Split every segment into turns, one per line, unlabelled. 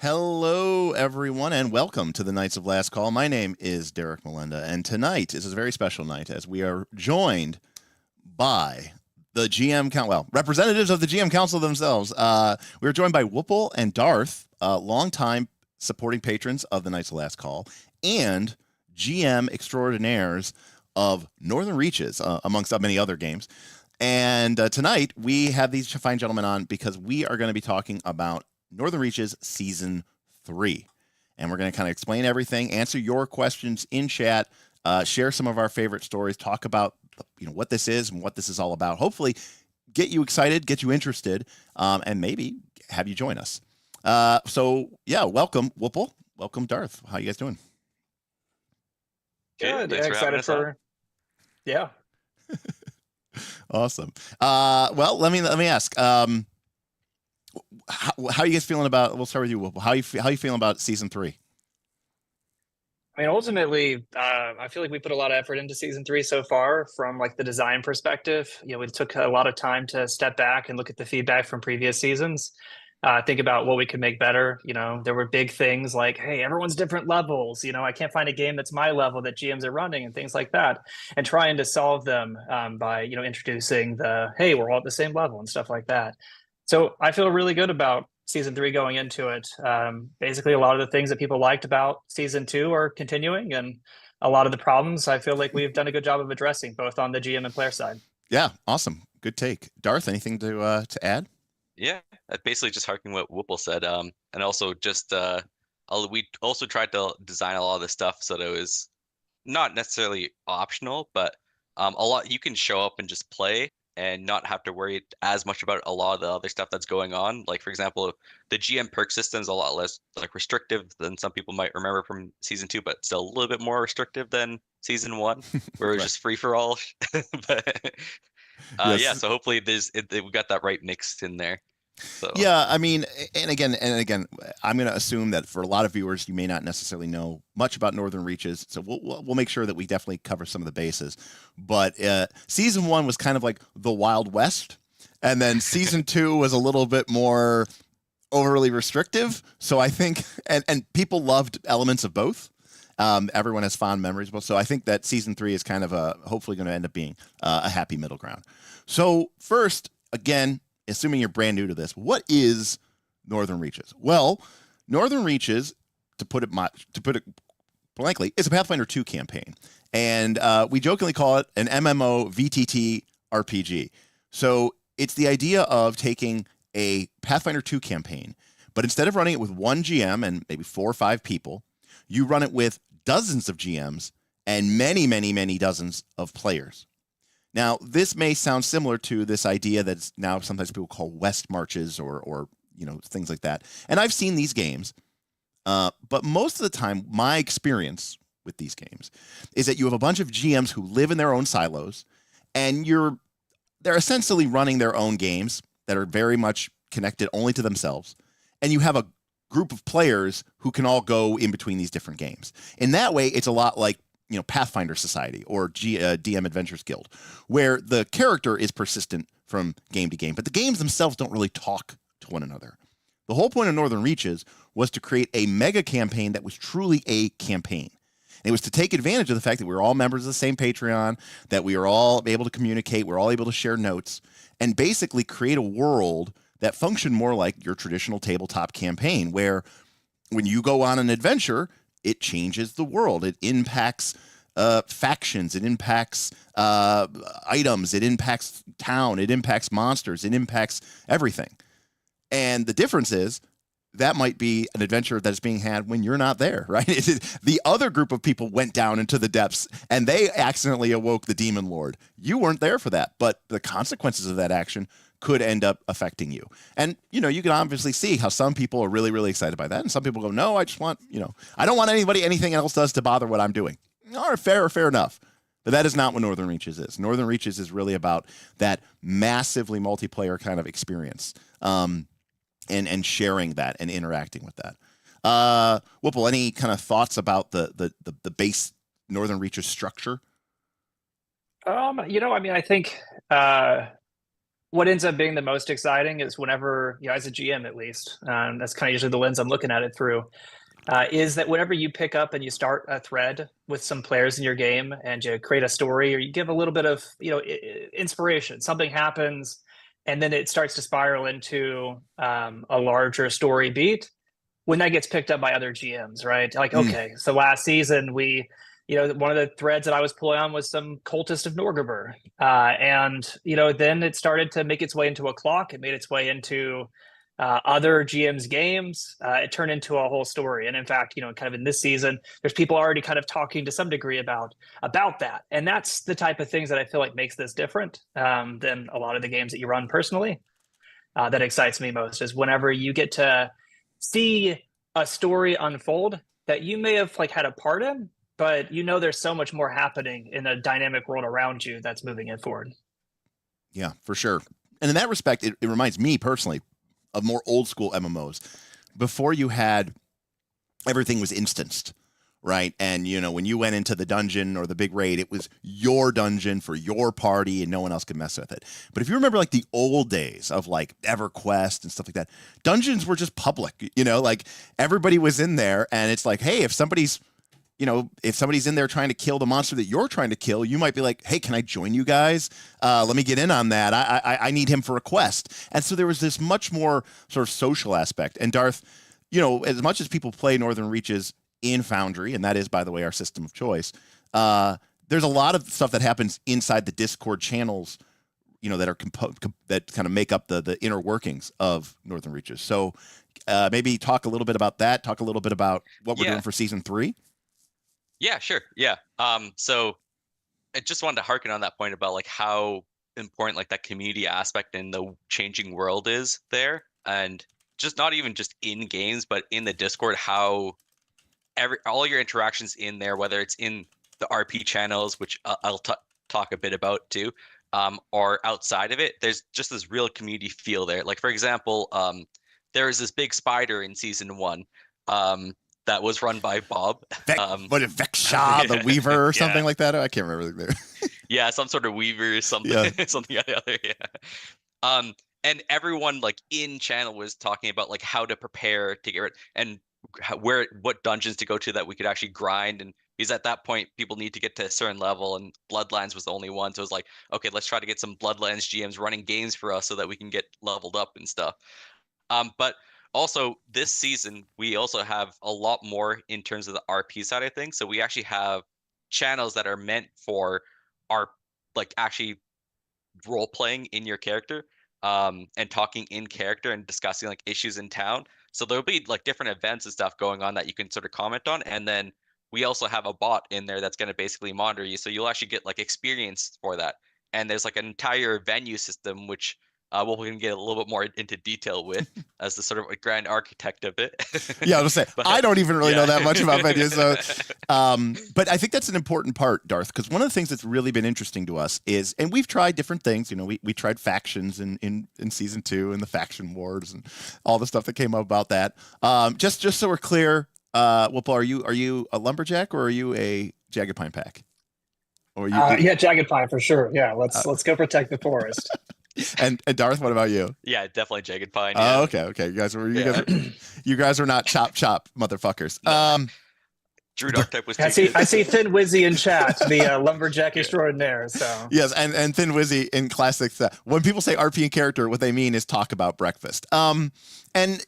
Hello, everyone, and welcome to the Knights of Last Call. My name is Derek Melinda, and tonight is a very special night as we are joined by the representatives of the GM Council themselves. We are joined by Whoople and Darth, longtime supporting patrons of the Knights of Last Call, and GM extraordinaires of Northern Reaches, amongst many other games. And tonight, we have these fine gentlemen on because we are going to be talking about Northern Reaches Season 3. And we're going to kind of explain everything, answer your questions in chat, share some of our favorite stories, talk about what this is and what this is all about. Hopefully get you excited, get you interested, and maybe have you join us. So, welcome, Whoople. Welcome, Darth. How you guys doing?
Good.
Thanks for having us on.
Yeah.
Awesome. Well, let me ask. How are you guys feeling about? We'll start with you, Whoople. How you feeling about Season 3?
I mean, ultimately, I feel like we put a lot of effort into Season 3 so far from like the design perspective. We took a lot of time to step back and look at the feedback from previous seasons. Think about what we could make better. There were big things like, hey, everyone's different levels. I can't find a game that's my level that GMs are running and things like that. And trying to solve them by, introducing hey, we're all at the same level and stuff like that. So I feel really good about Season 3 going into it. Basically, a lot of the things that people liked about Season 2 are continuing, and a lot of the problems I feel like we've done a good job of addressing, both on the GM and player side.
Yeah, awesome. Good take. Darth, anything to add?
Yeah, basically just harking what Whoople said. And also just we also tried to design a lot of this stuff so that it was not necessarily optional, but a lot you can show up and just play and not have to worry as much about a lot of the other stuff that's going on. Like, for example, the GM perk system is a lot less restrictive than some people might remember from Season 2, but still a little bit more restrictive than Season 1, where it was just free for all. But yes. Yeah, so hopefully we got that right mixed in there. So.
Yeah, I mean, and again, I'm going to assume that for a lot of viewers, you may not necessarily know much about Northern Reaches, so we'll make sure that we definitely cover some of the bases. But Season 1 was kind of like the Wild West, and then Season 2 was a little bit more overly restrictive. So I think, and people loved elements of both. Everyone has fond memories of both. So I think that Season 3 is kind of hopefully going to end up being a happy middle ground. So first, again, assuming you're brand new to this, what is Northern Reaches? Well, Northern Reaches, to put it blankly, is a Pathfinder 2 campaign. And we jokingly call it an MMO VTT RPG. So it's the idea of taking a Pathfinder 2 campaign, but instead of running it with one GM and maybe 4 or 5 people, you run it with dozens of GMs and many, many, many dozens of players. Now, this may sound similar to this idea that's now sometimes people call West Marches or things like that. And I've seen these games, but most of the time, my experience with these games is that you have a bunch of GMs who live in their own silos, and they're essentially running their own games that are very much connected only to themselves. and you have a group of players who can all go in between these different games. In that way, it's a lot like, you know, Pathfinder Society or DM Adventures Guild, where the character is persistent from game to game, but the games themselves don't really talk to one another. The whole point of Northern Reaches was to create a mega campaign that was truly a campaign. It was to take advantage of the fact that we were all members of the same Patreon, that we were all able to communicate, we're all able to share notes, and basically create a world that functioned more like your traditional tabletop campaign, where when you go on an adventure, it changes the world. It impacts factions, it impacts items, it impacts town, it impacts monsters, it impacts everything. And the difference is that might be an adventure that is being had when you're not there, right? The other group of people went down into the depths and they accidentally awoke the demon lord. You weren't there for that, but the consequences of that action could end up affecting you. And, you know, you can obviously see how some people are really, really excited by that. And some people go, no, I just want, you know, I don't want anything else does to bother what I'm doing. All right, fair enough. But that is not what Northern Reaches is. Northern Reaches is really about that massively multiplayer kind of experience. And sharing that and interacting with that. Whipple, any kind of thoughts about the base Northern Reaches structure?
You know, I mean, I think what ends up being the most exciting is whenever, you know, as a GM at least, that's kind of usually the lens I'm looking at it through, is that whenever you pick up and you start a thread with some players in your game and you create a story or you give a little bit of, you know, inspiration, something happens, and then it starts to spiral into a larger story beat when that gets picked up by other GMs, right? Like, okay, so last season we, you know, one of the threads that I was pulling on was some cultist of Norgaber. And, you know, then it started to make its way into a clock. It made its way into other GMs' games. It turned into a whole story. And in fact, you know, kind of in this season, there's people already kind of talking to some degree about that. And that's the type of things that I feel like makes this different than a lot of the games that you run personally. That excites me most is whenever you get to see a story unfold that you may have like had a part in, but you know there's so much more happening in a dynamic world around you that's moving it forward.
Yeah, for sure. And in that respect, it reminds me personally of more old school MMOs. Before you had everything was instanced, right? And, you know, when you went into the dungeon or the big raid, it was your dungeon for your party and no one else could mess with it. But if you remember like the old days of like EverQuest and stuff like that, dungeons were just public, you know, like everybody was in there and it's like, hey, if somebody's in there trying to kill the monster that you're trying to kill, you might be like, hey, can I join you guys? Let me get in on that. I need him for a quest. And so there was this much more sort of social aspect. And Darth, you know, as much as people play Northern Reaches in Foundry, and that is, by the way, our system of choice, there's a lot of stuff that happens inside the Discord channels, you know, that are that kind of make up the inner workings of Northern Reaches. So maybe talk a little bit about that. Talk a little bit about what we're doing for season 3.
Yeah, sure. Yeah. So I just wanted to harken on that point about like how important like that community aspect in the changing world is there, and just not even just in games, but in the Discord, how all your interactions in there, whether it's in the RP channels, which I'll talk a bit about too, or outside of it, there's just this real community feel there. Like for example, there was this big spider in season 1. That was run by Bob.
Veksha, the Weaver, or something like that. I can't remember.
Yeah, some sort of Weaver or something, something or the other. Yeah. And everyone like in channel was talking about like how to prepare to get rid and what dungeons to go to that we could actually grind. And because at that point people need to get to a certain level, and Bloodlines was the only one. So it was like, okay, let's try to get some Bloodlines GMs running games for us so that we can get leveled up and stuff. But also this season, we also have a lot more in terms of the RP side of things. So we actually have channels that are meant for our like actually role playing in your character, and talking in character and discussing like issues in town. So there'll be like different events and stuff going on that you can sort of comment on. And then we also have a bot in there that's going to basically monitor you. So you'll actually get like experience for that. And there's like an entire venue system, which what we're going to get a little bit more into detail with as the sort of grand architect of it.
Yeah, I was gonna say,
But,
I don't even really know that much about
yeah.
venues. So, but I think that's an important part, Darth, because one of the things that's really been interesting to us is, and we've tried different things. You know, we tried factions in season 2 and the faction wars and all the stuff that came up about that. Just so we're clear, Whipple, are you a lumberjack or are you a jagged pine pack? Or you?
Yeah, jagged pine for sure. Yeah, let's go protect the forest.
And Darth, what about you?
Yeah, definitely jagged pine.
Oh,
Yeah.
okay. You guys are not chop motherfuckers.
No. Druid archetype was too good.
I see Thin Wizzy in chat, the lumberjack extraordinaire. So
yes, and Thin Wizzy in classic. When people say RP in character, what they mean is talk about breakfast. No, I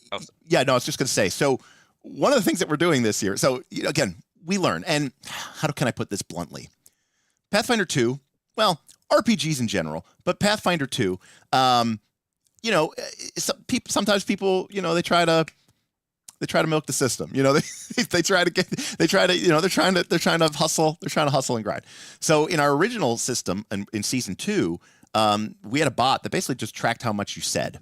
was just going to say. So one of the things that we're doing this year. So again, we learn, and how can I put this bluntly? Pathfinder 2. Well, RPGs in general, but Pathfinder 2. Sometimes people, they try to milk the system. They're trying to hustle and grind. So in our original system in season 2, we had a bot that basically just tracked how much you said.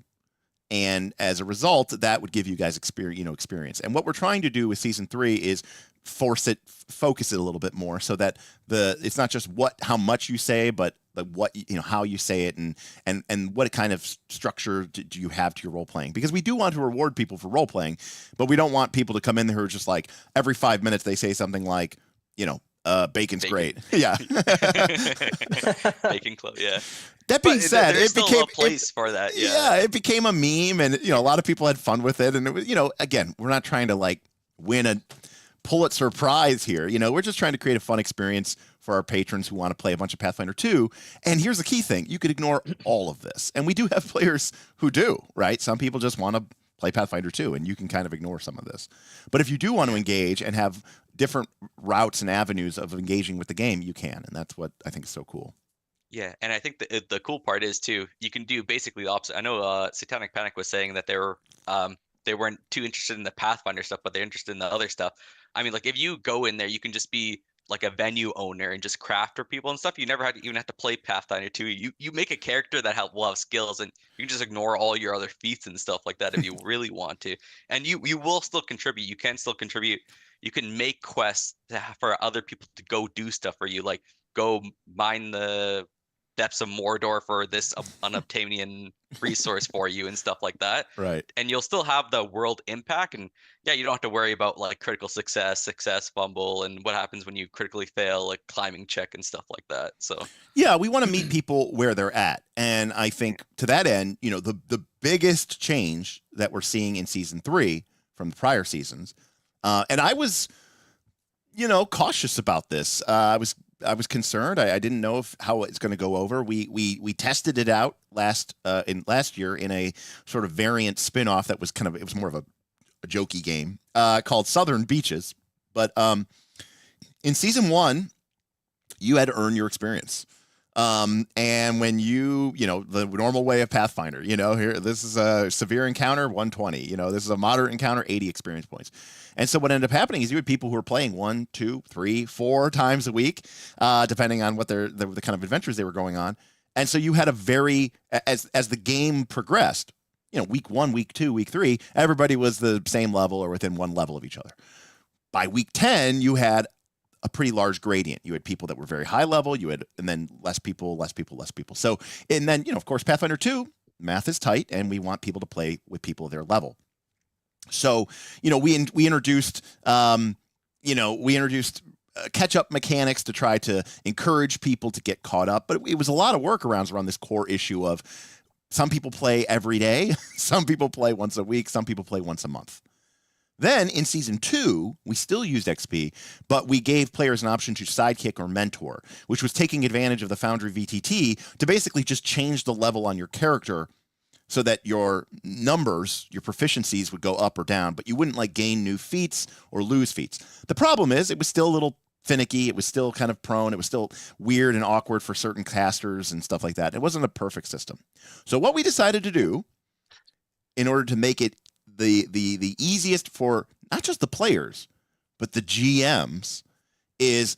And as a result, that would give you guys experience. And what we're trying to do with season 3 is focus it a little bit more so that it's not just how much you say, but how you say it and what kind of structure do you have to your role playing? Because we do want to reward people for role playing, but we don't want people to come in there who are just like every 5 minutes they say something like, bacon's great. Yeah.
Bacon club. Yeah.
That being said,
it became a place for that.
Yeah, it became a meme, and a lot of people had fun with it. And it was, again, we're not trying to like win a Pulitzer Prize here. We're just trying to create a fun experience for our patrons who want to play a bunch of Pathfinder 2. And here's the key thing: you could ignore all of this, and we do have players who do. Right? Some people just want to play Pathfinder 2, and you can kind of ignore some of this. But if you do want to engage and have different routes and avenues of engaging with the game, you can, and that's what I think is so cool.
Yeah, and I think the cool part is too, you can do basically the opposite. I know Satanic Panic was saying that they weren't too interested in the Pathfinder stuff, but they're interested in the other stuff. I mean, like if you go in there, you can just be like a venue owner and just craft for people and stuff. You never even have to play Pathfinder 2. You make a character that will have skills, and you can just ignore all your other feats and stuff like that if you really want to. And you will still contribute. You can still contribute. You can make quests for other people to go do stuff for you, like go mine the depths of Mordor for this unobtainium resource for you and stuff like that.
Right.
And you'll still have the world impact, and yeah, you don't have to worry about like critical success, fumble, and what happens when you critically fail, like climbing check and stuff like that. So
yeah, we want to meet people where they're at. And I think to that end, the biggest change that we're seeing in season 3 from the prior seasons, and I was, cautious about this. I was concerned. I didn't know how it's going to go over. We tested it out last year in a sort of variant spin-off that was it was more of a jokey game called Southern Beaches. But in season 1, you had to earn your experience. And when the normal way of Pathfinder, here, this is a severe encounter, 120, this is a moderate encounter, 80 experience points. And so what ended up happening is you had people who were playing 1, 2, 3, 4 times a week, depending on what the kind of adventures they were going on. And so you had a very, as the game progressed, week 1, week 2, week 3, everybody was the same level or within one level of each other. By week 10, you had a pretty large gradient. You had people that were very high level, and then less people. So, and then, of course, Pathfinder 2, math is tight, and we want people to play with people of their level. So, we introduced catch-up mechanics to try to encourage people to get caught up. But it was a lot of workarounds around this core issue of some people play every day, some people play once a week, some people play once a month. Then in season 2, we still used XP, but we gave players an option to sidekick or mentor, which was taking advantage of the Foundry VTT to basically just change the level on your character so that your numbers, your proficiencies would go up or down, but you wouldn't like gain new feats or lose feats. The problem is it was still a little finicky. It was still kind of prone. It was still weird and awkward for certain casters and stuff like that. It wasn't a perfect system. So what we decided to do in order to make it the easiest for not just the players, but the GMs is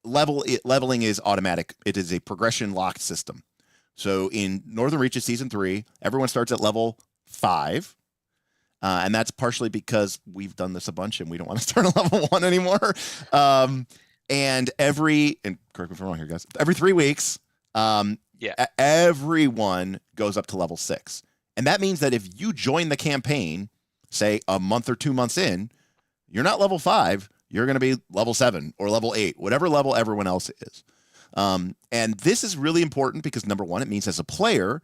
leveling is automatic. It is a progression locked system. So in Northern Reaches Season 3, everyone starts at level 5. And that's partially because we've done this a bunch and we don't want to start at level 1 anymore. And correct me if I'm wrong here, guys, every 3 weeks, everyone goes up to level 6. And that means that if you join the campaign, say a month or 2 months in, you're not level 5, you're going to be level 7 or level 8, whatever level everyone else is. And this is really important because, number one, it means as a player,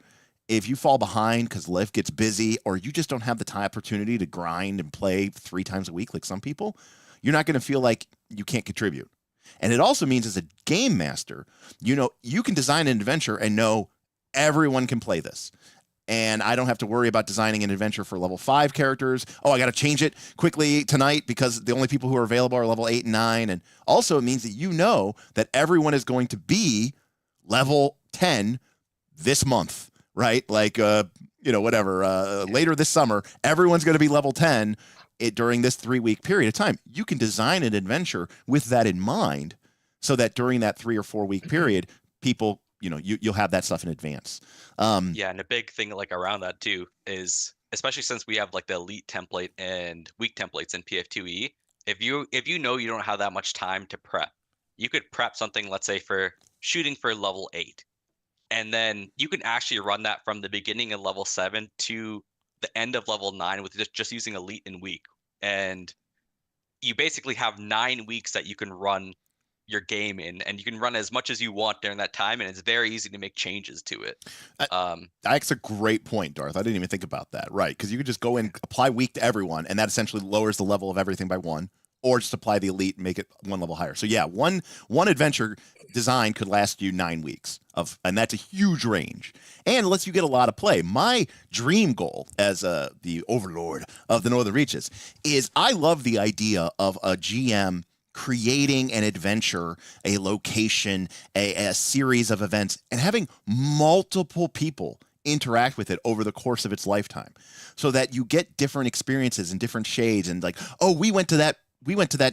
if you fall behind because life gets busy or you just don't have the time opportunity to grind and play 3 times a week like some people, you're not going to feel like you can't contribute. And it also means as a game master, you can design an adventure and know everyone can play this. And I don't have to worry about designing an adventure for level 5 characters. Oh, I got to change it quickly tonight because the only people who are available are level 8 and 9. And also it means that you know that everyone is going to be level 10 this month, right? Like, later this summer, everyone's going to be level 10 during this 3-week period of time. You can design an adventure with that in mind so that during that 3 or 4 week period, people, you'll have that stuff in advance.
And a big thing like around that too is, especially since we have like the elite template and weak templates in PF2E, if you know you don't have that much time to prep, you could prep something, let's say for shooting for level 8. And then you can actually run that from the beginning of level 7 to the end of level 9 with just using elite and weak. And you basically have 9 weeks that you can run your game in, and you can run as much as you want during that time, and it's very easy to make changes to it.
That's a great point, Darth. I didn't even think about that. Right, because you could just go in, apply weak to everyone, and that essentially lowers the level of everything by 1, or just apply the elite and make it 1 level higher. So yeah, one adventure design could last you 9 weeks and that's a huge range, and lets you get a lot of play. My dream goal as the overlord of the Northern Reaches is I love the idea of a GM creating an adventure, a location, a series of events, and having multiple people interact with it over the course of its lifetime so that you get different experiences and different shades. And like, oh, we went to that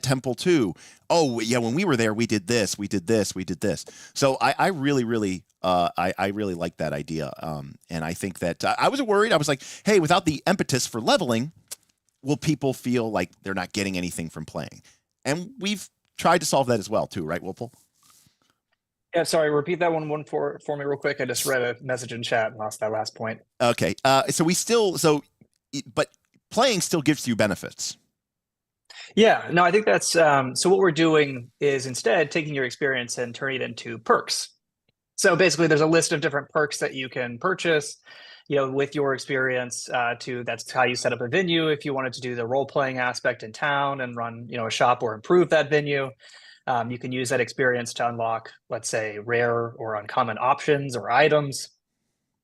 temple too. Oh yeah, when we were there, we did this, we did this, we did this. So I really like that idea. And I think that I was worried. I was like, hey, without the impetus for leveling, will people feel like they're not getting anything from playing? And we've tried to solve that as well too, right, Whipple?
Yeah, sorry, repeat that one for me real quick. I just read a message in chat and lost that last point.
Okay. But playing still gives you benefits.
Yeah, no, I think that's so what we're doing is instead taking your experience and turning it into perks. So basically there's a list of different perks that you can purchase, with your experience that's how you set up a venue. If you wanted to do the role-playing aspect in town and run, a shop or improve that venue, you can use that experience to unlock, let's say, rare or uncommon options or items.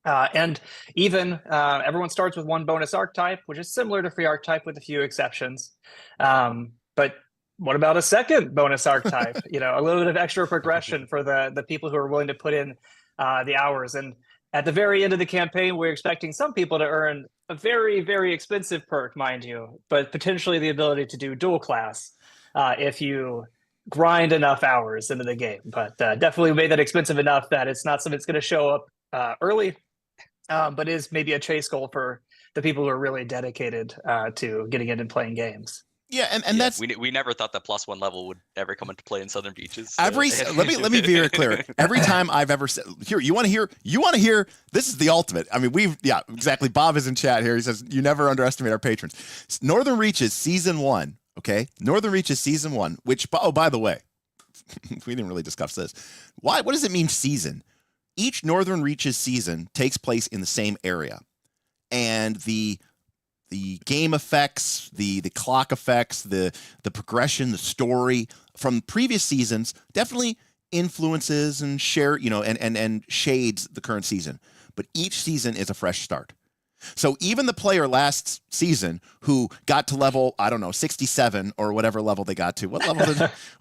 And even everyone starts with 1 bonus archetype, which is similar to free archetype with a few exceptions. But what about a second bonus archetype? A little bit of extra progression for the people who are willing to put in the hours. And at the very end of the campaign, we're expecting some people to earn a very, very expensive perk, mind you, but potentially the ability to do dual class if you grind enough hours into the game. But definitely made that expensive enough that it's not something that's going to show up early, but is maybe a chase goal for the people who are really dedicated to getting in and playing games.
Yeah, and that's
we never thought that +1 level would ever come into play in Southern Beaches. So.
Let me be very clear. Every time I've ever said, here, you want to hear this is the ultimate. I mean, exactly. Bob is in chat here. He says you never underestimate our patrons. Northern Reaches Season 1, okay? Northern Reaches Season 1, which by the way, we didn't really discuss this. What does it mean season? Each Northern Reaches season takes place in the same area, and the game effects, the clock effects, the progression, the story from previous seasons definitely influences and and shades the current season. But each season is a fresh start. So even the player last season who got to level, 67 or whatever level they got to. What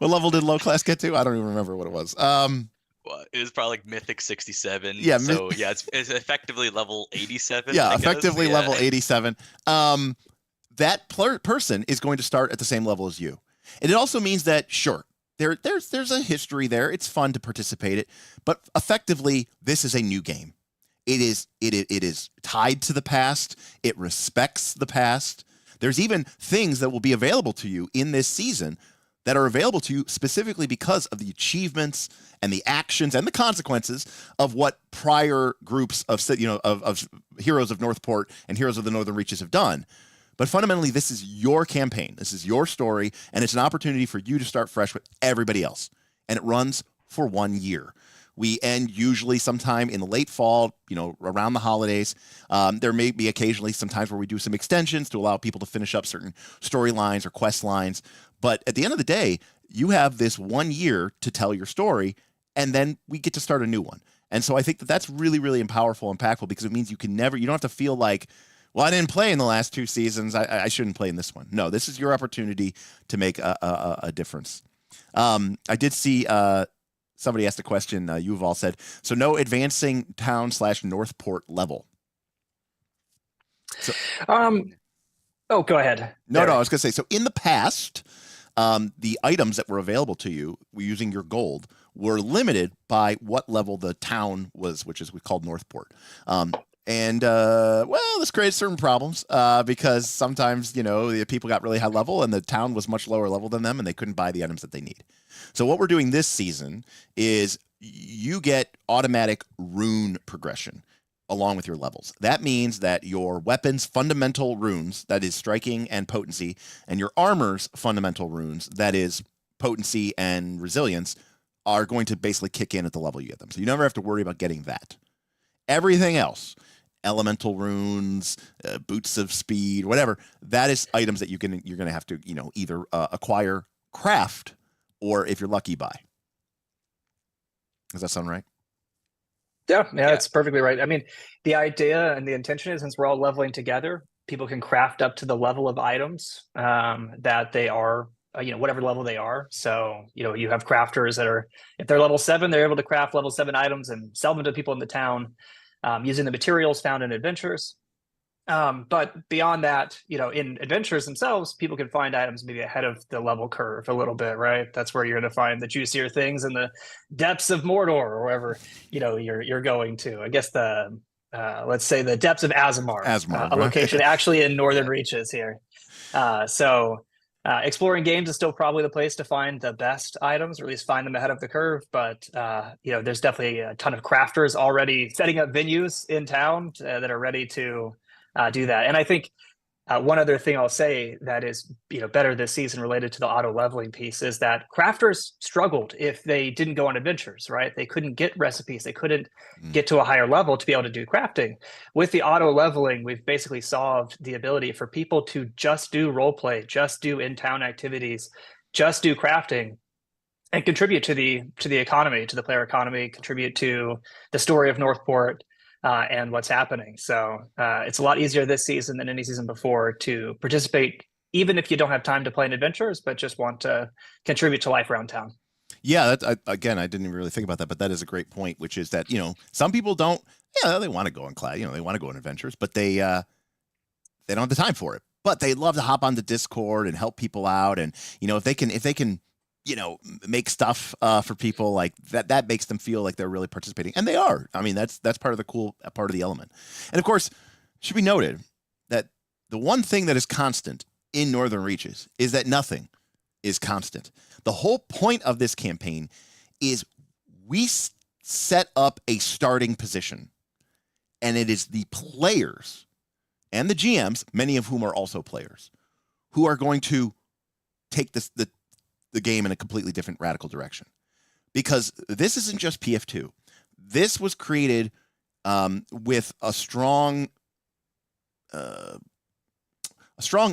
level did low class get to? I don't even remember what it was.
It was probably like Mythic 67.
Yeah.
So it's effectively level 87.
Yeah, effectively level 87. That person is going to start at the same level as you. And it also means that, sure, there's a history there. It's fun to participate in, but effectively, this is a new game. It is tied to the past. It respects the past. There's even things that will be available to you in this season that are available to you specifically because of the achievements and the actions and the consequences of what prior groups of Heroes of Northport and Heroes of the Northern Reaches have done. But fundamentally, this is your campaign. This is your story, and it's an opportunity for you to start fresh with everybody else. And it runs for 1 year. We end usually sometime in the late fall, around the holidays. There may be occasionally some times where we do some extensions to allow people to finish up certain storylines or quest lines. But at the end of the day, you have this 1 year to tell your story, and then we get to start a new one. And so I think that that's really, really powerful, impactful, because it means you don't have to feel like, well, I didn't play in the last 2 seasons, I shouldn't play in this one. No, this is your opportunity to make a difference. I did see somebody asked a question, you've all said, so no advancing town / Northport level. So,
go ahead.
No, I was going to say, so in the past, the items that were available to you using your gold were limited by what level the town was, which is we called Northport. This created certain problems because sometimes, the people got really high level and the town was much lower level than them and they couldn't buy the items that they need. So what we're doing this season is you get automatic rune progression along with your levels. That means that your weapons' fundamental runes, that is striking and potency, and your armor's fundamental runes, that is potency and resilience, are going to basically kick in at the level you get them. So you never have to worry about getting that. Everything else, elemental runes, boots of speed, whatever, that is items that you're going to have to, either acquire, craft, or if you're lucky, buy. Does that sound right?
Yeah, that's perfectly right. I mean, the idea and the intention is, since we're all leveling together, people can craft up to the level of items that they are, whatever level they are. So, you have crafters that are, if they're level 7, they're able to craft level 7 items and sell them to people in the town using the materials found in adventures. But beyond that, in adventures themselves, people can find items maybe ahead of the level curve a little bit, right? That's where you're going to find the juicier things in the depths of Mordor or wherever, you're going to. I guess let's say the depths of Azamar, a location actually in Northern Reaches here. Exploring games is still probably the place to find the best items, or at least find them ahead of the curve. But, there's definitely a ton of crafters already setting up venues in town that are ready to do that. And I think one other thing I'll say that is better this season related to the auto leveling piece is that crafters struggled if they didn't go on adventures, right? They couldn't get recipes, they couldn't get to a higher level to be able to do crafting. With the auto leveling, we've basically solved the ability for people to just do role play, just do in-town activities, just do crafting, and contribute to the economy, to the player economy, contribute to the story of Northport. And what's happening. So it's a lot easier this season than any season before to participate, even if you don't have time to play in adventures, but just want to contribute to life around town.
Yeah, I didn't really think about that, but that is a great point, which is that, some people don't, they want to go on class, they want to go on adventures, but they don't have the time for it. But they love to hop on the Discord and help people out. And, if they can, make stuff for people like that makes them feel like they're really participating. And they are. I mean, that's part of the cool part of the element. And of course, it should be noted that the one thing that is constant in Northern Reaches is that nothing is constant. The whole point of this campaign is we set up a starting position, and it is the players and the GMs, many of whom are also players, who are going to take the game in a completely different radical direction. Because this isn't just PF2. This was created with a strong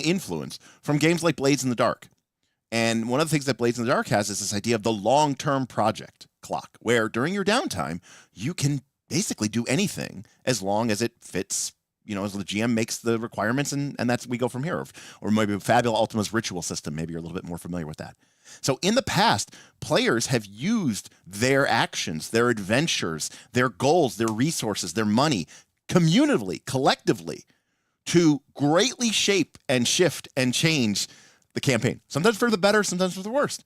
influence from games like Blades in the Dark. And one of the things that Blades in the Dark has is this idea of the long-term project clock, where during your downtime, you can basically do anything as long as it fits, as the GM makes the requirements, and that's we go from here. Or maybe Fabula Ultima's ritual system, maybe you're a little bit more familiar with that. So in the past, players have used their actions, their adventures, their goals, their resources, their money, communally, collectively, to greatly shape and shift and change the campaign. Sometimes for the better, sometimes for the worst.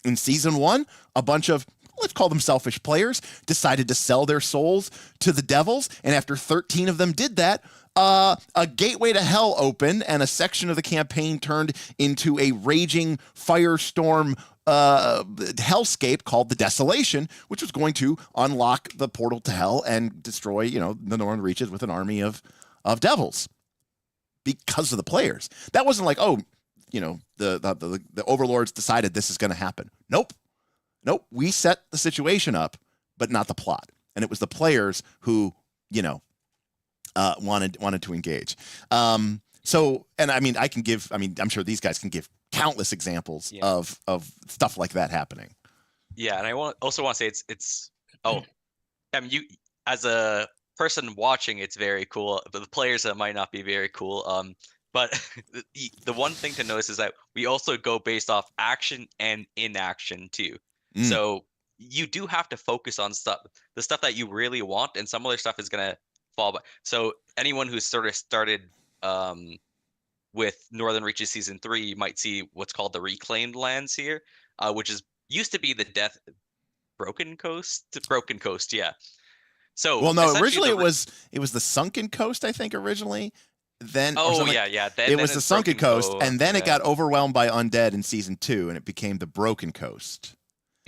In season 1, a bunch of let's call them selfish players, decided to sell their souls to the devils. And after 13 of them did that, a gateway to hell opened, and a section of the campaign turned into a raging firestorm hellscape called the Desolation, which was going to unlock the portal to hell and destroy, the Northern Reaches with an army of devils because of the players. That wasn't like, the overlords decided this is going to happen. Nope. We set the situation up, but not the plot. And it was the players who, wanted to engage. I'm sure these guys can give countless examples of stuff like that happening.
Yeah, and I also want to say it's you as a person watching, it's very cool. But the players, that might not be very cool. But the one thing to notice is that we also go based off action and inaction too. So you do have to focus on the stuff that you really want, and some other stuff is gonna fall by. So anyone who's sort of started with Northern Reaches Season 3, you might see what's called the Reclaimed Lands here, which used to be the Broken Coast, yeah. So
originally it was the Sunken Coast, I think, originally. Then
it
was the Sunken Coast, and then it got overwhelmed by undead in Season 2, and it became the Broken Coast.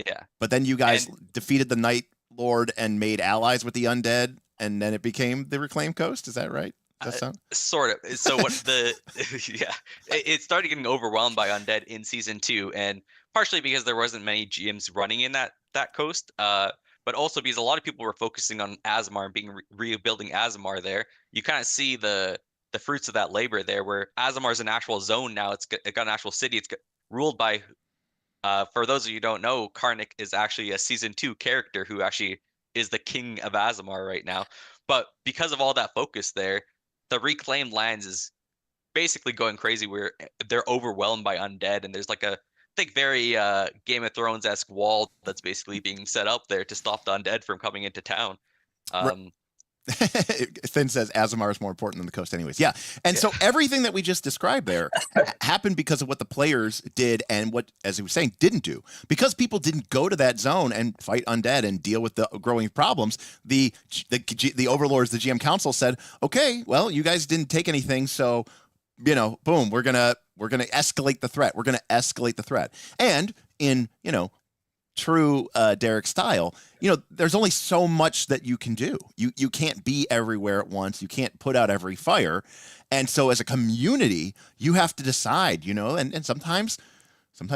Yeah.
But then you guys defeated the Night Lord and made allies with the undead, and then it became the Reclaimed Coast. Is that right? Does that sound?
Sort of. So what it started getting overwhelmed by undead in Season 2, and partially because there wasn't many GMs running in that coast, but also because a lot of people were focusing on Aasimar and rebuilding Aasimar there. You kind of see the fruits of that labor there, where Aasimar is an actual zone now. It got an actual city. It's ruled by. For those of you who don't know, Karnak is actually a Season 2 character who actually is the king of Aasimar right now. But because of all that focus there, the Reclaimed Lands is basically going crazy, where they're overwhelmed by undead, and there's like a very Game of Thrones-esque wall that's basically being set up there to stop the undead from coming into town.
Finn says Aasimar is more important than the coast anyways. Yeah. And so everything that we just described there happened because of what the players did and what, as he was saying, didn't do. Because people didn't go to that zone and fight undead and deal with the growing problems, the overlords, the GM council said, okay, well, you guys didn't take anything, so, boom, we're gonna escalate the threat. We're gonna escalate the threat. And in, true Derek style, there's only so much that you can do. You can't be everywhere at once. You can't put out every fire. And so as a community, you have to decide, and sometimes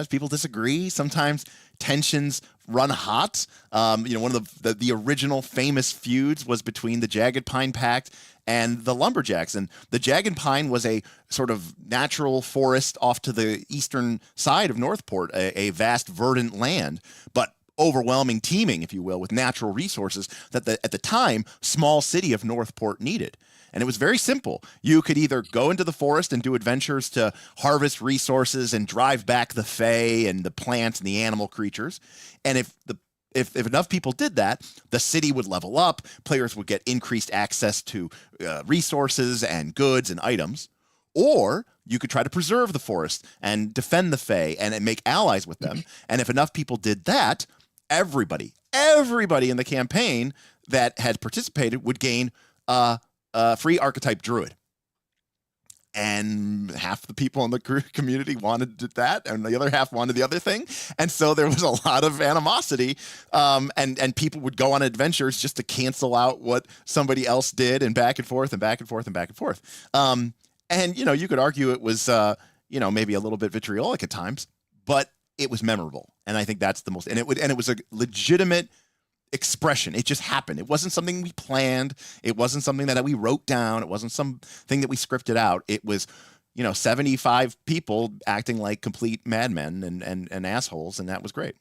people disagree. Sometimes tensions run hot. One of the original famous feuds was between the Jagged Pine Pact and the Lumberjacks. And the Jagged Pine was a sort of natural forest off to the eastern side of Northport, a vast verdant land, but overwhelming teeming, if you will, with natural resources that at the time, small city of Northport needed. And it was very simple. You could either go into the forest and do adventures to harvest resources and drive back the fae and the plants and the animal creatures. And if enough people did that, the city would level up, players would get increased access to resources and goods and items. Or you could try to preserve the forest and defend the fae and make allies with them. And if enough people did that, everybody in the campaign that had participated would gain free archetype druid. And half the people in the community wanted that, and the other half wanted the other thing. And so there was a lot of animosity, and people would go on adventures just to cancel out what somebody else did, and back and forth and back and forth and back and forth. And you could argue it was maybe a little bit vitriolic at times, but it was memorable. And I think that's the most. And it was a legitimate expression. It just happened. It wasn't something we planned. It wasn't something that we wrote down. It wasn't something that we scripted out. It was, 75 people acting like complete madmen and assholes, and that was great.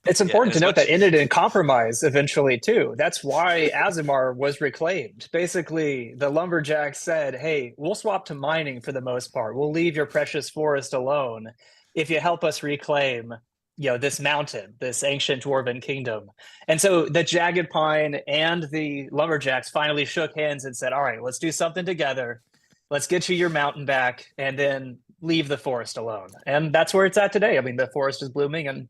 It's important to note that ended in compromise eventually too. That's why Aasimar was reclaimed. Basically, the Lumberjacks said, "Hey, we'll swap to mining for the most part. We'll leave your precious forest alone if you help us reclaim this mountain, this ancient dwarven kingdom." And so the Jagged Pine and the Lumberjacks finally shook hands and said, all right, let's do something together. Let's get you your mountain back and then leave the forest alone. And that's where it's at today. I mean, the forest is blooming and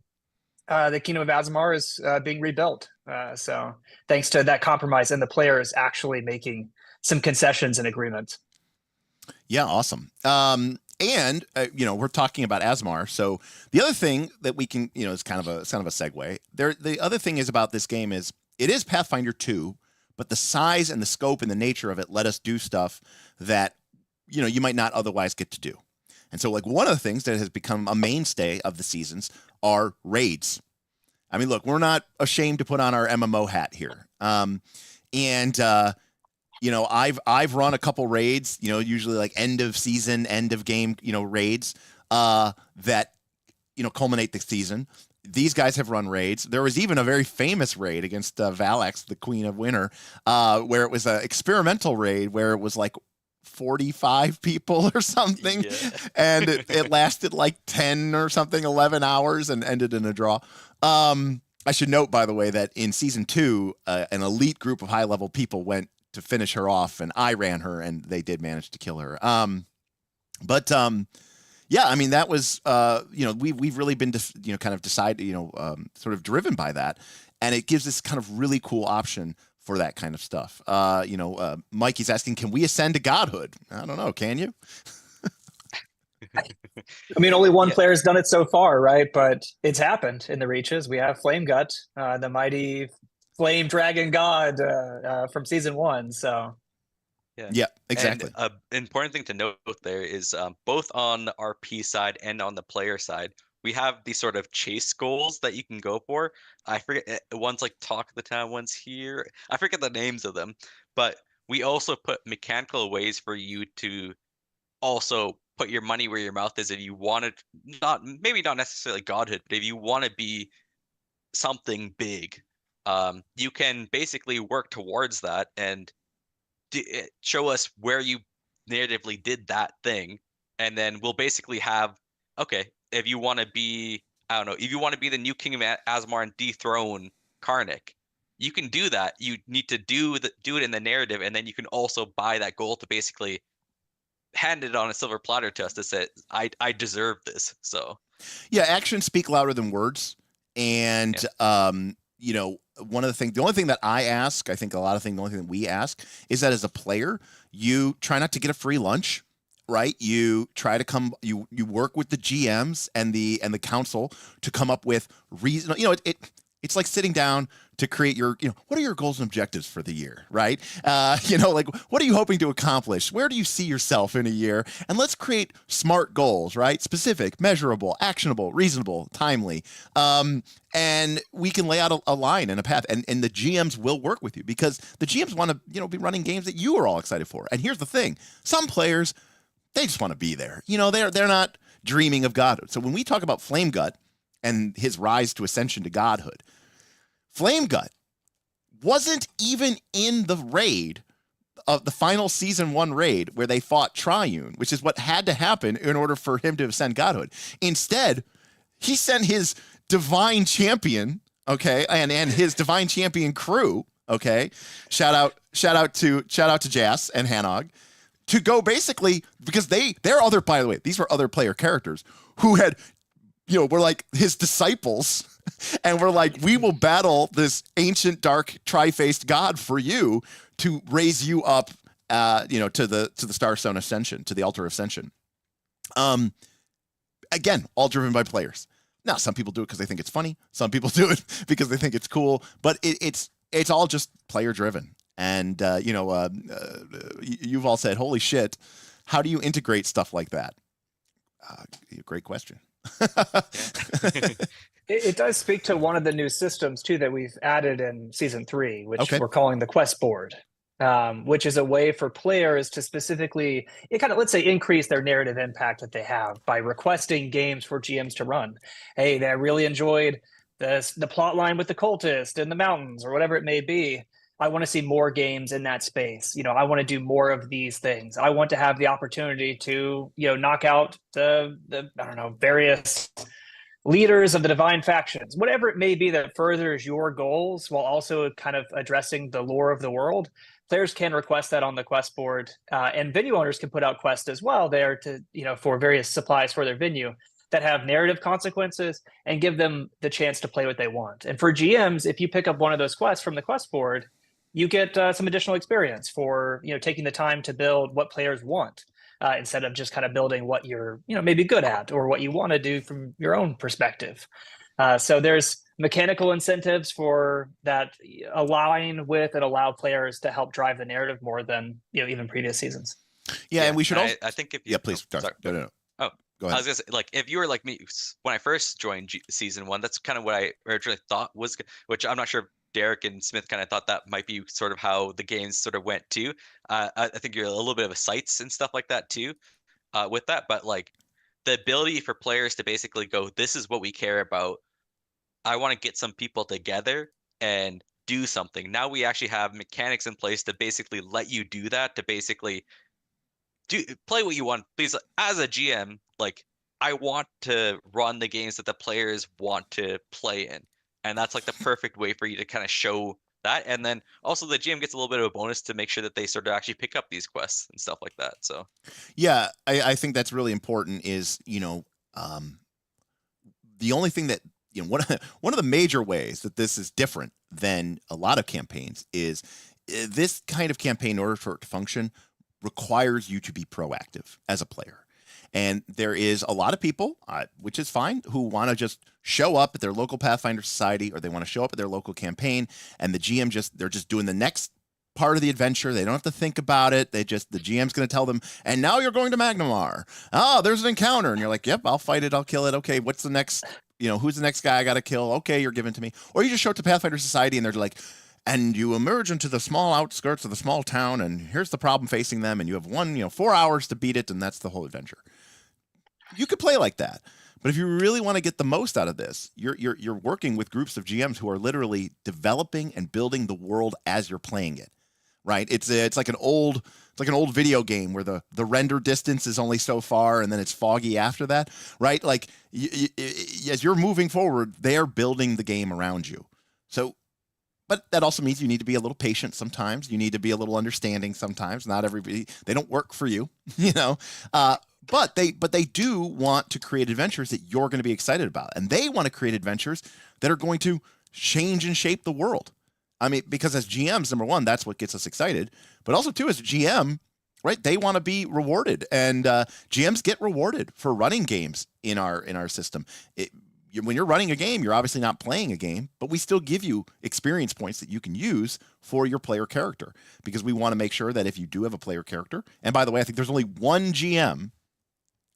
The Kingdom of Azamar is being rebuilt. So thanks to that compromise and the players actually making some concessions and agreements.
Yeah, awesome. And we're talking about Asmar. So the other thing that we can, is kind of a segue. The other thing is about this game is it is Pathfinder 2, but the size and the scope and the nature of it let us do stuff that you might not otherwise get to do. And so, like, one of the things that has become a mainstay of the seasons are raids. I mean, look, we're not ashamed to put on our MMO hat here. I've run a couple raids, usually like end of season, end of game, raids that culminate the season. These guys have run raids. There was even a very famous raid against Valex, the Queen of Winter, where it was an experimental raid where it was like 45 people or something. Yeah. And it lasted like 10 or something, 11 hours and ended in a draw. I should note, by the way, that in season 2, an elite group of high-level people went to finish her off, and I ran her, and they did manage to kill her. Yeah, I mean, that was, we've really been, kind of decided, sort of driven by that, and it gives us kind of really cool option for that kind of stuff. Mikey's asking, can we ascend to godhood? I don't know. Can you?
I mean, only one player has done it so far, right? But it's happened in the Reaches. We have Flame Gut, the mighty flame dragon god from season 1. So,
yeah, exactly.
And an important thing to note there is both on the RP side and on the player side, we have these sort of chase goals that you can go for. I forget, one's like Talk the Town, one's here. I forget the names of them, but we also put mechanical ways for you to also put your money where your mouth is if you want to, maybe not necessarily godhood, but if you want to be something big, you can basically work towards that and show us where you narratively did that thing, and then we'll basically have, okay, if you want to be, I don't know, if you want to be the new king of Azamar and dethrone Karnak, you can do that. You need to do it in the narrative, and then you can also buy that goal to basically hand it on a silver platter to us to say, I deserve this. So
yeah, actions speak louder than words. And the only thing that I ask, I think the only thing that we ask is that as a player, you try not to get a free lunch, right? You try to you work with the GMs and the council to come up with reason. It's like sitting down to create your, what are your goals and objectives for the year, right? Like, what are you hoping to accomplish? Where do you see yourself in a year? And let's create smart goals, right? Specific, measurable, actionable, reasonable, timely. And we can lay out a line and a path, and the GMs will work with you because the GMs want to, be running games that you are all excited for. And here's the thing. Some players, they just want to be there. They're not dreaming of godhood. So when we talk about Flame Gut and his rise to ascension to godhood, Flame Gut wasn't even in the raid of the final season 1 raid where they fought Triune, which is what had to happen in order for him to ascend godhood. Instead, he sent his divine champion, okay, and his divine champion crew, okay. Shout out to Jas and Hanog to go basically because they're other, by the way, these were other player characters who had, were like his disciples. And we're like, we will battle this ancient, dark, tri-faced god for you to raise you up, to the Starstone Ascension, to the Altar of Ascension. Again, all driven by players. Now, some people do it because they think it's funny. Some people do it because they think it's cool. But it's all just player driven. And you've all said, "Holy shit! How do you integrate stuff like that?" Great question.
It does speak to one of the new systems too that we've added in season 3, which
Okay.
we're calling the quest board, which is a way for players to specifically, let's say, increase their narrative impact that they have by requesting games for GMs to run. Hey, I really enjoyed the plot line with the cultist in the mountains or whatever it may be. I want to see more games in that space. I want to do more of these things. I want to have the opportunity to, knock out the various leaders of the divine factions, whatever it may be that furthers your goals while also kind of addressing the lore of the world. Players can request that on the quest board, and venue owners can put out quests as well there to, for various supplies for their venue. that have narrative consequences and give them the chance to play what they want. And for GMs, if you pick up one of those quests from the quest board, you get some additional experience for taking the time to build what players want instead of just kind of building what you're maybe good at or what you want to do from your own perspective. So there's mechanical incentives for that align with and allow players to help drive the narrative more than even previous seasons.
Yeah, and we should also.
I think if you,
Yeah, please.
sorry.
No.
Oh,
go ahead.
I was gonna say, like, if you were like me when I first joined season 1, that's kind of what I originally thought was, which I'm not sure if Derek and Smith kind of thought that might be sort of how the games sort of went too. I think you're a little bit of a sites and stuff like that too, with that. But like the ability for players to basically go, this is what we care about. I want to get some people together and do something. Now we actually have mechanics in place to basically let you do that, to basically play what you want. Please, as a GM, like, I want to run the games that the players want to play in, and that's like the perfect way for you to kind of show that. And then also the GM gets a little bit of a bonus to make sure that they sort of actually pick up these quests and stuff like that. So
yeah, I think that's really important. Is the only thing that one of the major ways that this is different than a lot of campaigns is this kind of campaign, in order for it to function, requires you to be proactive as a player. And there is a lot of people, which is fine, who want to just show up at their local Pathfinder society, or they want to show up at their local campaign, and the GM they're just doing the next part of the adventure. They don't have to think about it. The GM's going to tell them, and now you're going to Magnamar. Oh, there's an encounter. And you're like, yep, I'll fight it. I'll kill it. Okay, what's the next, who's the next guy I got to kill? Okay, you're given to me. Or you just show up to Pathfinder society and they're like, and you emerge into the small outskirts of the small town, and here's the problem facing them, and you have 4 hours to beat it, and that's the whole adventure. You could play like that, but if you really want to get the most out of this, you're working with groups of GMs who are literally developing and building the world as you're playing it, right? It's like an old video game where the render distance is only so far, and then it's foggy after that, right? Like as you're moving forward, they are building the game around you. So. But that also means you need to be a little patient sometimes. You need to be a little understanding sometimes. Not everybody, they don't work for you, but they do want to create adventures that you're going to be excited about. And they want to create adventures that are going to change and shape the world. I mean, because as GMs, number one, that's what gets us excited. But also, too, as a GM, right, they want to be rewarded. And GMs get rewarded for running games in our system. When you're running a game, you're obviously not playing a game, but we still give you experience points that you can use for your player character, because we want to make sure that if you do have a player character, and by the way, I think there's only one GM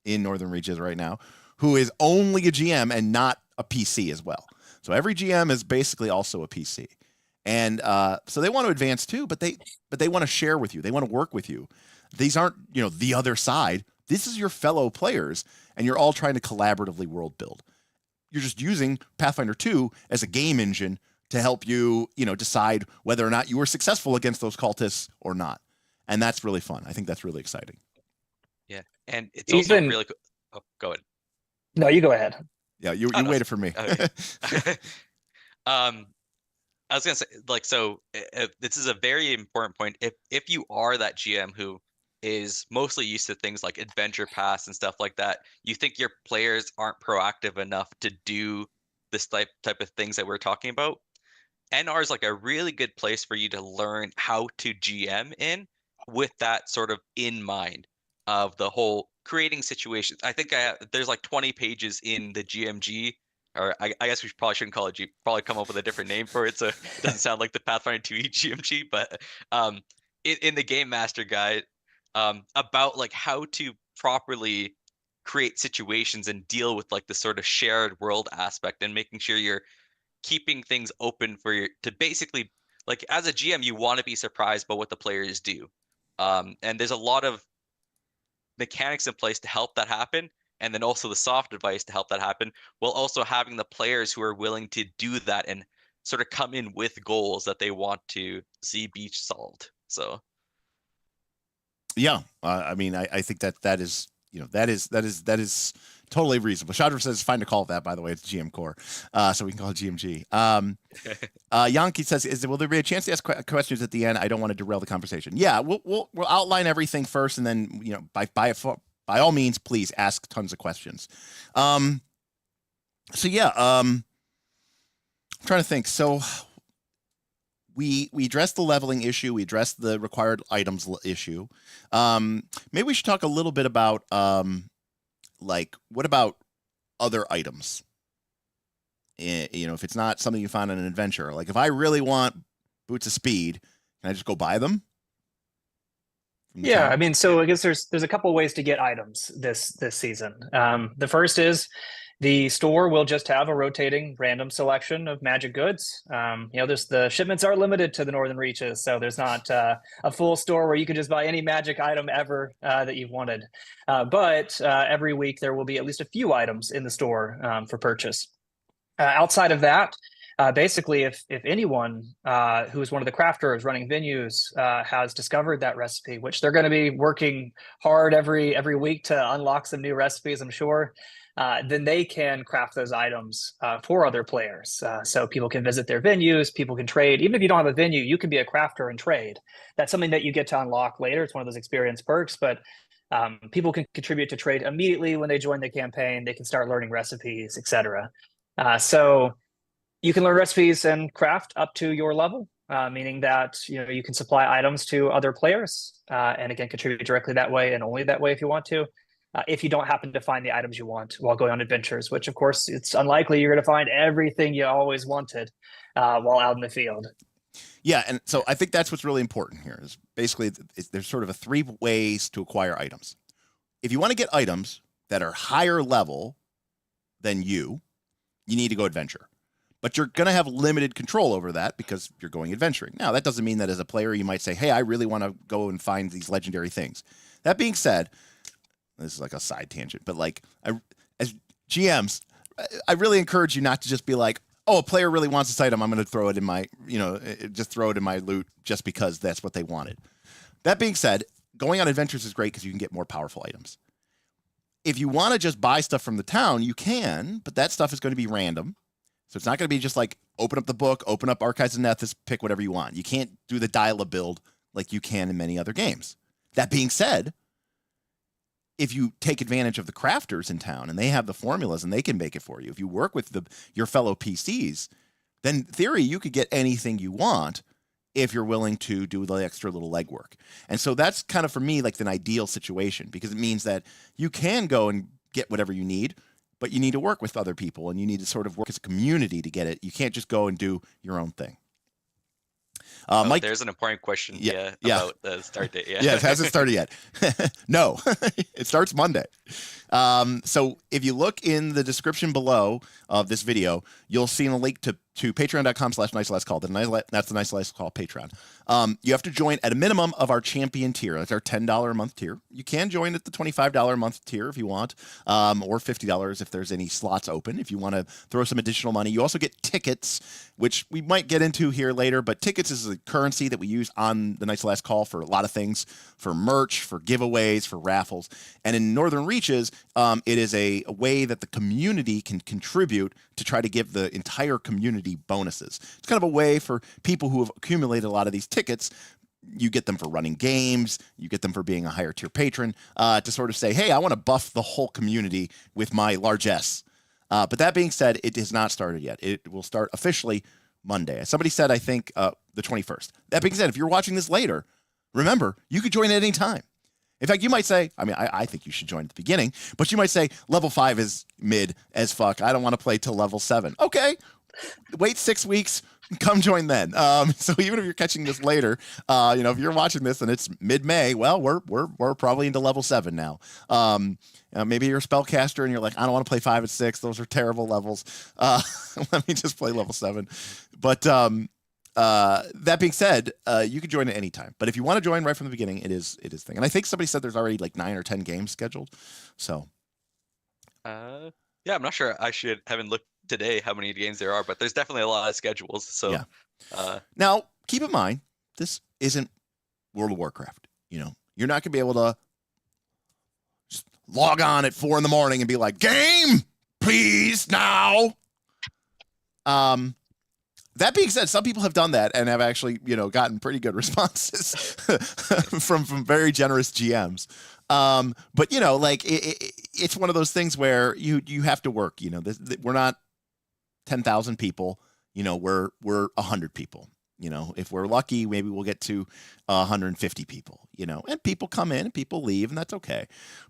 in Northern Reaches right now who is only a GM and not a PC as well. So every GM is basically also a PC. And so they want to advance too, but they want to share with you. They want to work with you. These aren't, the other side. This is your fellow players, and you're all trying to collaboratively world build. You're just using Pathfinder 2 as a game engine to help you, decide whether or not you were successful against those cultists or not. And that's really fun. I think that's really exciting.
Yeah. And it's also really cool. Oh, go ahead.
No, you go ahead.
Yeah, you waited for me.
Okay. I was gonna say, like, so this is a very important point. If you are that GM who is mostly used to things like adventure pass and stuff like that, you think your players aren't proactive enough to do this type of things that we're talking about, NR is like a really good place for you to learn how to GM in, with that sort of in mind of the whole creating situations. I think there's like 20 pages in the GMG, or I guess we probably shouldn't call it probably come up with a different name for it, so it doesn't sound like the Pathfinder 2e GMG, but in the Game Master Guide, about like how to properly create situations and deal with like the sort of shared world aspect, and making sure you're keeping things open for to basically, like, as a GM, you want to be surprised by what the players do. And there's a lot of mechanics in place to help that happen, and then also the soft advice to help that happen, while also having the players who are willing to do that and sort of come in with goals that they want to see be solved. So
yeah, I mean, I think that is totally reasonable. Shadra says, fine to call it that, by the way. It's GM Core, so we can call it GMG. Yankee says, will there be a chance to ask questions at the end? I don't want to derail the conversation. Yeah, we'll outline everything first, and then by by all means, please ask tons of questions. So yeah, I'm trying to think. So we addressed the leveling issue. We addressed the required items issue. Maybe we should talk a little bit about like, what about other items? You know, if it's not something you find on an adventure, like if I really want boots of speed, can I just go buy them?
Yeah, I mean, so I guess there's a couple ways to get items this season. The first is the store will just have a rotating random selection of magic goods. You know, the shipments are limited to the Northern Reaches, so there's not a full store where you can just buy any magic item ever that you've wanted. But every week there will be at least a few items in the store for purchase. Outside of that, basically, if anyone who is one of the crafters running venues has discovered that recipe, which they're going to be working hard every week to unlock some new recipes, I'm sure, then they can craft those items for other players. So people can visit their venues, people can trade. Even if you don't have a venue, you can be a crafter and trade. That's something that you get to unlock later. It's one of those experience perks, but people can contribute to trade immediately when they join the campaign. They can start learning recipes, etc. So you can learn recipes and craft up to your level, meaning that you can supply items to other players, and again contribute directly that way and only that way if you want to. If you don't happen to find the items you want while going on adventures, which of course it's unlikely you're going to find everything you always wanted while out in the field.
Yeah, and so I think that's what's really important here is basically there's sort of 3 ways to acquire items. If you want to get items that are higher level than you need to go adventure. But you're going to have limited control over that because you're going adventuring. Now, that doesn't mean that as a player you might say, hey, I really want to go and find these legendary things. That being said, this is like a side tangent, but like as GMs, I really encourage you not to just be like, oh, a player really wants this item, I'm going to throw it in my, just throw it in my loot just because that's what they wanted. That being said, going on adventures is great because you can get more powerful items. If you want to just buy stuff from the town, you can, but that stuff is going to be random. So it's not going to be just like open up the book, open up Archives of Nethys, pick whatever you want. You can't do the dial-a-build like you can in many other games. That being said, if you take advantage of the crafters in town and they have the formulas and they can make it for you, if you work with your fellow PCs, then in theory you could get anything you want if you're willing to do the extra little legwork. And so that's kind of, for me, like an ideal situation because it means that you can go and get whatever you need, but you need to work with other people and you need to sort of work as a community to get it. You can't just go and do your own thing. Mike,
there's an important question
yeah.
about the start date. Yeah,
yeah, it hasn't started yet. No, it starts Monday. So if you look in the description below of this video, you'll see a link to patreon.com/nicelastcall. That's the Nice Last Call Patreon. You have to join at a minimum of our champion tier. That's our $10 a month tier. You can join at the $25 a month tier if you want, or $50 if there's any slots open. If you want to throw some additional money, you also get tickets, which we might get into here later. But tickets is a currency that we use on the Nice Last Call for a lot of things, for merch, for giveaways, for raffles. And in Northern Reaches, it is a way that the community can contribute to try to give the entire community bonuses. It's kind of a way for people who have accumulated a lot of these tickets. You get them for running games, you get them for being a higher tier patron, to sort of say, hey, I want to buff the whole community with my largesse. But that being said, it has not started yet. It will start officially Monday. Somebody said, I think, the 21st. That being said, if you're watching this later, remember, you could join at any time. In fact, you might say, I think you should join at the beginning, but you might say level 5 is mid as fuck. I don't want to play till level 7. Okay, wait 6 weeks, come join then. So even if you're catching this later, if you're watching this and it's mid-May, well, we're probably into level 7 now. Maybe you're a spellcaster and you're like, I don't want to play 5 and 6. Those are terrible levels. Let me just play level 7. But that being said, you can join at any time. But if you want to join right from the beginning, it is thing. And I think somebody said there's already like 9 or 10 games scheduled. So,
yeah, I'm not sure. I haven't looked today how many games there are, but there's definitely a lot of schedules. So,
yeah. Now keep in mind, this isn't World of Warcraft. You're not gonna be able to just log on at 4 a.m. and be like, game, please now. That being said, some people have done that and have actually, gotten pretty good responses from very generous GMs. But you know, like it's one of those things where you have to work. You know, we're not 10,000 people. You know, we're 100 people. You know, if we're lucky, maybe we'll get to 150 people, you know, and people come in and people leave, and that's okay.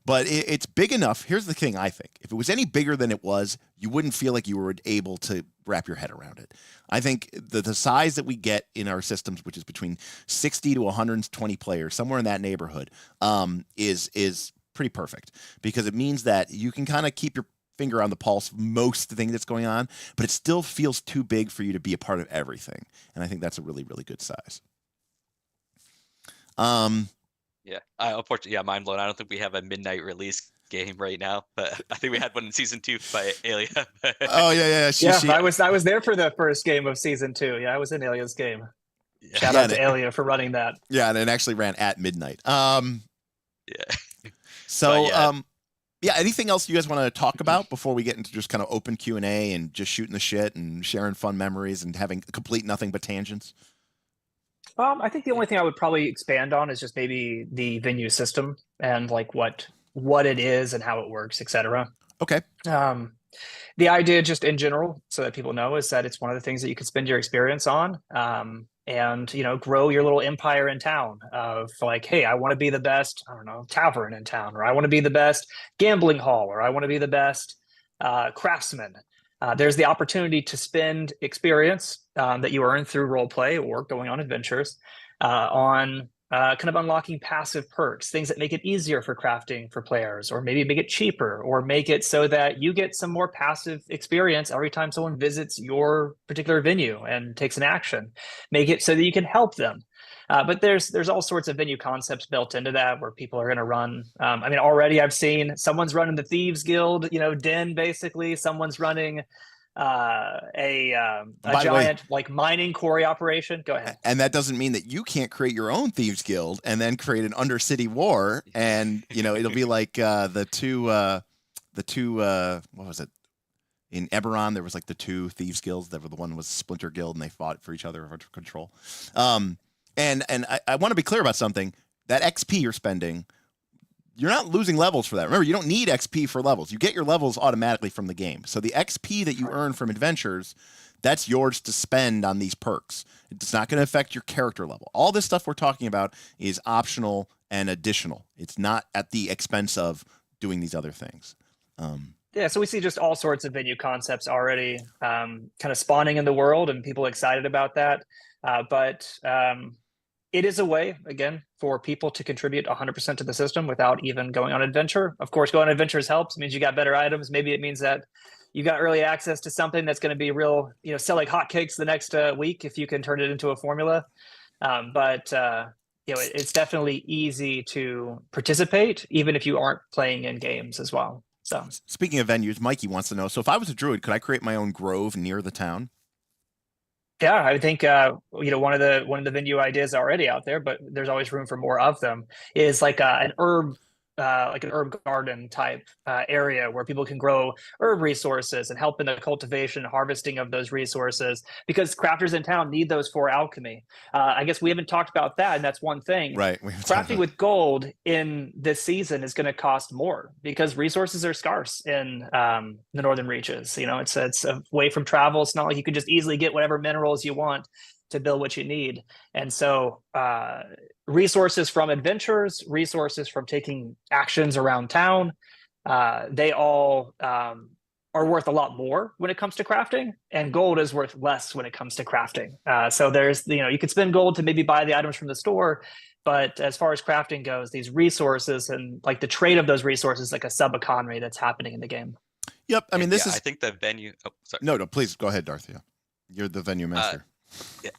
But it's big enough. Here's the thing, I think. If it was any bigger than it was, you wouldn't feel like you were able to wrap your head around it. I think the size that we get in our systems, which is between 60 to 120 players, somewhere in that neighborhood, is pretty perfect, because it means that you can kind of keep your finger on the pulse of most thing that's going on, but it still feels too big for you to be a part of everything. And I think that's a really, really good size.
Yeah, unfortunately, yeah, mind blown. I don't think we have a midnight release game right now, but I think we had one in season 2 by Alia.
Oh yeah.
I was there for the first game of season 2. Yeah, I was in Alia's game.
Yeah.
Shout out to Alia for running that.
Yeah, and it actually ran at midnight.
Yeah.
So
yeah.
Yeah, anything else you guys want to talk about before we get into just kind of open Q&A and just shooting the shit and sharing fun memories and having complete nothing but tangents?
I think the only thing I would probably expand on is just maybe the venue system and like what it is and how it works, etc.
Okay.
The idea just in general, so that people know, is that it's one of the things that you can spend your experience on. And, you know, grow your little empire in town of like, hey, I want to be the best, I don't know, tavern in town, or I want to be the best gambling hall, or I want to be the best craftsman. There's the opportunity to spend experience that you earn through role play or going on adventures on kind of unlocking passive perks, things that make it easier for crafting for players, or maybe make it cheaper, or make it so that you get some more passive experience every time someone visits your particular venue and takes an action. Make it so that you can help them. But there's all sorts of venue concepts built into that where people are going to run. I mean, already I've seen someone's running the Thieves Guild, you know, den basically. Someone's running a giant like mining quarry operation. Go ahead.
And that doesn't mean that you can't create your own Thieves Guild and then create an Undercity War, and you know it'll be like the two what was it in Eberron? There was like the two Thieves Guilds. That were the one was Splinter Guild, and they fought for each other for control. And I want to be clear about something. That XP you're spending, you're not losing levels for that. Remember, you don't need XP for levels. You get your levels automatically from the game. So the XP that you earn from adventures, that's yours to spend on these perks. It's not going to affect your character level. All this stuff we're talking about is optional and additional. It's not at the expense of doing these other things.
Yeah, so we see just all sorts of venue concepts already kind of spawning in the world, and people excited about that. But it is a way, again, for people to contribute 100% to the system without even going on adventure. Of course, going on adventures helps. It means you got better items. Maybe it means that you got early access to something that's going to be real, you know, sell like hotcakes the next week if you can turn it into a formula. But you know, it's definitely easy to participate, even if you aren't playing in games as well. So,
speaking of venues, Mikey wants to know, so if I was a druid, could I create my own grove near the town?
yeah, I think you know, one of the venue ideas already out there, but there's always room for more of them, is like an herb garden type area where people can grow herb resources and help in the cultivation and harvesting of those resources, because crafters in town need those for alchemy. I guess we haven't talked about that, and that's one thing.
Right.
Crafting with gold in this season is going to cost more because resources are scarce in the northern reaches. You know, it's away from travel. It's not like you can just easily get whatever minerals you want to build what you need. And so resources from adventures, resources from taking actions around town, they all are worth a lot more when it comes to crafting, and gold is worth less when it comes to crafting. So there's, you know, you could spend gold to maybe buy the items from the store, but as far as crafting goes, these resources and like the trade of those resources, like a sub economy that's happening in the game.
Yep. I mean, I
think the venue. Oh, sorry.
No, please go ahead, Darthia. You're the venue master.
Yeah.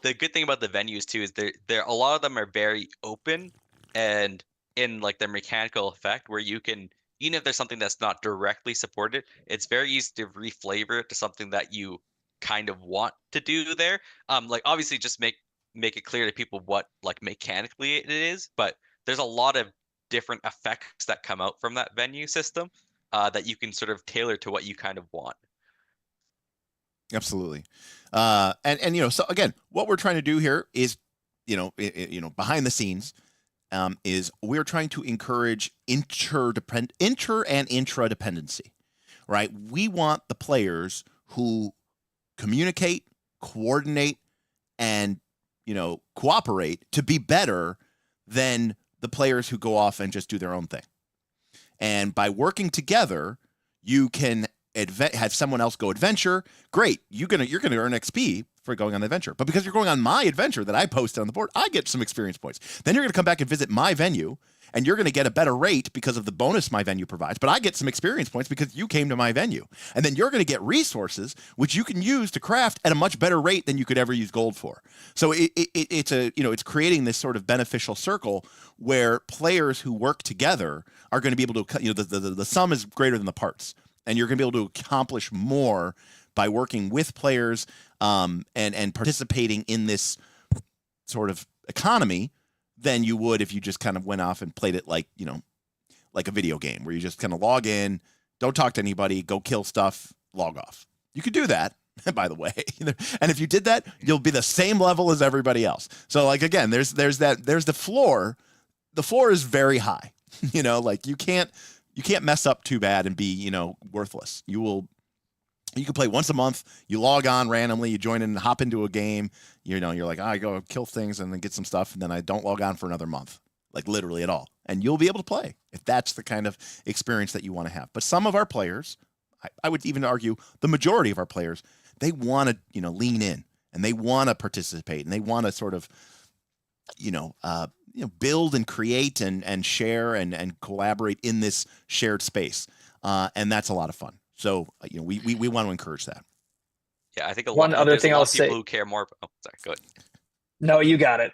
The good thing about the venues too is there a lot of them are very open and in like their mechanical effect, where you can, even if there's something that's not directly supported, it's very easy to reflavor it to something that you kind of want to do there. Like obviously just make it clear to people what like mechanically it is, but there's a lot of different effects that come out from that venue system that you can sort of tailor to what you kind of want.
Absolutely. And you know, so again, what we're trying to do here is, you know, behind the scenes, is we're trying to encourage inter and intra dependency, right? We want the players who communicate, coordinate, and cooperate to be better than the players who go off and just do their own thing. And by working together, you can have someone else go adventure. Great, you're gonna earn XP for going on the adventure. But because you're going on my adventure that I posted on the board, I get some experience points. Then you're gonna come back and visit my venue, and you're gonna get a better rate because of the bonus my venue provides. But I get some experience points because you came to my venue. And then you're gonna get resources which you can use to craft at a much better rate than you could ever use gold for. So it's creating this sort of beneficial circle where players who work together are going to be able to, the sum is greater than the parts, and you're going to be able to accomplish more by working with players and participating in this sort of economy than you would if you just kind of went off and played it like a video game where you just kind of log in, don't talk to anybody, go kill stuff, log off. You could do that, by the way. And if you did that, you'll be the same level as everybody else. So again, there's the floor. The floor is very high. You can't mess up too bad and be, worthless. You can play once a month, you log on randomly, you join in and hop into a game, you're like, I go kill things and then get some stuff, and then I don't log on for another month, like literally at all. And you'll be able to play if that's the kind of experience that you want to have. But some of our players, I would even argue the majority of our players, they want to, lean in, and they want to participate, and they want to sort of, build and create and share and collaborate in this shared space. And that's a lot of fun. So, we want to encourage that.
Yeah, I think
One other thing I'll
say, people
say,
who care more. Oh, sorry, go ahead.
No, you got it.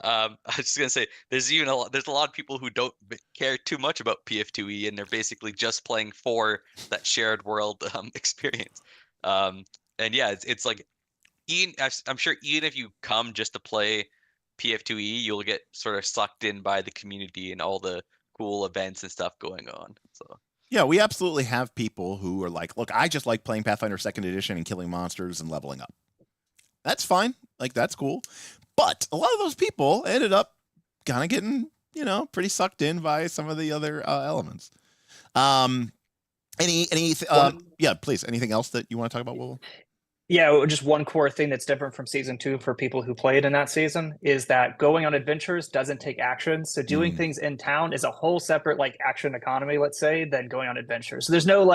I was just gonna say, there's a lot of people who don't care too much about PF2E, and they're basically just playing for that shared world experience. And yeah, it's like, I'm sure even if you come just to play PF2E, you'll get sort of sucked in by the community and all the cool events and stuff going on. So
yeah, we absolutely have people who are like, look, I just like playing Pathfinder 2nd Edition and killing monsters and leveling up. That's fine. That's cool. But a lot of those people ended up kind of getting, pretty sucked in by some of the other elements. Yeah, please. Anything else that you want to talk about, Will?
Yeah, just one core thing that's different from season 2 for people who played in that season is that going on adventures doesn't take action. So doing things in town is a whole separate action economy, let's say, than going on adventures. So there's no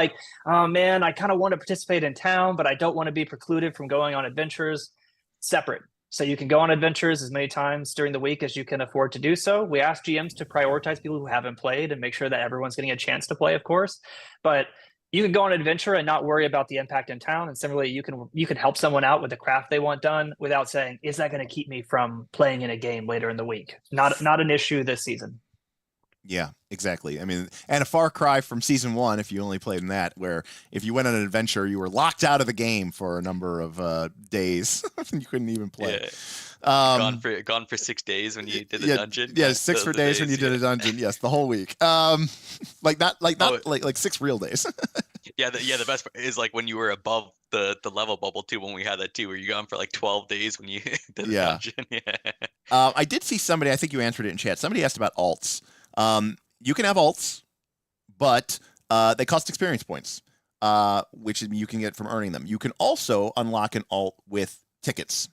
oh man, I kind of want to participate in town, but I don't want to be precluded from going on adventures. Separate. So you can go on adventures as many times during the week as you can afford to do so. We ask GMs to prioritize people who haven't played and make sure that everyone's getting a chance to play, of course. But you can go on an adventure and not worry about the impact in town. And similarly, you can help someone out with the craft they want done without saying, is that going to keep me from playing in a game later in the week? Not an issue this season.
Yeah, exactly. I mean, and a far cry from season 1 if you only played in that, where if you went on an adventure, you were locked out of the game for a number of days. You couldn't even play.
Yeah. Gone for 6 days when you did a dungeon.
Yeah, 6 for days when you did a dungeon. Yes, the whole week. Like 6 real days.
The best part is when you were above the level bubble too, when we had that too, where you gone for 12 days when you did a dungeon. Yeah.
I did see somebody, I think you answered it in chat. Somebody asked about alts. You can have alts, but they cost experience points, which you can get from earning them. You can also unlock an alt with tickets.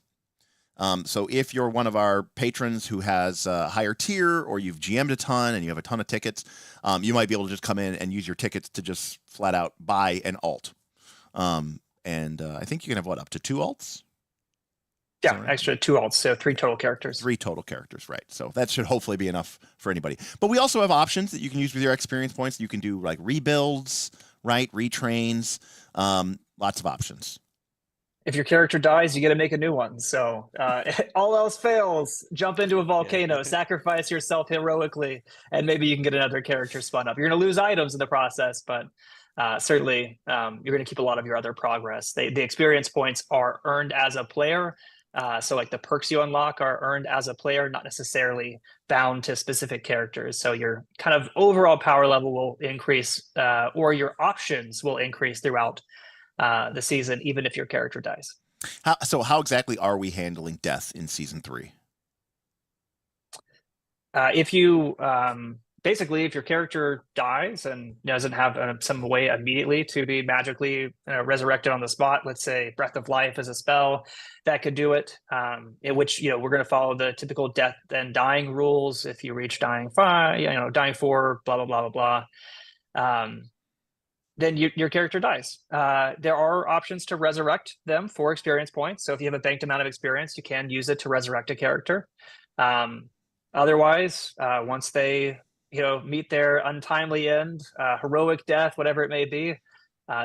So if you're one of our patrons who has a higher tier, or you've GM'd a ton and you have a ton of tickets, you might be able to just come in and use your tickets to just flat out buy an alt. And I think you can have up to 2 alts?
Yeah, right? Extra 2 alts, so 3 total characters.
3 total characters, right. So that should hopefully be enough for anybody. But we also have options that you can use with your experience points. You can do rebuilds, right? Retrains, lots of options.
If your character dies, you get to make a new one. So all else fails, jump into a volcano, sacrifice yourself heroically, and maybe you can get another character spun up. You're going to lose items in the process, but certainly you're going to keep a lot of your other progress. The experience points are earned as a player. So the perks you unlock are earned as a player, not necessarily bound to specific characters. So your kind of overall power level will increase, or your options will increase throughout the season, even if your character dies.
How exactly are we handling death in season 3?
If you basically, if your character dies and doesn't have some way immediately to be magically resurrected on the spot, let's say Breath of Life is a spell that could do it, in which we're going to follow the typical death and dying rules. If you reach dying 5, dying 4, blah blah blah blah blah. Then your character dies. There are options to resurrect them for experience points. So if you have a banked amount of experience, you can use it to resurrect a character. Otherwise, once they meet their untimely end, heroic death, whatever it may be,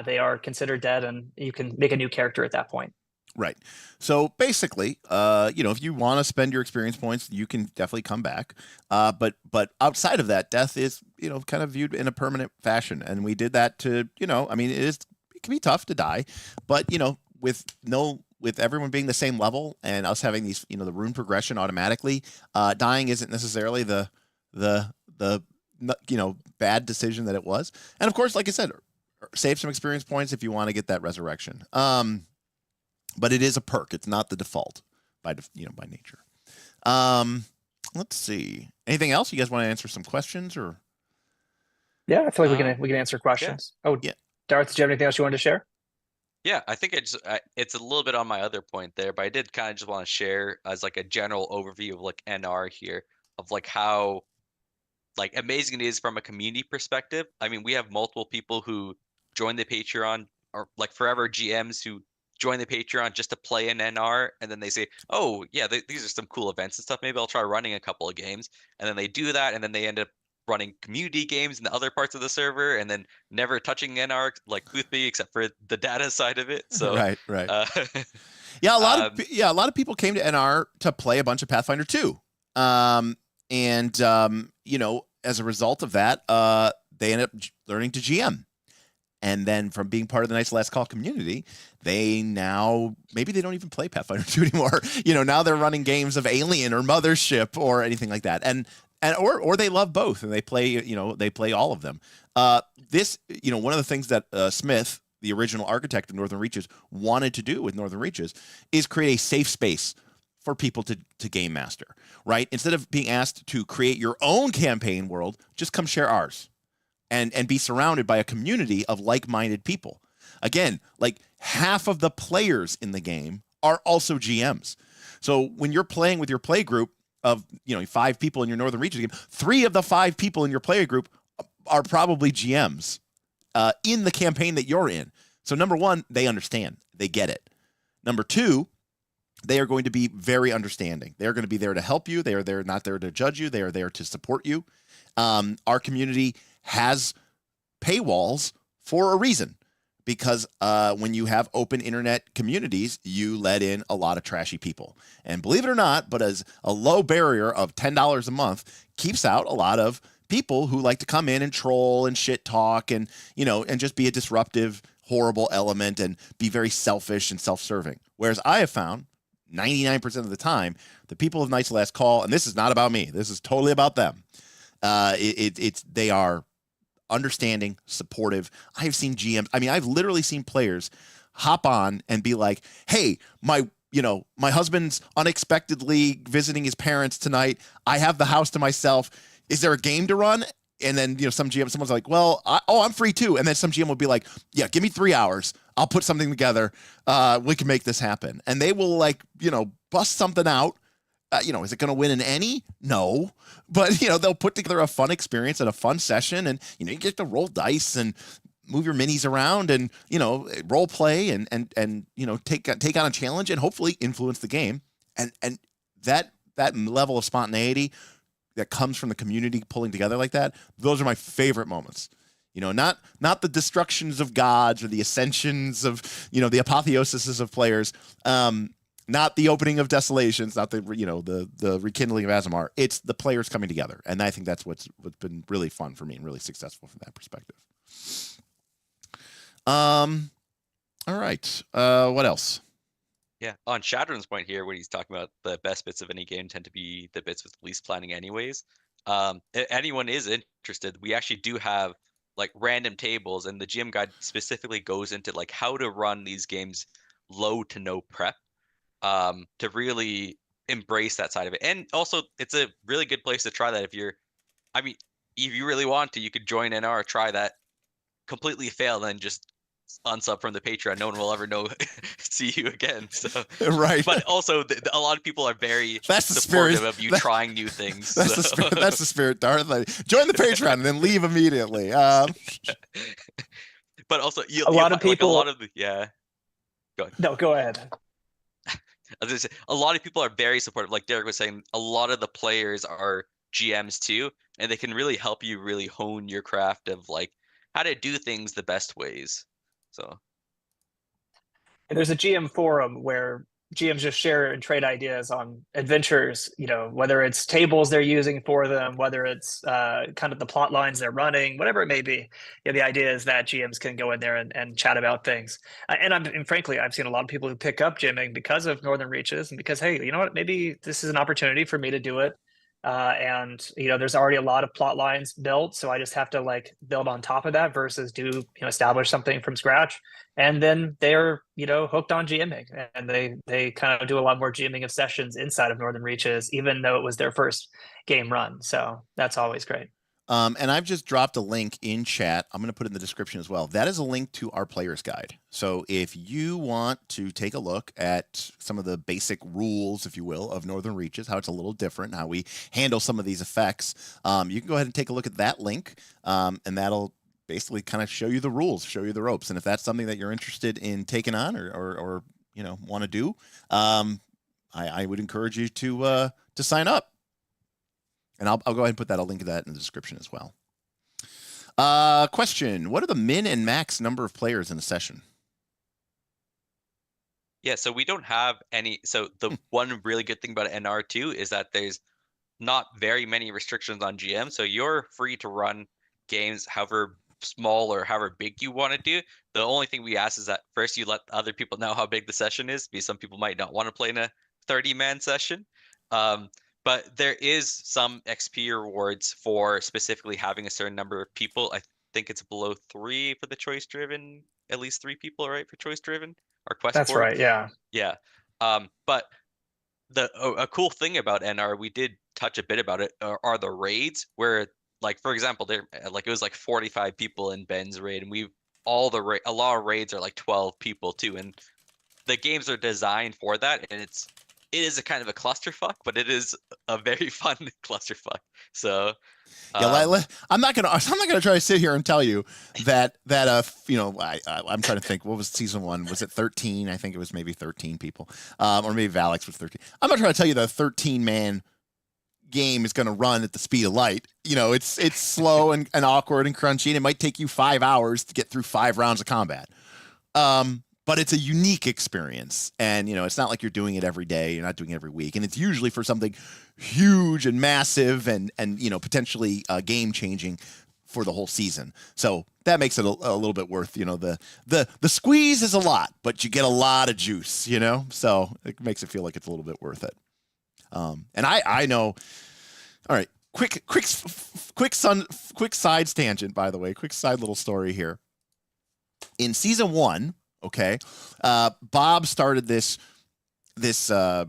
they are considered dead, and you can make a new character at that point.
Right. So basically, if you want to spend your experience points, you can definitely come back. But outside of that, death is, kind of viewed in a permanent fashion. And we did that to, it can be tough to die, but, with everyone being the same level and us having these, the rune progression automatically, dying isn't necessarily the bad decision that it was. And of course, like I said, save some experience points if you want to get that resurrection. But it is a perk. It's not the default by nature. Let's see. Anything else? You guys want to answer some questions or?
Yeah, I feel like we can answer questions. Yeah. Oh, yeah. Darth, did you have anything else you wanted to share?
Yeah, I think it's a little bit on my other point there, but I did kind of just want to share as like a general overview of like NR here, of like how like amazing it is from a community perspective. I mean, we have multiple people who join the Patreon, or like forever GMs who join the Patreon just to play in NR, and then they say, oh yeah, these are some cool events and stuff, maybe I'll try running a couple of games, and then they do that, and then they end up running community games in the other parts of the server, and then never touching NR like with me except for the data side of it. So
right. Yeah, a lot of people came to NR to play a bunch of Pathfinder 2. As a result of that, they ended up learning to GM. And then from being part of the Knights Last Call community, maybe they don't even play Pathfinder 2 anymore. Now they're running games of Alien or Mothership or anything like that. Or they love both and they play all of them. One of the things that Smith, the original architect of Northern Reaches, wanted to do with Northern Reaches is create a safe space for people to game master, right? Instead of being asked to create your own campaign world, just come share ours. And be surrounded by a community of like-minded people. Again, like half of the players in the game are also GMs. So when you're playing with your play group of 5 people in your Northern Reaches game, 3 of the 5 people in your player group are probably GMs in the campaign that you're in. So number 1, they understand, they get it. Number 2, they are going to be very understanding. They're going to be there to help you. They're not there to judge you. They are there to support you. Our community has paywalls for a reason, because when you have open internet communities, you let in a lot of trashy people. And believe it or not, but as a low barrier of $10 a month keeps out a lot of people who like to come in and troll and shit talk and just be a disruptive, horrible element and be very selfish and self-serving. Whereas I have found 99% of the time, the people of Knights Last Call, and this is not about me, this is totally about them. They are understanding, supportive. I've seen GMs. I've literally seen players hop on and be like, hey, my husband's unexpectedly visiting his parents tonight. I have the house to myself. Is there a game to run? And then, someone's like, well, I'm free too. And then some GM will be like, yeah, give me 3 hours. I'll put something together. We can make this happen. And they will bust something out. Is it going to win an any? No. But, they'll put together a fun experience and a fun session. And, you get to roll dice and move your minis around and, role play and take on a challenge and hopefully influence the game. And that level of spontaneity that comes from the community pulling together like that, those are my favorite moments. Not the destructions of gods or the ascensions of, the apotheoses of players. Not the opening of Desolations, not the rekindling of Azamar. It's the players coming together, and I think that's what's been really fun for me and really successful from that perspective. All right. What else?
Yeah, on Shadron's point here, when he's talking about the best bits of any game tend to be the bits with least planning, anyways. If anyone is interested, we actually do have like random tables, and the GM guide specifically goes into like how to run these games low to no prep. To really embrace that side of it. And also, it's a really good place to try that if you're, I mean, if you really want to, you could join NR, try that, completely fail, then just unsub from the Patreon. No one will ever know, see you again. So
Right.
But also, a lot of people are very
That's the
supportive
spirit.
of you trying new things.
That's
so.
the spirit. That's the spirit, Darth. Like, join the Patreon and then leave immediately.
But also,
A lot of people.
Like a lot of yeah. Go ahead.
No, go ahead.
I was gonna say, a lot of people are very supportive. Like Derek was saying, a lot of the players are GMs too, and they can really help you really hone your craft of like how to do things the best ways. So
And there's a GM forum where GMs just share and trade ideas on adventures, whether it's tables they're using for them, whether it's kind of the plot lines they're running, whatever it may be. The idea is that GMs can go in there and chat about things. And frankly, I've seen a lot of people who pick up GMing because of Northern Reaches and because, hey, you know what, maybe this is an opportunity for me to do it. And there's already a lot of plot lines built, so I just have to like build on top of that versus establish something from scratch. And then they're hooked on GMing, and they kind of do a lot more GMing of sessions inside of Northern Reaches, even though it was their first game run. So that's always great.
And I've just dropped a link in chat. I'm going to put it in the description as well. That is a link to our player's guide. So if you want to take a look at some of the basic rules, if you will, of Northern Reaches, how it's a little different, how we handle some of these effects, you can go ahead and take a look at that link, and that'll basically kind of show you the rules, show you the ropes. And if that's something that you're interested in taking on or want to do, I would encourage you to sign up. And I'll go ahead and put a link to that in the description as well. Question: what are the min and max number of players in a session?
Yeah, so we don't have any. So the one really good thing about NR2 is that there's not very many restrictions on GM. So you're free to run games however small or however big you want to do. The only thing we ask is that first you let other people know how big the session is, because some people might not want to play in a 30-man session. But there is some XP rewards for specifically having a certain number of people. I think it's below 3 for the choice driven. At least 3 people, right, for choice driven or quest
That's
board.
right. Yeah.
Yeah. But a cool thing about NR, we did touch a bit about it, are the raids where, like, for example, there like it was like 45 people in Ben's raid, and a lot of raids are like 12 people too, and the games are designed for that, and it is a kind of a clusterfuck, but it is a very fun clusterfuck. So
yeah, I'm not gonna try to sit here and tell you that I'm trying to think, what was season 1? Was it 13? I think it was maybe 13 people, or maybe Valix was 13. I'm not trying to tell you that a 13-man game is going to run at the speed of light. It's slow and awkward and crunchy, and it might take you 5 hours to get through 5 rounds of combat. But it's a unique experience, and it's not like you're doing it every day. You're not doing it every week, and it's usually for something huge and massive and potentially game changing for the whole season. So that makes it a little bit worth. The squeeze is a lot, but you get a lot of juice. So it makes it feel like it's a little bit worth it. And I know. All right, quick side tangent. By the way, quick side little story here. In season 1. Okay, Bob started this had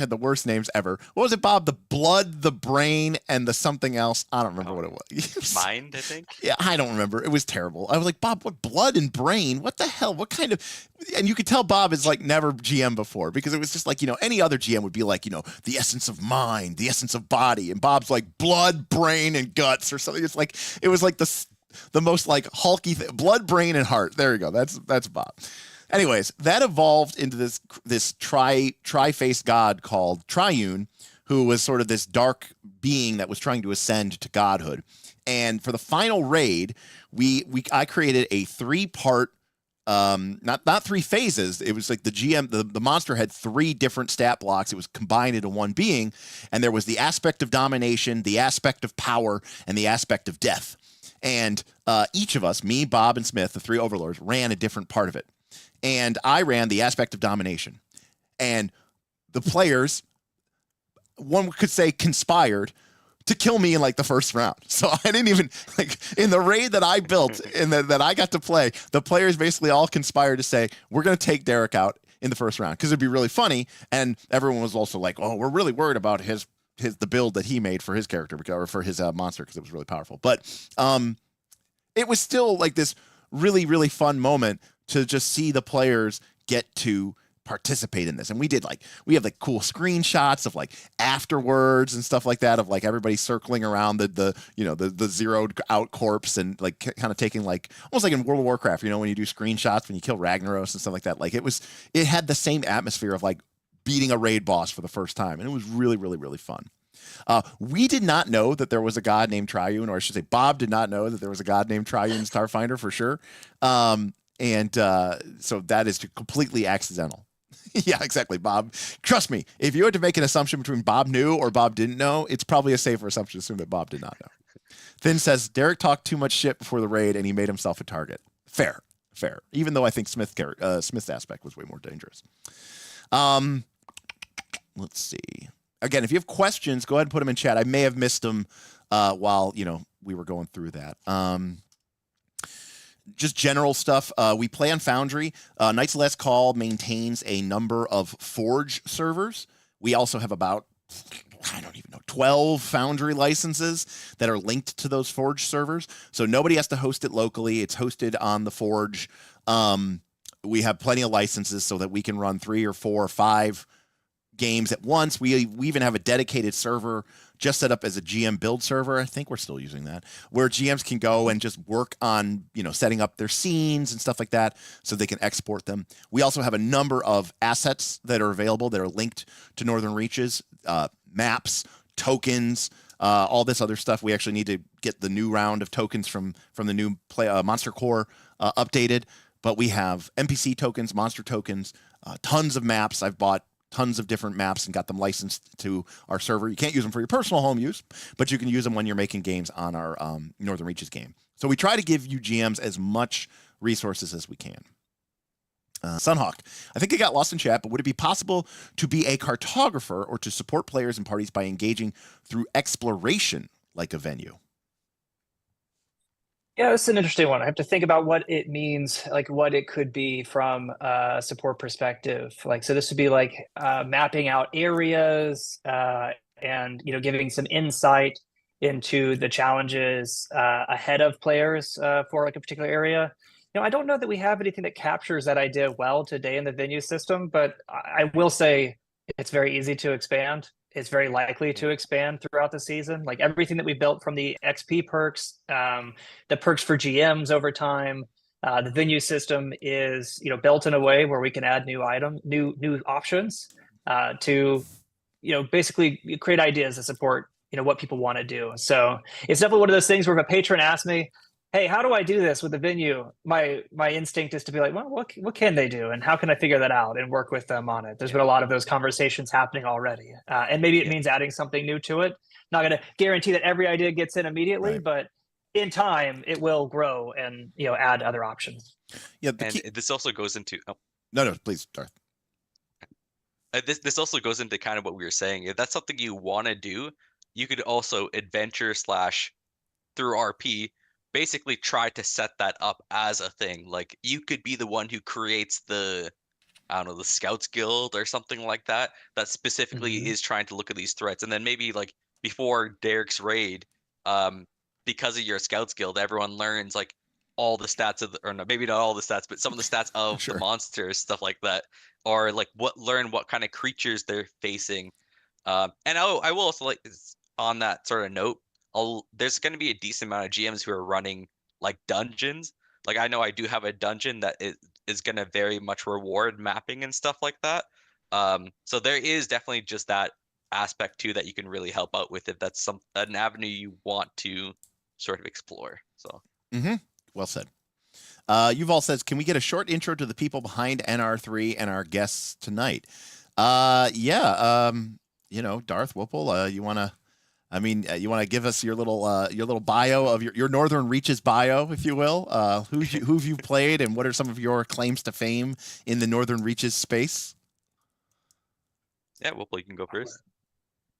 the worst names ever. What was it, Bob? The blood, the brain, and the something else. I don't remember what it was.
Mind, I think.
Yeah, I don't remember. It was terrible. I was like, Bob, what blood and brain? What the hell? What kind of? And you could tell Bob is like never GM before, because it was just like, any other GM would be like, the essence of mind, the essence of body, and Bob's like blood, brain, and guts or something. It was like the most like hulky thing. Blood, brain, and heart. There you go. That's Bob. Anyways, that evolved into this tri-faced god called Triune, who was sort of this dark being that was trying to ascend to godhood. And for the final raid, I created a 3-part, not 3 phases. It was like the GM, the monster had 3 different stat blocks. It was combined into one being, and there was the aspect of domination, the aspect of power, and the aspect of death. And each of us, me, Bob, and Smith, the 3 overlords, ran a different part of it. And I ran the aspect of domination. And the players, one could say, conspired to kill me in like the first round. So I didn't even, like, in the raid that I built and that I got to play, the players basically all conspired to say, we're going to take Derek out. in the first round, because it'd be really funny. And everyone was also like, oh, we're really worried about the build that he made for his character, or for his monster, because it was really powerful. But it was still like this really, really fun moment to just see the players get to participate in this. And we have like cool screenshots of like afterwards and stuff like that, of like everybody circling around the zeroed out corpse, and like kind of taking, like almost like in World of Warcraft, when you do screenshots when you kill Ragnaros and stuff like that. Like it had the same atmosphere of like beating a raid boss for the first time, and it was really, really, really fun. We did not know that there was a god named Triune, or I should say Bob did not know that there was a god named Triune in Starfinder for sure. So that is completely accidental. Yeah, exactly, Bob. Trust me, if you had to make an assumption between Bob knew or Bob didn't know, it's probably a safer assumption to assume that Bob did not know. Finn says, Derek talked too much shit before the raid and he made himself a target. Fair. Even though I think Smith's aspect was way more dangerous. Let's see. Again, if you have questions, go ahead and put them in chat. I may have missed them while we were going through that. Just general stuff. We play on Foundry. Knights of the Last Call maintains a number of Forge servers. We also have about, 12 Foundry licenses that are linked to those Forge servers. So nobody has to host it locally. It's hosted on the Forge. We have plenty of licenses so that we can run 3 or 4 or 5 games at once. We even have a dedicated server just set up as a GM build server. I think we're still using that, where GMs can go and just work on, setting up their scenes and stuff like that so they can export them. We also have a number of assets that are available that are linked to Northern Reaches, maps, tokens, all this other stuff. We actually need to get the new round of tokens from the new Monster Core updated, but we have NPC tokens, monster tokens, tons of maps. I've bought tons of different maps and got them licensed to our server. You can't use them for your personal home use, but you can use them when you're making games on our Northern Reaches game. So we try to give you GMs as much resources as we can. Sunhawk, I think it got lost in chat, but would it be possible to be a cartographer or to support players and parties by engaging through exploration like a venue?
Yeah, that's an interesting one. I have to think about what it means, like what it could be from a support perspective. Like, so this would be like mapping out areas and, giving some insight into the challenges ahead of players for like a particular area. I don't know that we have anything that captures that idea well today in the venue system, but I will say it's very easy to expand. It's very likely to expand throughout the season. Like everything that we built from the XP perks, the perks for GMs over time, the venue system is, built in a way where we can add new options to, basically create ideas that support, what people want to do. So it's definitely one of those things where if a patron asks me, hey, how do I do this with the venue? My instinct is to be like, well, what can they do? And how can I figure that out and work with them on it? There's been a lot of those conversations happening already. And maybe it means adding something new to it. Not going to guarantee that every idea gets in immediately, but in time it will grow and, add other options.
Yeah. This also goes into,
No, please, Darth.
This also goes into kind of what we were saying. If that's something you want to do, you could also adventure / through RP, basically try to set that up as a thing. Like you could be the one who creates the Scouts Guild or something like that specifically is trying to look at these threats. And then maybe like before Derek's raid, because of your Scouts Guild, everyone learns like all the stats maybe not all the stats, but some of the stats of the monsters, stuff like that, or like learn what kind of creatures they're facing. And I will also, like, on that sort of note, there's going to be a decent amount of GMs who are running like dungeons. Like I know I do have a dungeon that is going to very much reward mapping and stuff like that. So there is definitely just that aspect too that you can really help out with if that's an avenue you want to sort of explore. So
well said. Yuval says, can we get a short intro to the people behind NR3 and our guests tonight? Darth Whipple, you want to give us your little bio of your Northern Reaches bio, if you will? Who have you played, and what are some of your claims to fame in the Northern Reaches space?
Yeah, Whipple, you can go first.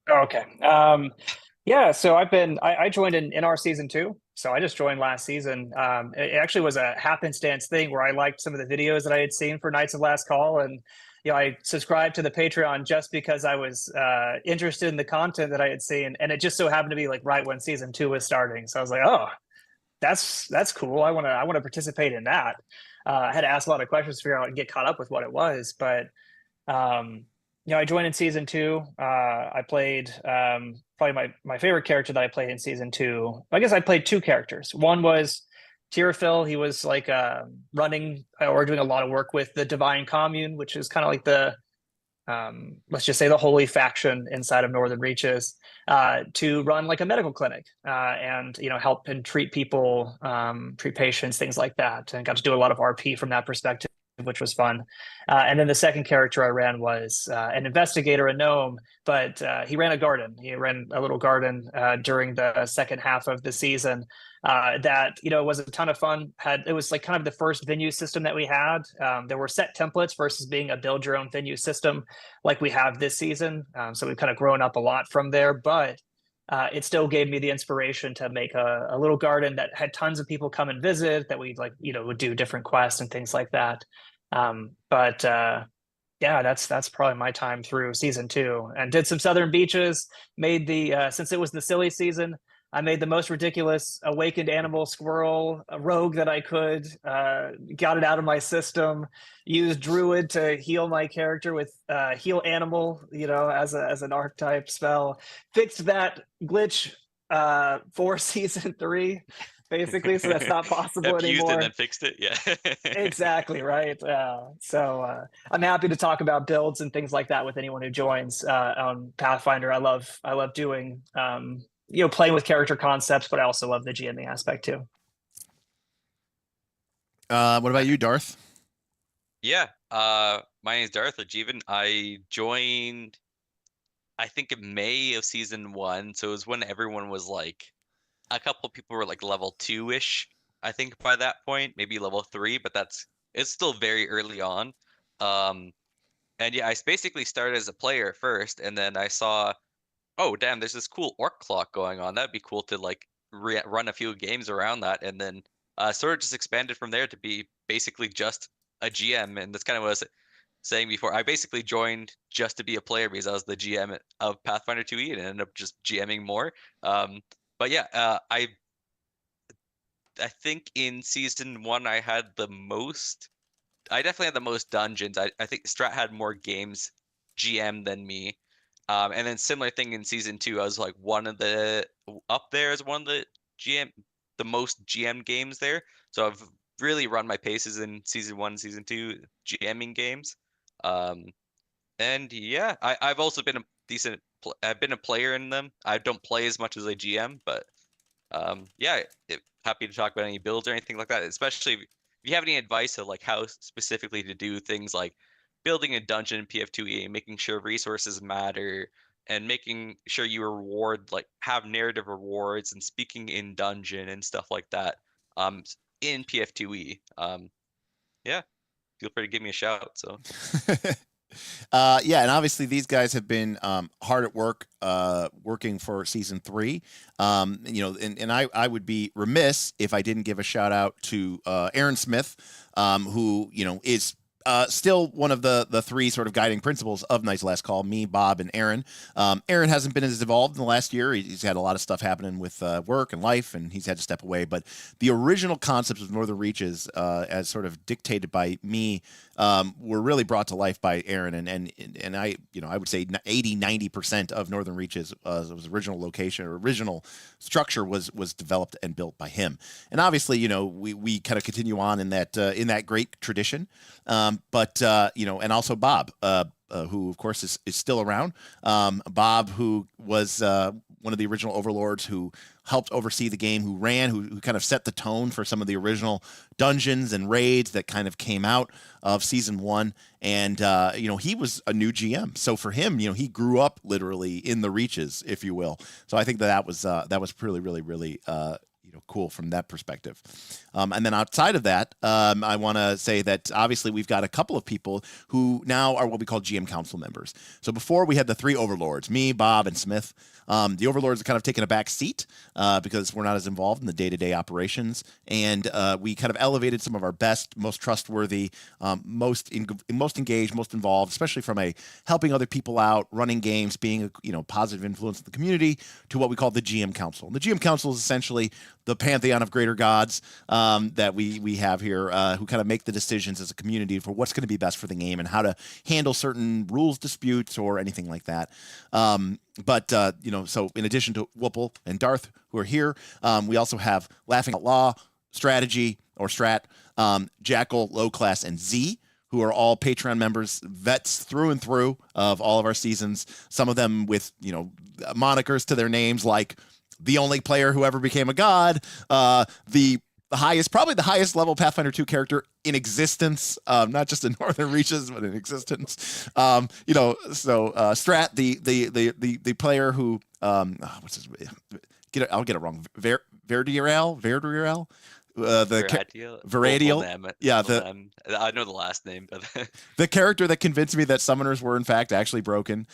Okay. So I joined in NR season 2. So I just joined last season. It actually was a happenstance thing where I liked some of the videos that I had seen for Knights of Last Call, and I subscribed to the Patreon just because I was interested in the content that I had seen, and it just so happened to be like right when season 2 was starting. So I was like, oh, that's cool. I want to participate in that. I had to ask a lot of questions to figure out and get caught up with what it was, but I joined in season 2. I played probably my favorite character that I played in season 2. I guess I played 2 characters. One was Tirafil. He was like running or doing a lot of work with the Divine Commune, which is kind of like the let's just say the holy faction inside of Northern Reaches, to run like a medical clinic and help and treat people, treat patients, things like that, and got to do a lot of RP from that perspective, which was fun. And then the second character I ran was an investigator, a gnome, but he ran a garden. He ran a little garden during the second half of the season that was a ton of fun. It was like kind of the first venue system that we had. There were set templates versus being a build your own venue system like we have this season. So we've kind of grown up a lot from there, but it still gave me the inspiration to make a little garden that had tons of people come and visit, that we would do different quests and things like that. But yeah, that's probably my time through season 2, and did some Southern Beaches, made since it was the silly season, I made the most ridiculous awakened animal squirrel rogue that I could, got it out of my system, used druid to heal my character with heal animal, as an archetype spell, fixed that glitch for season 3. Basically, so that's not possible anymore.
Used and then fixed it, yeah.
Exactly, right. So I'm happy to talk about builds and things like that with anyone who joins on Pathfinder. I love doing playing with character concepts, but I also love the GMing aspect too.
What about you, Darth?
Yeah, my name is Darth Ajeevan. I joined, I think, in May of season 1, so it was when everyone was like, a couple of people were like level 2-ish, I think, by that point, maybe level 3, but it's still very early on. And yeah, I basically started as a player first, and then I saw, oh damn, there's this cool orc clock going on. That'd be cool to like run a few games around that, and then sort of just expanded from there to be basically just a GM. And that's kind of what I was saying before. I basically joined just to be a player because I was the GM of Pathfinder 2e and ended up just GMing more. But yeah, I think in season 1 I definitely had the most dungeons. I think Strat had more games GM than me. And then similar thing in season 2, I was like up there as one of the most GM games there. So I've really run my paces in season 1, season 2 GMing games. And yeah, I've also been I've been a player in them. I don't play as much as a GM, but yeah, happy to talk about any builds or anything like that. Especially if you have any advice of like how specifically to do things like building a dungeon in PF2E, making sure resources matter, and making sure you have narrative rewards and speaking in dungeon and stuff like that. In PF2E. Yeah, feel free to give me a shout. So.
Yeah, and obviously these guys have been hard at work working for season 3. And I would be remiss if I didn't give a shout out to Aaron Smith, who is still one of the 3 sort of guiding principles of Night's Last Call, me, Bob, and Aaron. Aaron hasn't been as involved in the last year. He's had a lot of stuff happening with work and life, and he's had to step away. But the original concepts of Northern Reaches, as sort of dictated by me, were really brought to life by Aaron. And I would say 80-90% of Northern Reaches was original location or original structure was developed and built by him. And obviously, we kind of continue on in that great tradition. But and also Bob, who of course is still around. Bob, who was one of the original overlords, who helped oversee the game, who kind of set the tone for some of the original dungeons and raids that kind of came out of season 1. And he was a new GM, so for him, he grew up literally in the Reaches, if you will. So I think that was really, really, really cool from that perspective. And then outside of that, I want to say that obviously we've got a couple of people who now are what we call GM Council members. So before we had the 3 overlords, me, Bob, and Smith. The overlords are kind of taking a back seat because we're not as involved in the day-to-day operations, and we kind of elevated some of our best, most trustworthy, most engaged, most involved, especially from a helping other people out, running games, being a positive influence in the community, to what we call the GM Council. And the GM Council is essentially the pantheon of greater gods that we have here, who kind of make the decisions as a community for what's going to be best for the game and how to handle certain rules disputes or anything like that. So in addition to Whoople and Darth, who are here, we also have Laughing Outlaw, Strategy, or Strat, Jackal, Low Class, and Z, who are all Patreon members, vets through and through of all of our seasons. Some of them with, monikers to their names, like the only player who ever became a god, probably the highest level Pathfinder 2 character in existence, not just in Northern Reaches, but in existence. Strat, the player who, what's his, I'll get it wrong. Verdiel. Veradiel. Yeah,
I know the last name, but
the character that convinced me that summoners were in fact actually broken.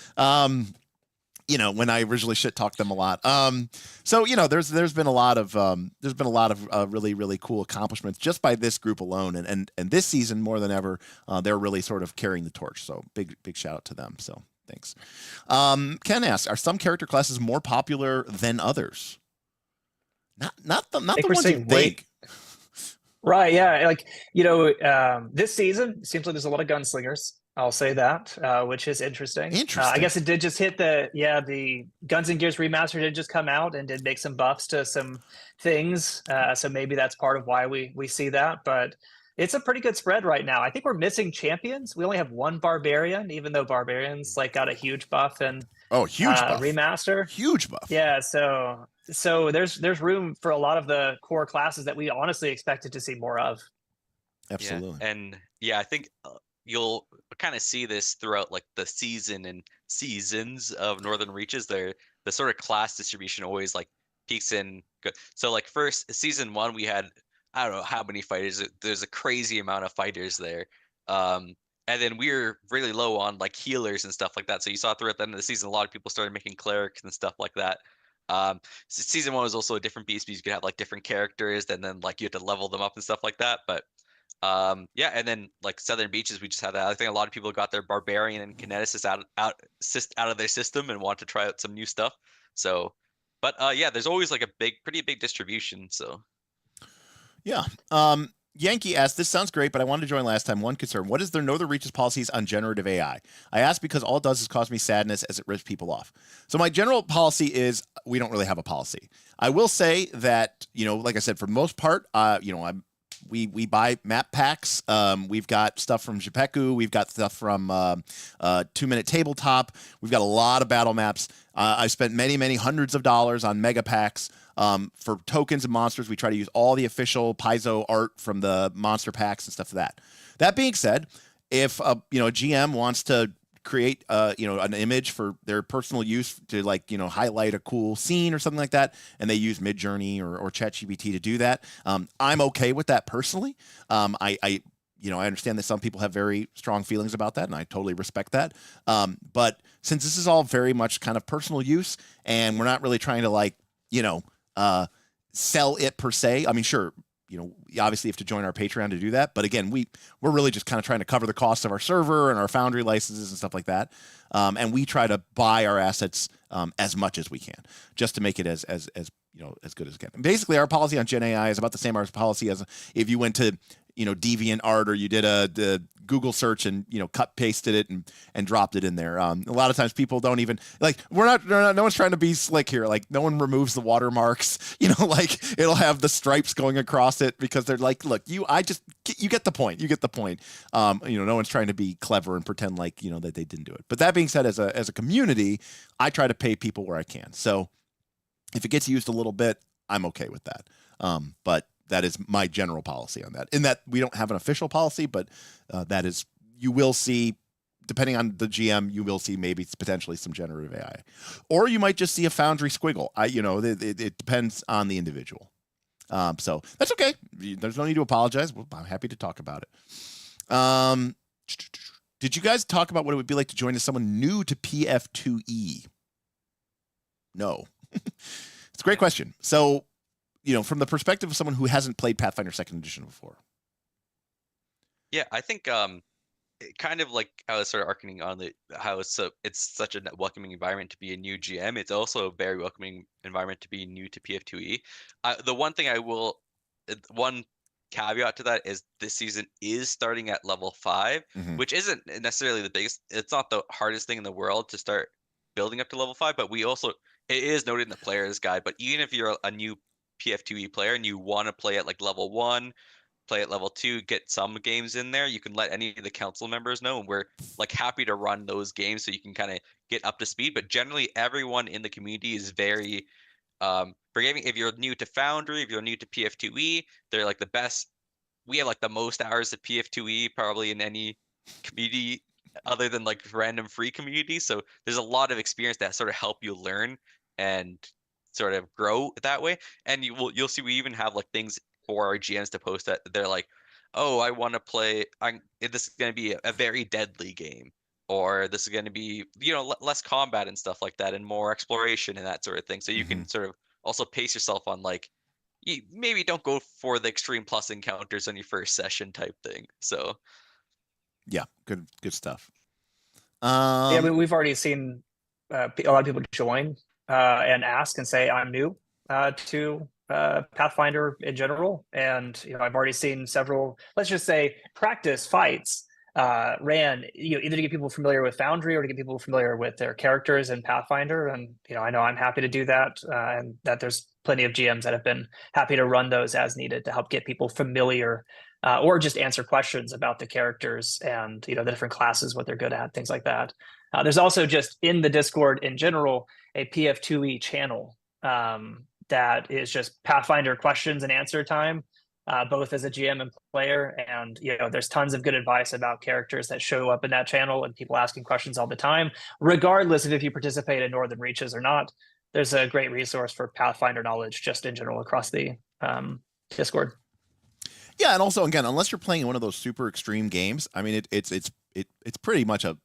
When I originally shit talked them a lot. There's been a lot of really, really cool accomplishments just by this group alone. And this season more than ever, they're really sort of carrying the torch. So big shout out to them. So thanks. Ken asks, are some character classes more popular than others? Not the ones you think.
Right. Yeah. This season seems like there's a lot of gunslingers. I'll say that, which is interesting. I guess it did just hit the Guns and Gears remaster did just come out and did make some buffs to some things. So maybe that's part of why we see that. But it's a pretty good spread right now. I think we're missing champions. We only have one barbarian, even though barbarians got a huge buff and
huge buff
remaster.
Huge buff.
Yeah. So there's room for a lot of the core classes that we honestly expected to see more of.
Absolutely.
Yeah. And I think you'll kind of see this throughout like the season and seasons of Northern Reaches. The sort of class distribution always like peaks in good. So like first season 1, we had, I don't know how many fighters. There's a crazy amount of fighters there. And then we were really low on like healers and stuff like that. So you saw throughout the end of the season, a lot of people started making clerics and stuff like that. So season 1 was also a different beast because you could have like different characters and then like you had to level them up and stuff like that. But and then like Southern Beaches, we just had that. I think a lot of people got their barbarian and kineticist out of their system and want to try out some new stuff. So, but there's always like a pretty big distribution. So,
yeah. Yankee asked, this sounds great, but I wanted to join last time. One concern, what is their Northern Reaches policies on generative AI? I asked because all it does is cause me sadness as it rips people off. So my general policy is we don't really have a policy. I will say that, like I said, for the most part, we buy map packs. We've got stuff from Jipeku. We've got stuff from 2 Minute Tabletop. We've got a lot of battle maps. I've spent many hundreds of dollars on mega packs. For tokens and monsters, we try to use all the official Paizo art from the monster packs and stuff like that. That being said, if a GM wants to create an image for their personal use to highlight a cool scene or something like that, and they use Midjourney or ChatGPT to do that, I'm okay with that personally. I understand that some people have very strong feelings about that, and I totally respect that. But since this is all very much kind of personal use, and we're not really trying to sell it per se. I mean, sure, you obviously have to join our Patreon to do that. But again, we're really just kind of trying to cover the cost of our server and our Foundry licenses and stuff like that. And we try to buy our assets as much as we can, just to make it as good as we can. And basically, our policy on Gen AI is about the same as policy as if you went to DeviantArt or you did the Google search and cut pasted it and dropped it in there. A lot of times people don't even no one's trying to be slick here. Like no one removes the watermarks. It'll have the stripes going across it because they're like, look, you get the point. You get the point. No one's trying to be clever and pretend like that they didn't do it. But that being said, as a community, I try to pay people where I can. So if it gets used a little bit, I'm okay with that. But that is my general policy on that. In that we don't have an official policy, but that is, you will see, depending on the GM, you will see maybe potentially some generative AI, or you might just see a Foundry squiggle. It depends on the individual. So that's okay. There's no need to apologize. I'm happy to talk about it. Did you guys talk about what it would be like to join as someone new to PF2E? No. It's a great question. So, from the perspective of someone who hasn't played Pathfinder 2nd Edition before.
Yeah, I think kind of like I was sort of arcing on how it's such a welcoming environment to be a new GM. It's also a very welcoming environment to be new to PF2E. The one thing one caveat to that is this season is starting at level 5, which isn't necessarily the biggest. It's not the hardest thing in the world to start building up to level 5, but it is noted in the player's guide. But even if you're a new PF2E player and you want to play at like level 1, play at level 2, get some games in there, you can let any of the council members know, and we're like happy to run those games so you can kind of get up to speed. But generally everyone in the community is very forgiving. If you're new to Foundry, if you're new to PF2E, they're like the best. We have like the most hours of PF2E probably in any community other than like random free communities. So there's a lot of experience that sort of help you learn and sort of grow that way. And you'll see we even have like things for our GMs to post that they're like, oh, I want to play. This is going to be a very deadly game, or this is going to be less combat and stuff like that, and more exploration and that sort of thing. So you can sort of also pace yourself on like, you maybe don't go for the extreme plus encounters on your first session type thing. So
yeah, good stuff.
Yeah, we've already seen a lot of people join and ask and say, I'm new to Pathfinder in general, and I've already seen several, let's just say, practice fights ran either to get people familiar with Foundry or to get people familiar with their characters in Pathfinder. And I know I'm happy to do that, and that there's plenty of GMs that have been happy to run those as needed to help get people familiar or just answer questions about the characters and the different classes, what they're good at, things like that. There's also just in the Discord in general a PF2E channel that is just Pathfinder questions and answer time, both as a GM and player. And there's tons of good advice about characters that show up in that channel, and people asking questions all the time, regardless of if you participate in Northern Reaches or not. There's a great resource for Pathfinder knowledge just in general across the Discord.
Yeah, and also again, unless you're playing one of those super extreme games, I mean, it's pretty much a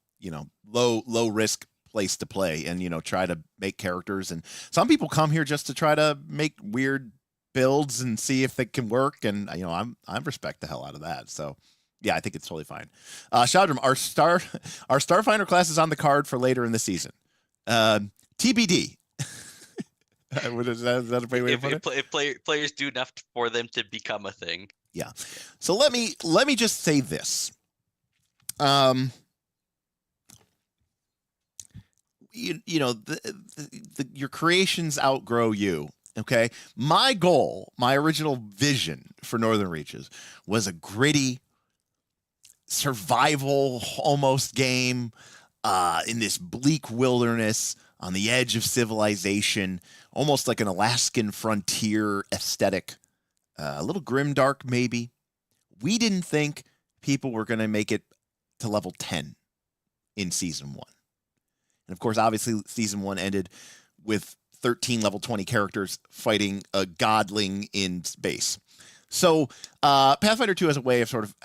low risk place to play and try to make characters. And some people come here just to try to make weird builds and see if they can work. And I respect the hell out of that. So yeah, I think it's totally fine. Shadram, our Starfinder class is on the card for later in the season. TBD. Is that a way to put it?
If players do enough for them to become a thing.
Yeah. So let me just say this. Your creations outgrow you. Okay. My goal, my original vision for Northern Reaches was a gritty survival almost game in this bleak wilderness on the edge of civilization, almost like an Alaskan frontier aesthetic, a little grimdark maybe. We didn't think people were going to make it to level 10 in season 1. And of course, obviously, season 1 ended with 13 level 20 characters fighting a godling in space. So Pathfinder 2 has a way of sort of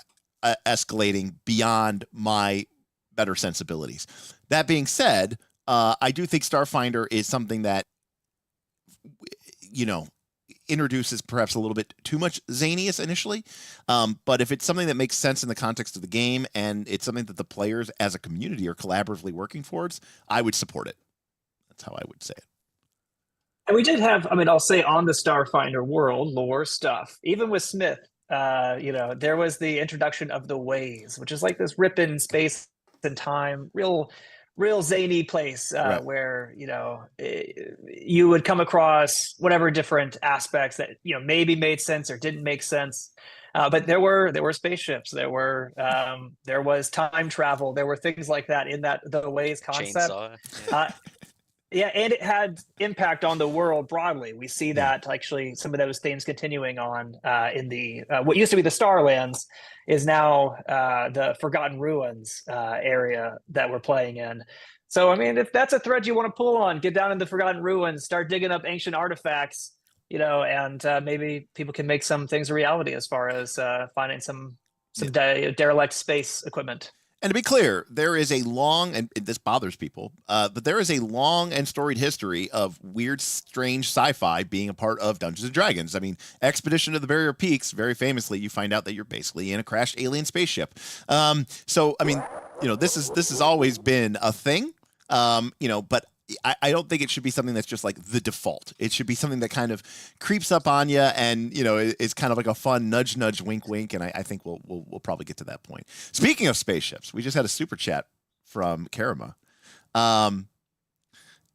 escalating beyond my better sensibilities. That being said, I do think Starfinder is something that, introduces perhaps a little bit too much zaniness initially. But if it's something that makes sense in the context of the game and it's something that the players as a community are collaboratively working towards, I would support it. That's how I would say it.
And we did have, I'll say on the Starfinder world lore stuff, even with Smith, there was the introduction of the Ways, which is like this rip in space and time, real zany place
Right.
where you would come across whatever different aspects that maybe made sense or didn't make sense, but there were spaceships, there was time travel, there were things like that in the Ways concept.
Chainsaw.
Yeah, and it had impact on the world broadly. We see that actually some of those themes continuing on in the what used to be the Starlands is now the Forgotten Ruins area that we're playing in. So, if that's a thread you want to pull on, get down in the Forgotten Ruins, start digging up ancient artifacts, and maybe people can make some things a reality as far as finding some derelict space equipment.
And to be clear, there is a long, and this bothers people, but there is a long and storied history of weird, strange sci-fi being a part of Dungeons and Dragons. I mean, Expedition to the Barrier Peaks, very famously, you find out that you're basically in a crashed alien spaceship. So, I mean, this has always been a thing, but I don't think it should be something that's just like the default. It should be something that kind of creeps up on you and, is kind of like a fun nudge, nudge, wink, wink. And I think we'll probably get to that point. Speaking of spaceships, we just had a super chat from Karama.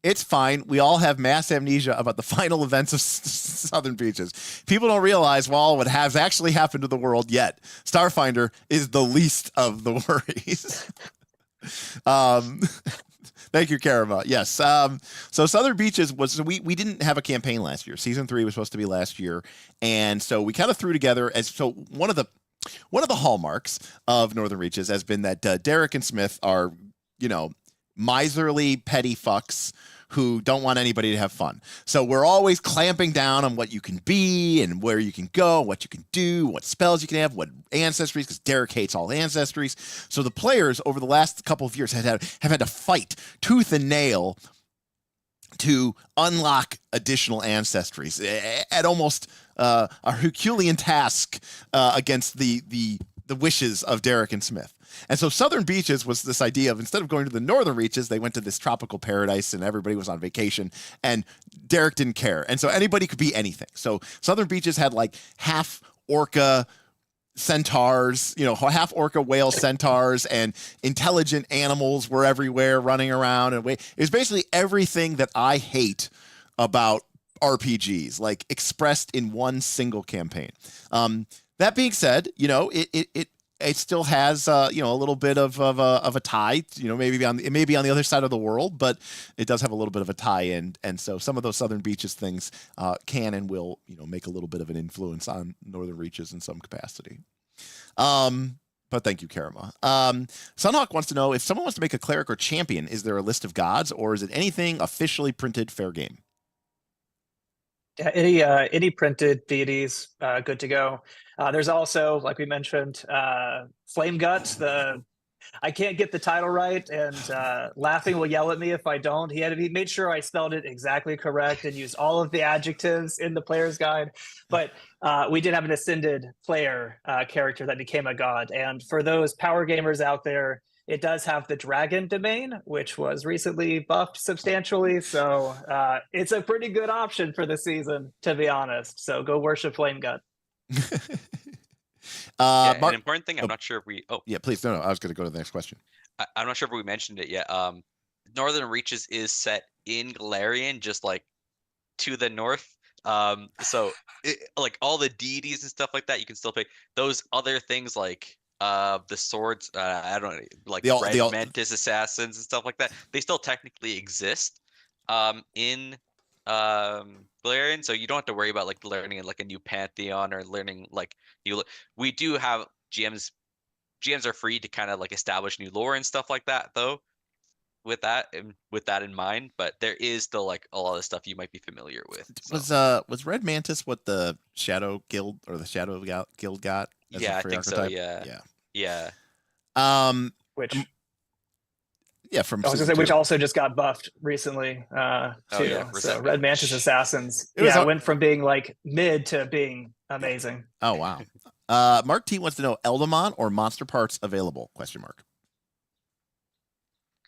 It's fine. We all have mass amnesia about the final events of Southern Beaches. People don't realize, what has actually happened to the world yet. Starfinder is the least of the worries. Thank you, Karama. Yes. So Southern Beaches we didn't have a campaign last year. Season 3 was supposed to be last year, and so we kind of threw together one of the hallmarks of Northern Reaches has been that Derek and Smith are miserly petty fucks who don't want anybody to have fun. So we're always clamping down on what you can be and where you can go, what you can do, what spells you can have, what ancestries, because Derek hates all ancestries. So the players over the last couple of years have had to fight tooth and nail to unlock additional ancestries at almost a Herculean task against the wishes of Derek and Smith. And so Southern Beaches was this idea of, instead of going to the Northern Reaches, they went to this tropical paradise and everybody was on vacation and Derek didn't care. And so anybody could be anything. So Southern Beaches had like half orca centaurs, half orca whale centaurs, and intelligent animals were everywhere running around. And it was basically everything that I hate about RPGs, like expressed in one single campaign. That being said, it still has a little bit of a tie, it may be on the other side of the world, but it does have a little bit of a tie in, and so some of those Southern Beaches things can and will make a little bit of an influence on Northern Reaches in some capacity. But thank you, Karama. Sunhawk wants to know, if someone wants to make a cleric or champion, is there a list of gods, or is it anything officially printed fair game?
Yeah, any printed deities, good to go. There's also, like we mentioned, Flame Gut. I can't get the title right, and Laughing will yell at me if I don't. He made sure I spelled it exactly correct and used all of the adjectives in the player's guide. But we did have an ascended player character that became a god. And for those power gamers out there, it does have the dragon domain, which was recently buffed substantially. So it's a pretty good option for the season, to be honest. So go worship Flame Gut.
An important thing, I'm not sure if we... Oh,
yeah, please. No, I was going to go to the next question.
I'm not sure if we mentioned it yet. Northern Reaches is set in Galarian, just like to the north. So like all the deities and stuff like that, you can still pick those other things like the swords. I don't know, like Red Mantis assassins and stuff like that. They still technically exist in Galarian, so you don't have to worry about like learning like a new pantheon or learning like we do have GMs are free to kind of like establish new lore and stuff like that, though, with that in mind. But there is still like a lot of stuff you might be familiar with. So.
Was Red Mantis what the Shadow Guild or the Shadow Guild got?
Yeah, I think archetype? So. Yeah.
Which.
Yeah, from
which also just got buffed recently too.
Yeah,
so Red Mantis Assassins, went from being like mid to being amazing.
Oh wow. Mark T wants to know, Eldamon or monster parts available? ?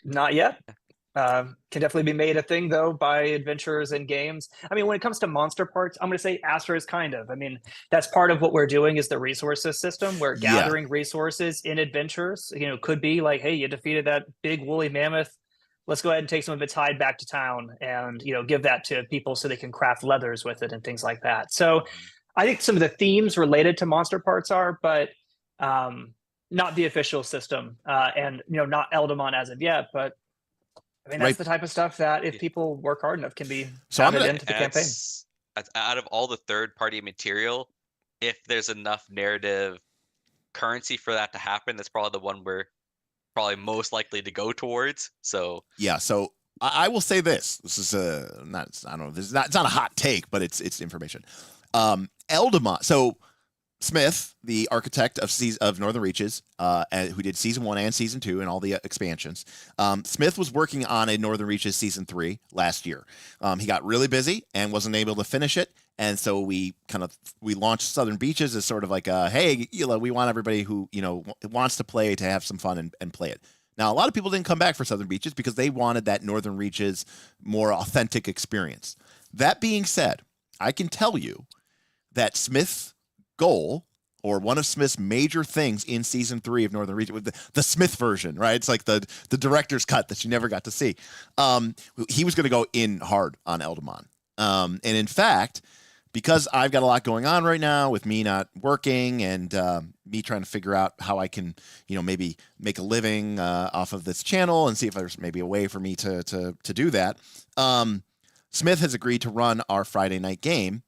Not yet. Can definitely be made a thing though by adventurers and games. I mean, when it comes to monster parts, I'm going to say Astra is kind of. I mean, that's part of what we're doing is the resources system. We're gathering resources in adventures. Could be like, hey, you defeated that big woolly mammoth. Let's go ahead and take some of its hide back to town and give that to people so they can craft leathers with it and things like that. So I think some of the themes related to monster parts are, but not the official system, and not Eldamon as of yet, but. I mean, that's the type of stuff that if people work hard enough can be added into the campaign.
Out of all the third-party material, if there's enough narrative currency for that to happen, that's probably the one we're probably most likely to go towards. So
yeah, so I will say this. This is not. I don't know. This is not. It's not a hot take, but it's information. Eldamon. So Smith, the architect of Northern Reaches, who did season 1 and season 2 and all the expansions. Smith was working on a Northern Reaches season 3 last year. He got really busy and wasn't able to finish it. And so we launched Southern Beaches as sort of like hey, we want everybody who, wants to play to have some fun and play it. Now, a lot of people didn't come back for Southern Beaches because they wanted that Northern Reaches more authentic experience. That being said, I can tell you that Smith's goal, or one of Smith's major things in season 3 of Northern Reaches, with the Smith version, right? It's like the director's cut that you never got to see. He was going to go in hard on Eldamon. And in fact, because I've got a lot going on right now with me not working and me trying to figure out how I can, maybe make a living off of this channel and see if there's maybe a way for me to do that. Smith has agreed to run our Friday night game.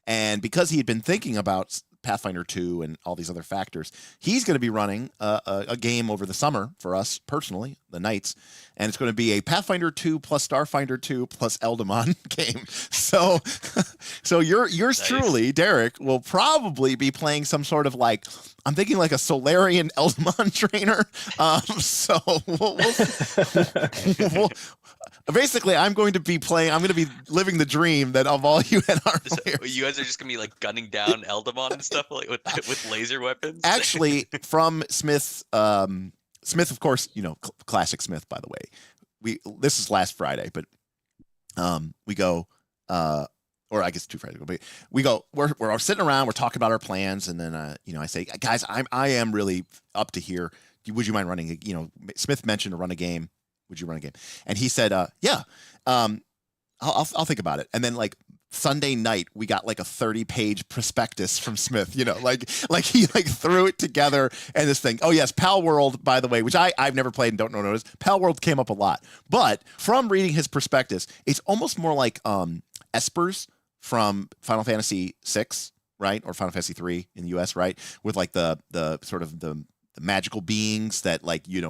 And because he had been thinking about Pathfinder 2 and all these other factors, he's going to be running a game over the summer for us personally, the nights, and it's going to be a Pathfinder 2 plus Starfinder 2 plus Eldamon game. So yours nice. Truly, Derek, will probably be playing some sort of I'm thinking like a Solarian Eldamon trainer. So we'll basically, I'm going to be living the dream that of all you and our players.
You guys are just going to be gunning down Eldamon and stuff with laser weapons?
Actually, from Smith, of course, classic Smith, by the way. This is last Friday, but we go, or I guess 2 Fridays ago, but we're sitting around, we're talking about our plans, and then, I say, guys, I am really up to here. Would you mind running, Smith mentioned to run a game. Would you run a game? And he said, yeah, I'll think about it. And then Sunday night, we got a 30-page prospectus from Smith, he threw it together and this thing. Oh yes, Pal World, by the way, which I've never played and don't know what it is. Pal World came up a lot, but from reading his prospectus, it's almost more like Espers from Final Fantasy VI, right? Or Final Fantasy III in the US, right? With the sort of the magical beings that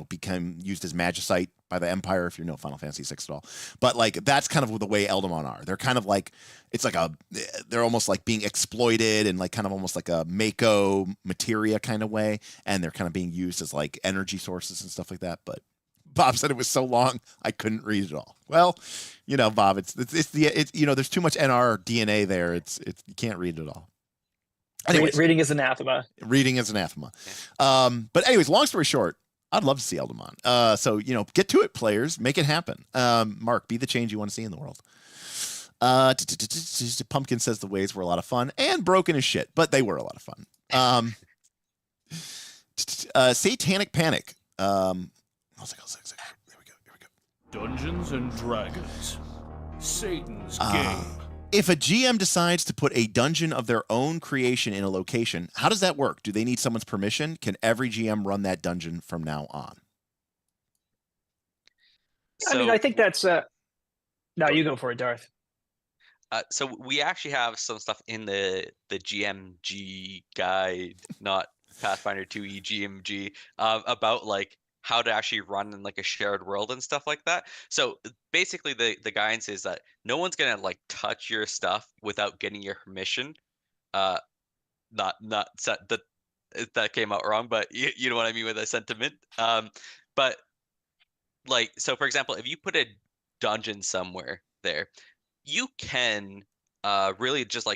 become used as magicite by the Empire, if you know Final Fantasy VI at all. But that's kind of the way Eldamon are. They're kind of they're almost like being exploited and kind of almost like a Mako materia kind of way, and they're kind of being used as energy sources and stuff like that. But Bob said it was so long I couldn't read it all. Well, Bob, it's there's too much NR DNA there. It's you can't read it all.
Anyways, reading is anathema.
Reading is anathema. But anyways, long story short, I'd love to see Eldamon. So, get to it, players. Make it happen. Mark, be the change you want to see in the world. Pumpkin says the waves were a lot of fun and broken as shit, but they were a lot of fun. Satanic Panic. There we go.
Dungeons and Dragons. Satan's game.
If a GM decides to put a dungeon of their own creation in a location, how does that work? Do they need someone's permission? Can every GM run that dungeon from now on?
I think that's no, you go for it, Darth.
So we actually have some stuff in the GMG guide, not Pathfinder 2e GMG, about how to actually run in a shared world and stuff like that. So basically the guidance is that no one's gonna touch your stuff without getting your permission. Not that came out wrong, but you know what I mean with that sentiment. But so for example, if you put a dungeon somewhere there, you can really just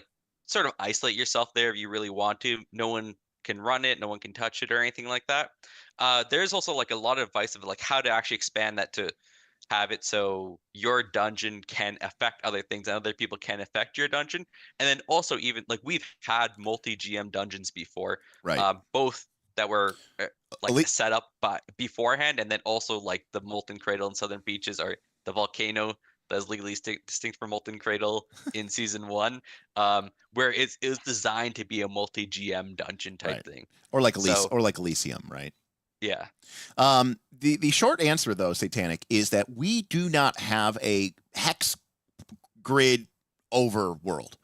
sort of isolate yourself there if you really want to. No one can run it, no one can touch it or anything like that. There's also a lot of advice of how to actually expand that to have it so your dungeon can affect other things and other people can affect your dungeon. And then also even we've had multi-GM dungeons before,
right?
Both that were set up beforehand, and then also the Molten Cradle in Southern Beaches, or the volcano that's legally distinct from Molten Cradle in season 1, where it was designed to be a multi-GM dungeon type thing,
or Elysium, right?
Yeah.
The short answer though, Satanic, is that we do not have a hex grid overworld.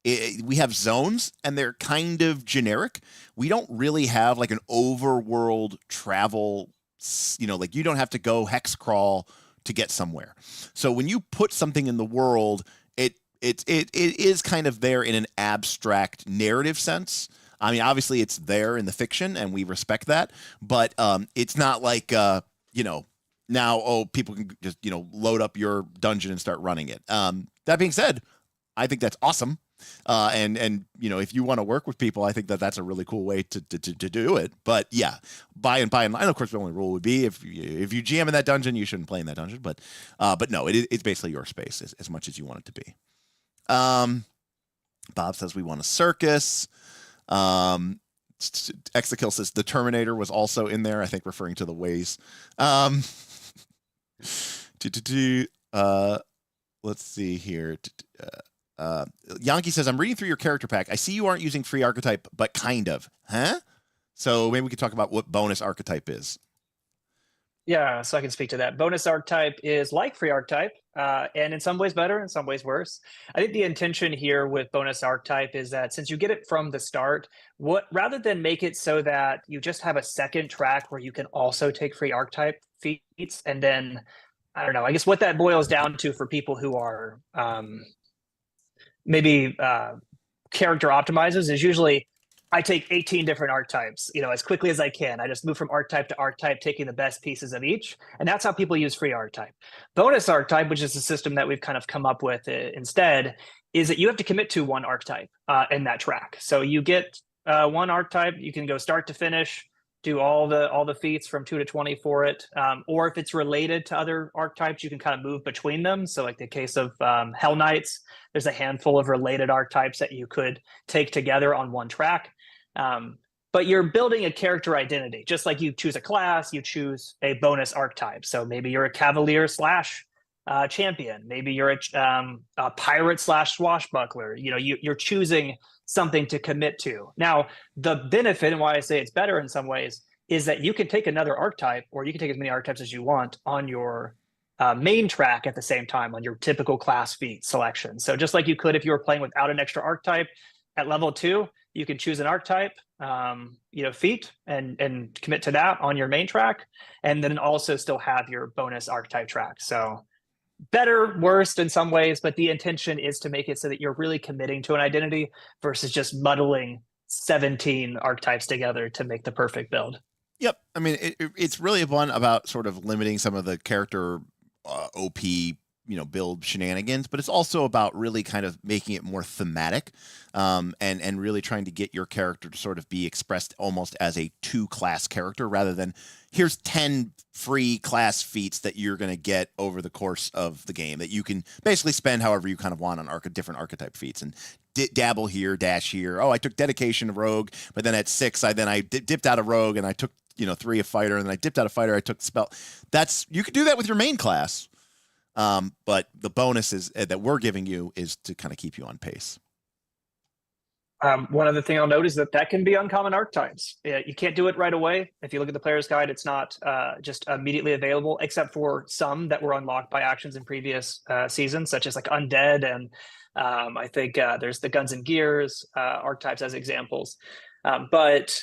We have zones, and they're kind of generic. We don't really have an overworld travel. You don't have to go hex crawl to get somewhere. So when you put something in the world, it is kind of there in an abstract narrative sense. I mean, obviously it's there in the fiction and we respect that, but it's not like, now, people can just, load up your dungeon and start running it. That being said, I think that's awesome. And if you want to work with people, I think that's a really cool way to do it. But yeah, by and large, of course, the only rule would be if you GM in that dungeon, you shouldn't play in that dungeon. But no, it's basically your space as much as you want it to be. Bob says we want a circus. Exakill says the Terminator was also in there, I think referring to the ways. Let's see here. Yankee says, I'm reading through your character pack. I see you aren't using free archetype, but kind of. Huh? So maybe we could talk about what bonus archetype is.
Yeah, so I can speak to that. Bonus archetype is like free archetype, and in some ways better, in some ways worse. I think the intention here with bonus archetype is that since you get it from the start, rather than make it so that you just have a second track where you can also take free archetype feats, and then, I don't know, I guess what that boils down to for people who are maybe character optimizers is usually I take 18 different archetypes, as quickly as I can. I just move from archetype to archetype, taking the best pieces of each. And that's how people use free archetype. Bonus archetype, which is a system that we've kind of come up with instead, is that you have to commit to one archetype in that track. So you get one archetype, you can go start to finish, do all the feats from 2 to 20 for it. Or if it's related to other archetypes, you can kind of move between them. So like the case of Hell Knights, there's a handful of related archetypes that you could take together on one track. But you're building a character identity. Just like you choose a class, you choose a bonus archetype. So maybe you're a Cavalier / champion. Maybe you're a pirate / swashbuckler. You're choosing something to commit to. Now, the benefit, and why I say it's better in some ways, is that you can take another archetype, or you can take as many archetypes as you want on your main track at the same time on your typical class feat selection. So just like you could if you were playing without an extra archetype at level 2, you can choose an archetype, feat and commit to that on your main track, and then also still have your bonus archetype track. So better, worst in some ways, but the intention is to make it so that you're really committing to an identity versus just muddling 17 archetypes together to make the perfect build.
Yep. I mean, it's really one about sort of limiting some of the character OP, build shenanigans, but it's also about really kind of making it more thematic, and really trying to get your character to sort of be expressed almost as a 2-class character rather than here's 10 free class feats that you're going to get over the course of the game that you can basically spend however you kind of want on different archetype feats and dabble here, dash here. Oh, I took dedication of rogue, but then at 6, I dipped out of rogue and I took 3 of fighter, and then I dipped out of fighter. I took spell. You could do that with your main class. But the bonus is that we're giving you is to kind of keep you on pace.
One other thing I'll note is that can be uncommon archetypes. You can't do it right away. If you look at the player's guide, it's not just immediately available, except for some that were unlocked by actions in previous seasons, such as like Undead, and I think there's the Guns and Gears archetypes as examples. But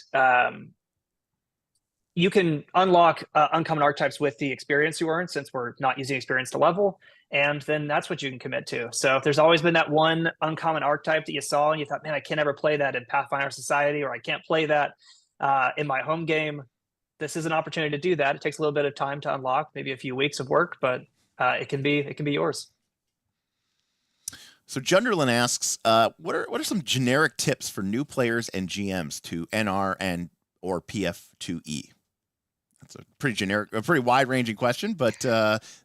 you can unlock uncommon archetypes with the experience you earn, since we're not using experience to level, and then that's what you can commit to. So if there's always been that one uncommon archetype that you saw and you thought, man, I can't ever play that in Pathfinder Society, or I can't play that in my home game, this is an opportunity to do that. It takes a little bit of time to unlock, maybe a few weeks of work, but it can be yours.
So Junderlin asks, what are some generic tips for new players and GMs to NR or PF2E? That's a pretty wide-ranging question, but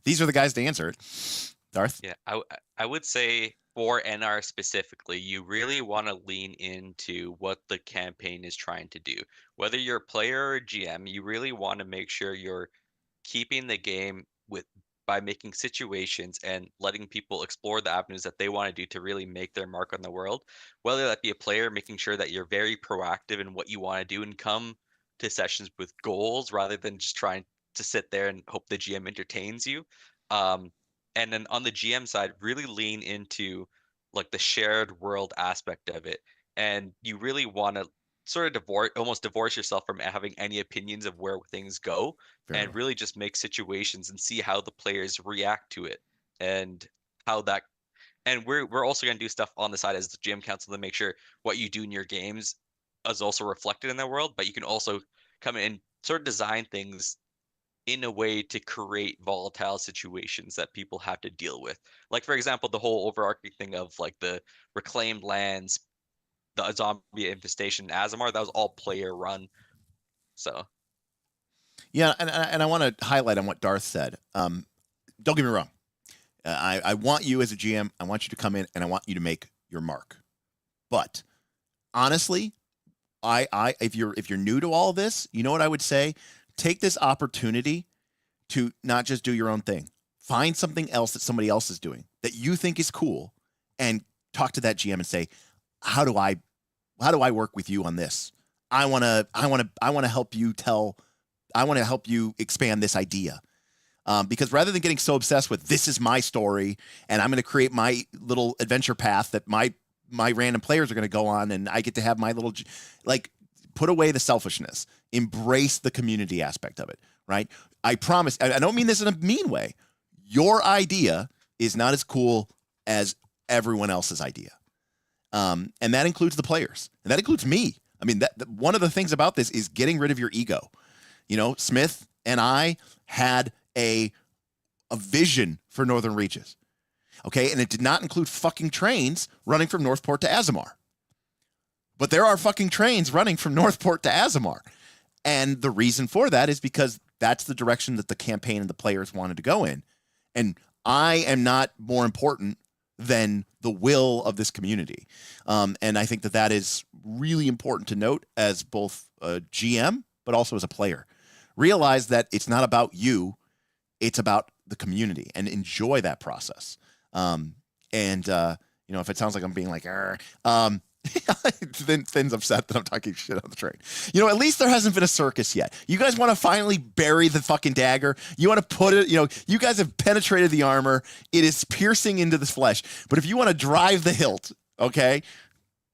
these are the guys to answer it. Darth?
Yeah, I would say for NR specifically, you really want to lean into what the campaign is trying to do. Whether you're a player or GM, you really want to make sure you're keeping the game by making situations and letting people explore the avenues that they want to do to really make their mark on the world. Whether that be a player, making sure that you're very proactive in what you want to do and come to sessions with goals rather than just trying to sit there and hope the GM entertains you. And then on the GM side, really lean into like the shared world aspect of it. And you really want to sort of almost divorce yourself from having any opinions of where things go, and really just make situations and see how the players react to it, and how that. And we're also going to do stuff on the side as the GM council to make sure what you do in your games is also reflected in the world. But you can also come in and sort of design things in a way to create volatile situations that people have to deal with. Like, for example, the whole overarching thing of like the reclaimed lands, the zombie infestation in Azamar, that was all player run. So
Yeah, and I want to highlight on what Darth said. Don't get me wrong. I want you as a GM, I want you to come in and I want you to make your mark. But honestly, if you're new to all of this, you know what I would say? Take this opportunity to not just do your own thing. Find something else that somebody else is doing that you think is cool, and talk to that GM and say, how do I work with you on this? I want to help you expand this idea. Because rather than getting so obsessed with this is my story and I'm going to create my little adventure path that my random players are going to go on and I get to have my little, like, put away the selfishness, embrace the community aspect of it, right? I promise, I don't mean this in a mean way. Your idea is not as cool as everyone else's idea. And that includes the players, and that includes me. I mean, one of the things about this is getting rid of your ego. You know, Smith and I had a vision for Northern Reaches. Okay, and it did not include fucking trains running from Northport to Azamar. But there are fucking trains running from Northport to Azamar. And the reason for that is because that's the direction that the campaign and the players wanted to go in. And I am not more important than the will of this community. And I think that is really important to note as both a GM, but also as a player. Realize that it's not about you. It's about the community, and enjoy that process. You know, if it sounds like I'm being like, Finn's upset that I'm talking shit on the train. You know, at least there hasn't been a circus yet. You guys want to finally bury the fucking dagger. You want to put it, you know, you guys have penetrated the armor. It is piercing into the flesh. But if you want to drive the hilt, okay,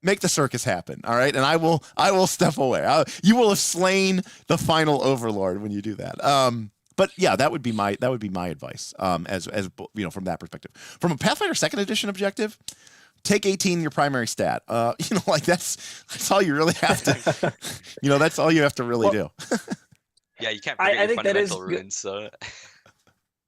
make the circus happen. All right. And I will step away. You will have slain the final overlord when you do that. But yeah, that would be my advice. As you know, from that perspective, from a Pathfinder 2nd edition objective, take 18 your primary stat. You know, like that's all you really have to. You know, that's all you have to really do.
Yeah, you can't forget
I
your
think that is
fundamental runes. So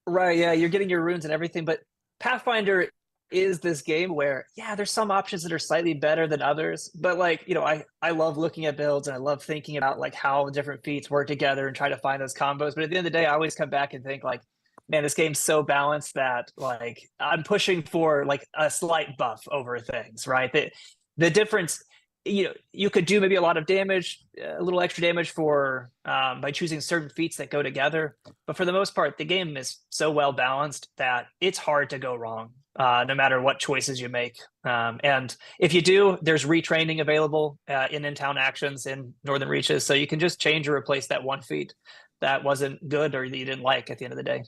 right. Yeah, you're getting your runes and everything, but Pathfinder is this game where, yeah, there's some options that are slightly better than others, but like, you know, I love looking at builds and I love thinking about like how different feats work together and try to find those combos. But at the end of the day, I always come back and think like, man, this game's so balanced that like I'm pushing for like a slight buff over things, right? The difference, you know, you could do maybe a lot of damage, a little extra damage for by choosing certain feats that go together. But for the most part, the game is so well balanced that it's hard to go wrong, no matter what choices you make. And if you do, there's retraining available in-town actions in Northern Reaches, so you can just change or replace that one feat that wasn't good or that you didn't like at the end of the day.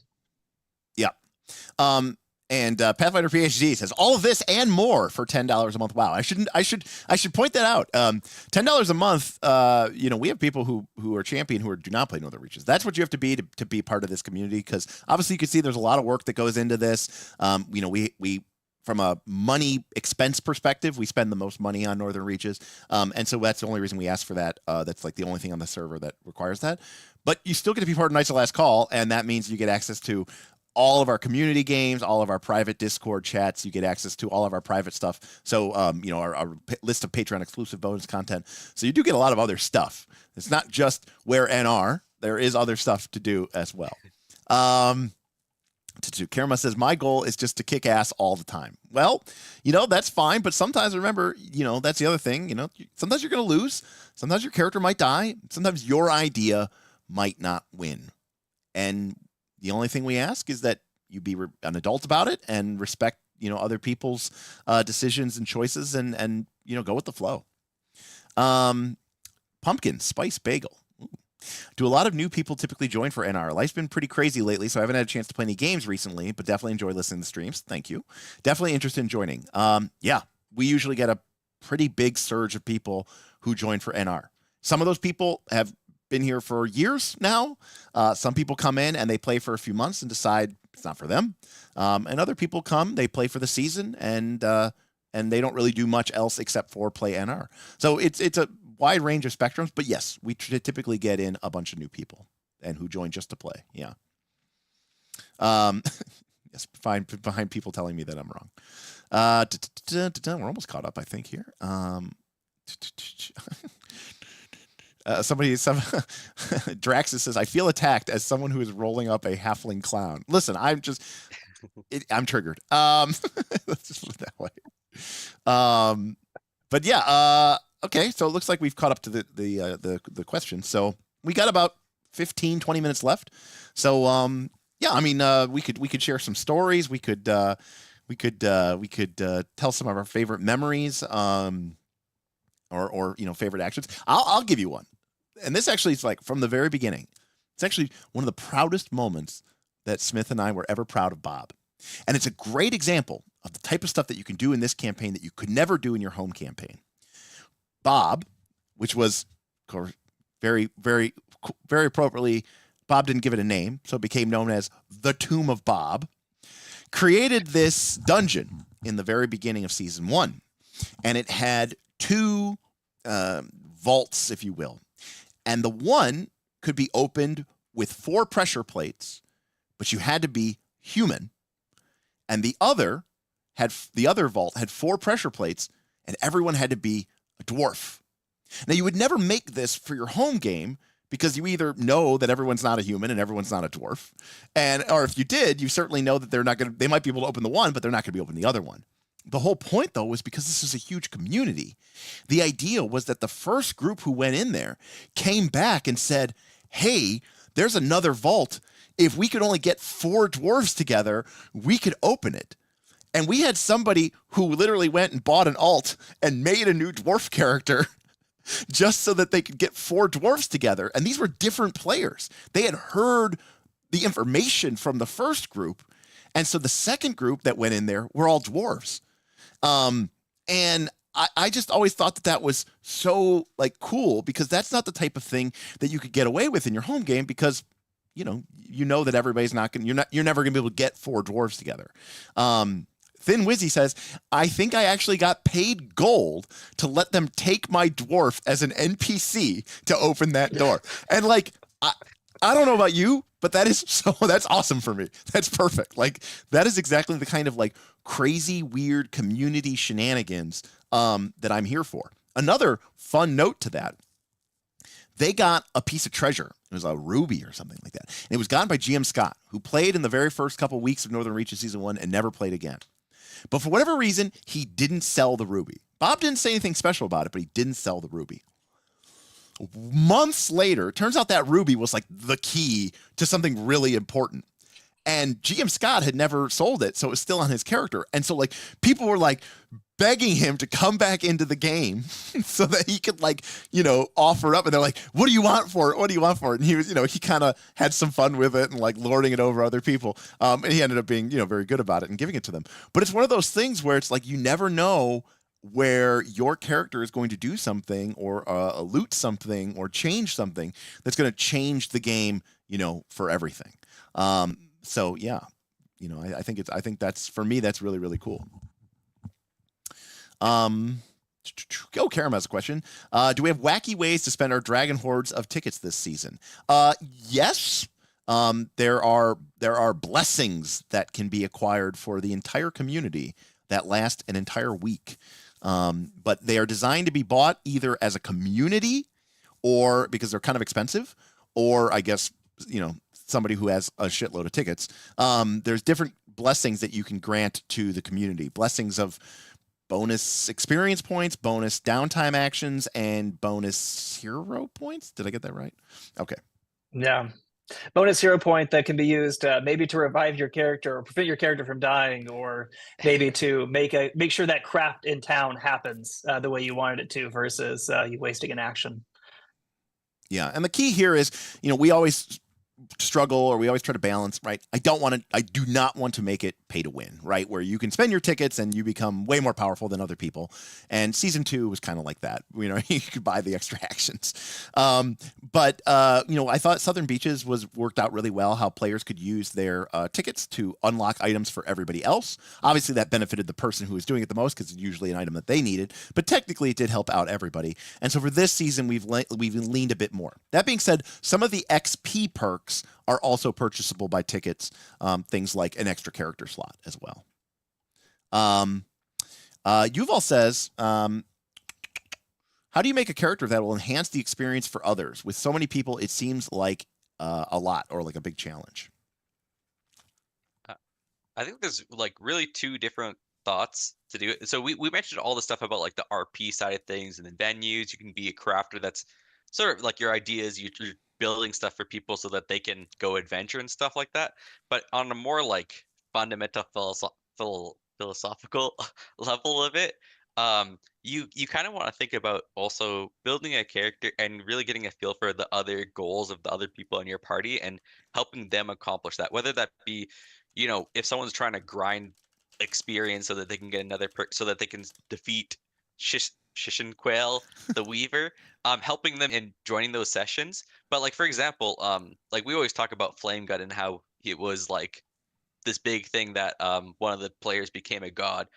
Yeah. And Pathfinder PhD says all of this and more for $10 a month. Wow, I should point that out. $10 a month. You know, we have people who are champion who do not play Northern Reaches. That's what you have to be to be part of this community, because obviously you can see there's a lot of work that goes into this. You know, we from a money expense perspective, we spend the most money on Northern Reaches, and so that's the only reason we ask for that. That's like the only thing on the server that requires that. But you still get to be part of Knights of Last Call, and that means you get access to all of our community games, all of our private Discord chats. You get access to all of our private stuff. So, you know, our list of Patreon exclusive bonus content. So you do get a lot of other stuff. It's not just where NR. There is other stuff to do as well. Kerma says, my goal is just to kick ass all the time. Well, you know, that's fine. But sometimes, remember, you know, that's the other thing. You know, sometimes you're going to lose. Sometimes your character might die. Sometimes your idea might not win. And the only thing we ask is that you be an adult about it and respect, you know, other people's decisions and choices, and you know, go with the flow. Pumpkin spice bagel. Ooh. Do a lot of new people typically join for NR? Life's been pretty crazy lately, so I haven't had a chance to play any games recently, but definitely enjoy listening to streams. Thank you. Definitely interested in joining. Yeah, we usually get a pretty big surge of people who joined for NR. Some of those people have been here for years now. Some people come in and they play for a few months and decide it's not for them. And other people come, they play for the season, and they don't really do much else except for play NR. So it's a wide range of spectrums, but yes, we typically get in a bunch of new people and who join just to play. Yeah. Yes, behind people telling me that I'm wrong. We're almost caught up, I think, here. Draxus says, I feel attacked as someone who is rolling up a halfling clown. Listen, I'm triggered. Let's just put it that way. But yeah, okay. So it looks like we've caught up to the question. So we got about 15, 20 minutes left. So, yeah, I mean, we could share some stories. We could tell some of our favorite memories, or favorite actions. I'll give you one. And this actually is like from the very beginning. It's actually one of the proudest moments that Smith and I were ever proud of Bob. And it's a great example of the type of stuff that you can do in this campaign that you could never do in your home campaign. Bob, which was, of course, very, very, very appropriately, Bob didn't give it a name, so it became known as the Tomb of Bob, created this dungeon in the very beginning of season 1. And it had 2 vaults, if you will. And the one could be opened with 4 pressure plates, but you had to be human. And the other vault had 4 pressure plates, and everyone had to be a dwarf. Now, you would never make this for your home game because you either know that everyone's not a human and everyone's not a dwarf, or if you did, you certainly know that they might be able to open the one, but they're not going to be able to open the other one. The whole point, though, was because this is a huge community. The idea was that the first group who went in there came back and said, hey, there's another vault. If we could only get 4 dwarves together, we could open it. And we had somebody who literally went and bought an alt and made a new dwarf character just so that they could get 4 dwarves together. And these were different players. They had heard the information from the first group. And so the second group that went in there were all dwarves. And I just always thought that was so cool, because that's not the type of thing that you could get away with in your home game, because you know that everybody's not going you're never going to be able to get 4 dwarves together. Thin Wizzy says, I think I actually got paid gold to let them take my dwarf as an NPC to open that door. And I don't know about you, but that's awesome for me. That's perfect. That is exactly the kind of crazy, weird community shenanigans that I'm here for. Another fun note to that, they got a piece of treasure. It was a ruby or something like that. And it was gotten by GM Scott, who played in the very first couple weeks of Northern Reaches Season 1 and never played again. But for whatever reason, he didn't sell the ruby. Bob didn't say anything special about it, but he didn't sell the ruby. Months later, it turns out that ruby was the key to something really important. And GM Scott had never sold it, so it was still on his character. And so people were begging him to come back into the game so that he could offer it up. And they're like, what do you want for it? What do you want for it? And he was, he kind of had some fun with it and lording it over other people. And he ended up being, very good about it and giving it to them. But it's one of those things where it's you never know where your character is going to do something or loot something or change something that's going to change the game, for everything. So yeah, I think that's, for me, that's really, really cool. Karam has a question. Do we have wacky ways to spend our dragon hordes of tickets this season? Yes. There are blessings that can be acquired for the entire community that last an entire week. But they are designed to be bought either as a community, or because they're kind of expensive, or I guess, somebody who has a shitload of tickets. There's different blessings that you can grant to the community. Blessings of bonus experience points, bonus downtime actions, and bonus hero points. Did I get that right? Okay.
Yeah. Bonus hero point that can be used maybe to revive your character or prevent your character from dying, or maybe to make sure that craft in town happens the way you wanted it to, versus you wasting an action.
Yeah, and the key here is, we always struggle, or we always try to balance, right? I do not want to make it pay to win, right? Where you can spend your tickets and you become way more powerful than other people. And season 2 was kind of like that. You know, you could buy the extra actions. But I thought Southern Beaches worked out really well, how players could use their tickets to unlock items for everybody else. Obviously, that benefited the person who was doing it the most because it's usually an item that they needed. But technically, it did help out everybody. And so for this season, we've leaned a bit more. That being said, some of the XP perks are also purchasable by tickets, things like an extra character slot as well. Yuval says, how do you make a character that will enhance the experience for others? With so many people, it seems like a lot, or like a big challenge.
I think there's like really 2 different thoughts to do it. So we mentioned all the stuff about like the RP side of things and the venues. You can be a crafter that's sort of like your ideas, you're building stuff for people so that they can go adventure and stuff like that. But on a more like fundamental philosophical level of it, you kind of want to think about also building a character and really getting a feel for the other goals of the other people in your party and helping them accomplish that. Whether that be, if someone's trying to grind experience so that they can get another perk, so that they can defeat Shishin Quail, the Weaver, helping them in joining those sessions. But like, for example, like we always talk about Flame Gut and how it was like this big thing that one of the players became a god.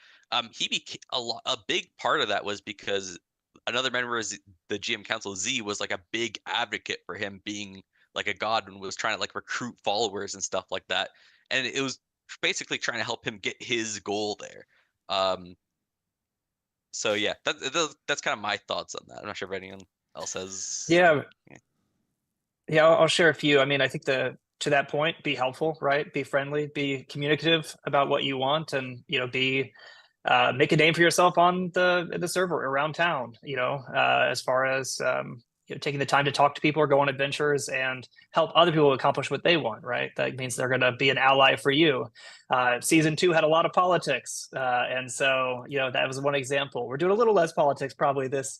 He became a big part of that was because another member of the GM Council, Z, was like a big advocate for him being like a god and was trying to like recruit followers and stuff like that. And it was basically trying to help him get his goal there. So yeah, that's kind of my thoughts on that. I'm not sure if anyone else has.
Yeah, I'll share a few. I mean, I think to that point, be helpful, right? Be friendly, be communicative about what you want, and make a name for yourself on the server around town. As far as taking the time to talk to people or go on adventures and help other people accomplish what they want, right? That means they're going to be an ally for you. Season 2 had a lot of politics. And so, that was one example. We're doing a little less politics probably this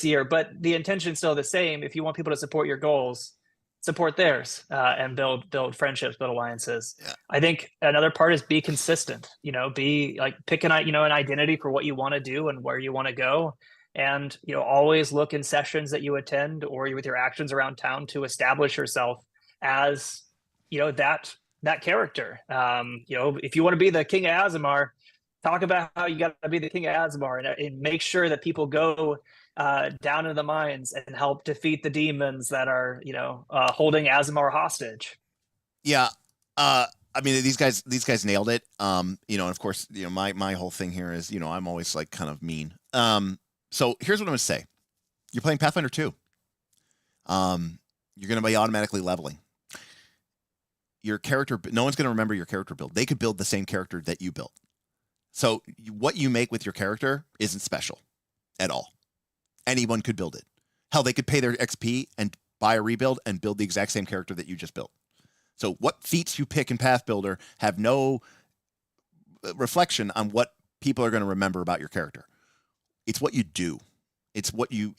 year, but the intention's still the same. If you want people to support your goals, support theirs, and build friendships, build alliances.
Yeah.
I think another part is be consistent, be like, pick an identity for what you want to do and where you want to go. And always look in sessions that you attend or with your actions around town to establish yourself as that character. If you want to be the King of Azamar, talk about how you got to be the King of Azamar, and make sure that people go down into the mines and help defeat the demons that are holding Azamar hostage.
Yeah. I mean, these guys nailed it. And of course, my whole thing here is, I'm always like kind of mean. So here's what I'm going to say. You're playing Pathfinder 2. You're going to be automatically leveling. Your character, no one's going to remember your character build. They could build the same character that you built. So what you make with your character isn't special at all. Anyone could build it. Hell, they could pay their XP and buy a rebuild and build the exact same character that you just built. So what feats you pick in Path Builder have no reflection on what people are going to remember about your character. It's what you do. It's what you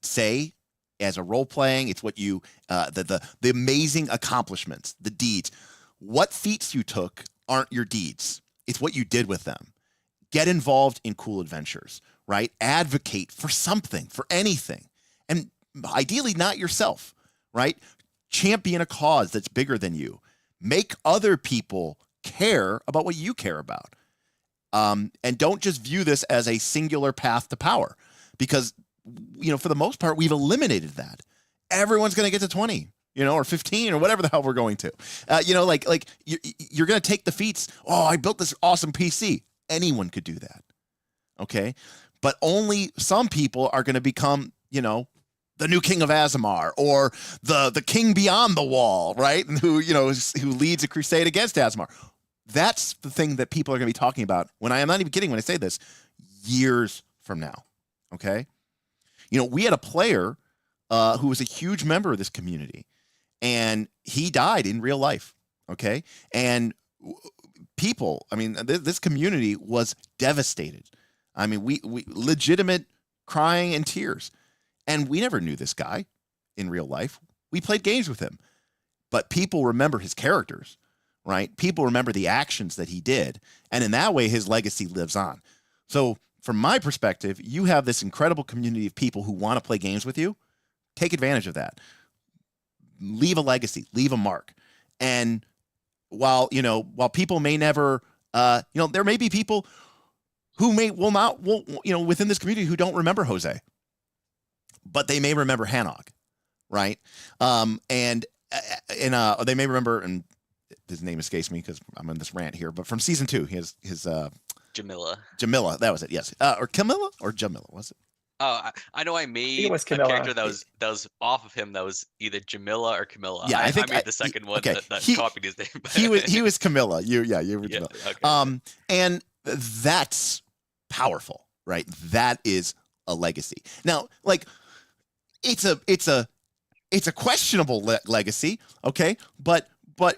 say as a role playing. It's what you the amazing accomplishments, the deeds. What feats you took aren't your deeds. It's what you did with them. Get involved in cool adventures, right? Advocate for something, for anything. And ideally not yourself, right? Champion a cause that's bigger than you. Make other people care about what you care about. And don't just view this as a singular path to power, because, for the most part, we've eliminated that. Everyone's going to get to 20, or 15 or whatever the hell we're going to, you're going to take the feats. Oh, I built this awesome PC. Anyone could do that. Okay. But only some people are going to become, the new King of Azamar or the King beyond the wall, right? And who leads a crusade against Azamar. That's the thing that people are going to be talking about I'm not even kidding when I say this, years from now. Okay. We had a player who was a huge member of this community, and he died in real life. Okay. And people, this community was devastated. We legitimate crying and tears, and we never knew this guy in real life. We played games with him, but people remember his characters, right? People remember the actions that he did. And in that way, his legacy lives on. So from my perspective, you have this incredible community of people who want to play games with you. Take advantage of that. Leave a legacy, leave a mark. And while people may never, there may be people who will within this community who don't remember Jose, but they may remember Hanog, right? And they may remember, and his name escapes me because I'm on this rant here, but from season 2, his
Jamila.
Jamila, that was it. Yes. Or Camilla or Jamila, was it?
Oh, I know I made
was
a
Camilla.
character that was off of him that was either Jamila or Camilla.
Yeah, I think
I made the second one
okay.
that copied his name.
he was Camilla. You were Camilla.
Okay.
And that's powerful, right? That is a legacy. Now, like, it's a questionable legacy, okay? But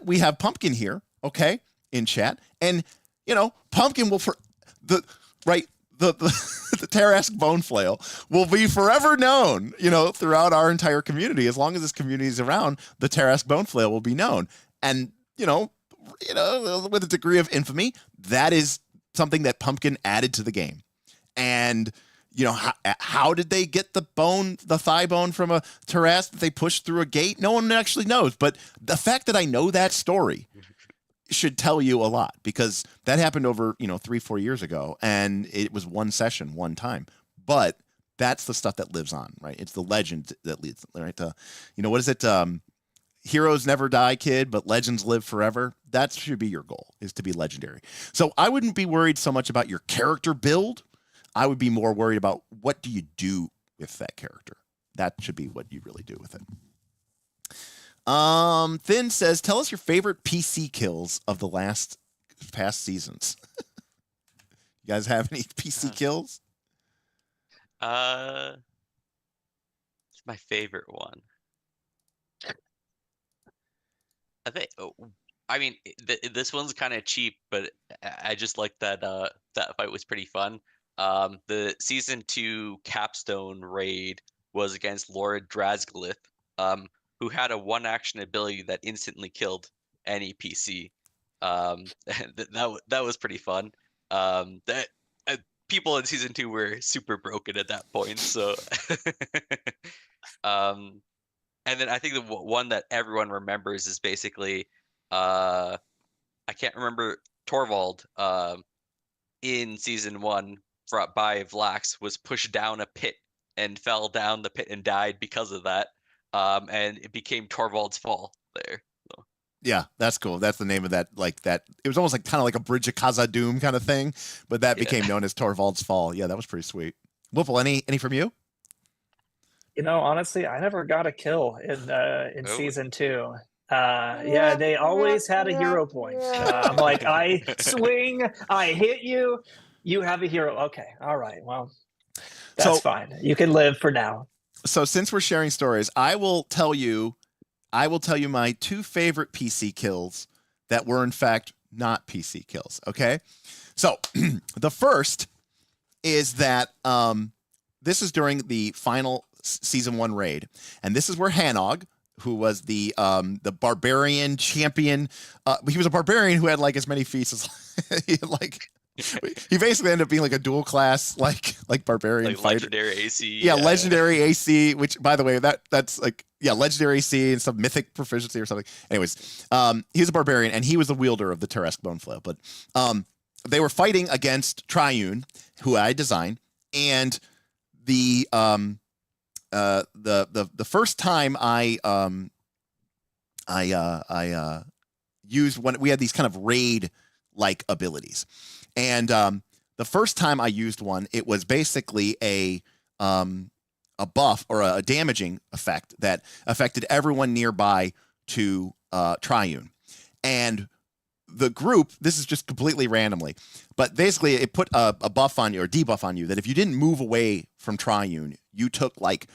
we have Pumpkin here, okay, in chat, and Pumpkin will the Tarrasque Bone Flail will be forever known, throughout our entire community. As long as this community is around, the Tarrasque Bone Flail will be known. And, with a degree of infamy, that is something that Pumpkin added to the game. And, how did they get the thigh bone from a Tarrasque that they pushed through a gate? No one actually knows. But the fact that I know that story should tell you a lot, because that happened over 3-4 years ago, and it was one session, one time. But that's the stuff that lives on, right? It's the legend that leads, right? What is it? Heroes never die, kid, but legends live forever. That should be your goal, is to be legendary. So I wouldn't be worried so much about your character build. I would be more worried about what do you do with that character. That should be what you really do with it. Thin says, tell us your favorite PC kills of the past seasons. You guys have any PC kills?
It's my favorite one. This one's kind of cheap, but I just like that that fight was pretty fun. The season 2 capstone raid was against Lord Drazglith, who had a one action ability that instantly killed any PC. That was pretty fun. People in season 2 were super broken at that point, so and then I think the one that everyone remembers is basically I can't remember, Torvald in season 1 by Vlax was pushed down a pit and fell down the pit and died because of that. And it became Torvald's Fall there. So.
Yeah, that's cool. That's the name of that. Like that, it was almost like kind of like a Bridge of Khazad-dûm kind of thing, but that became known as Torvald's Fall. Yeah, that was pretty sweet. Whipple, any from you?
Honestly, I never got a kill in season 2. They always had a hero point. I'm like, I swing, I hit you, you have a hero. Okay, all right, well, that's fine. You can live for now.
So since we're sharing stories, I will tell you my 2 favorite PC kills that were in fact not PC kills. Okay, so the first is that this is during the final season 1 raid, and this is where Hanog, who was the barbarian champion, he was a barbarian who had like as many feats as he basically ended up being like a dual class like barbarian
like
fighter.
Legendary AC.
Yeah, legendary AC, which by the way that's like legendary AC and some mythic proficiency or something. Anyways, he was a barbarian and he was the wielder of the Tarrasque Bone Flail. But they were fighting against Triune, who I designed, and the first time I used one, we had these kind of raid like abilities, and the first time I used one, it was basically a buff or a damaging effect that affected everyone nearby to Triune, and the group, this is just completely randomly, but basically it put a buff on you or debuff on you that if you didn't move away from Triune, you took like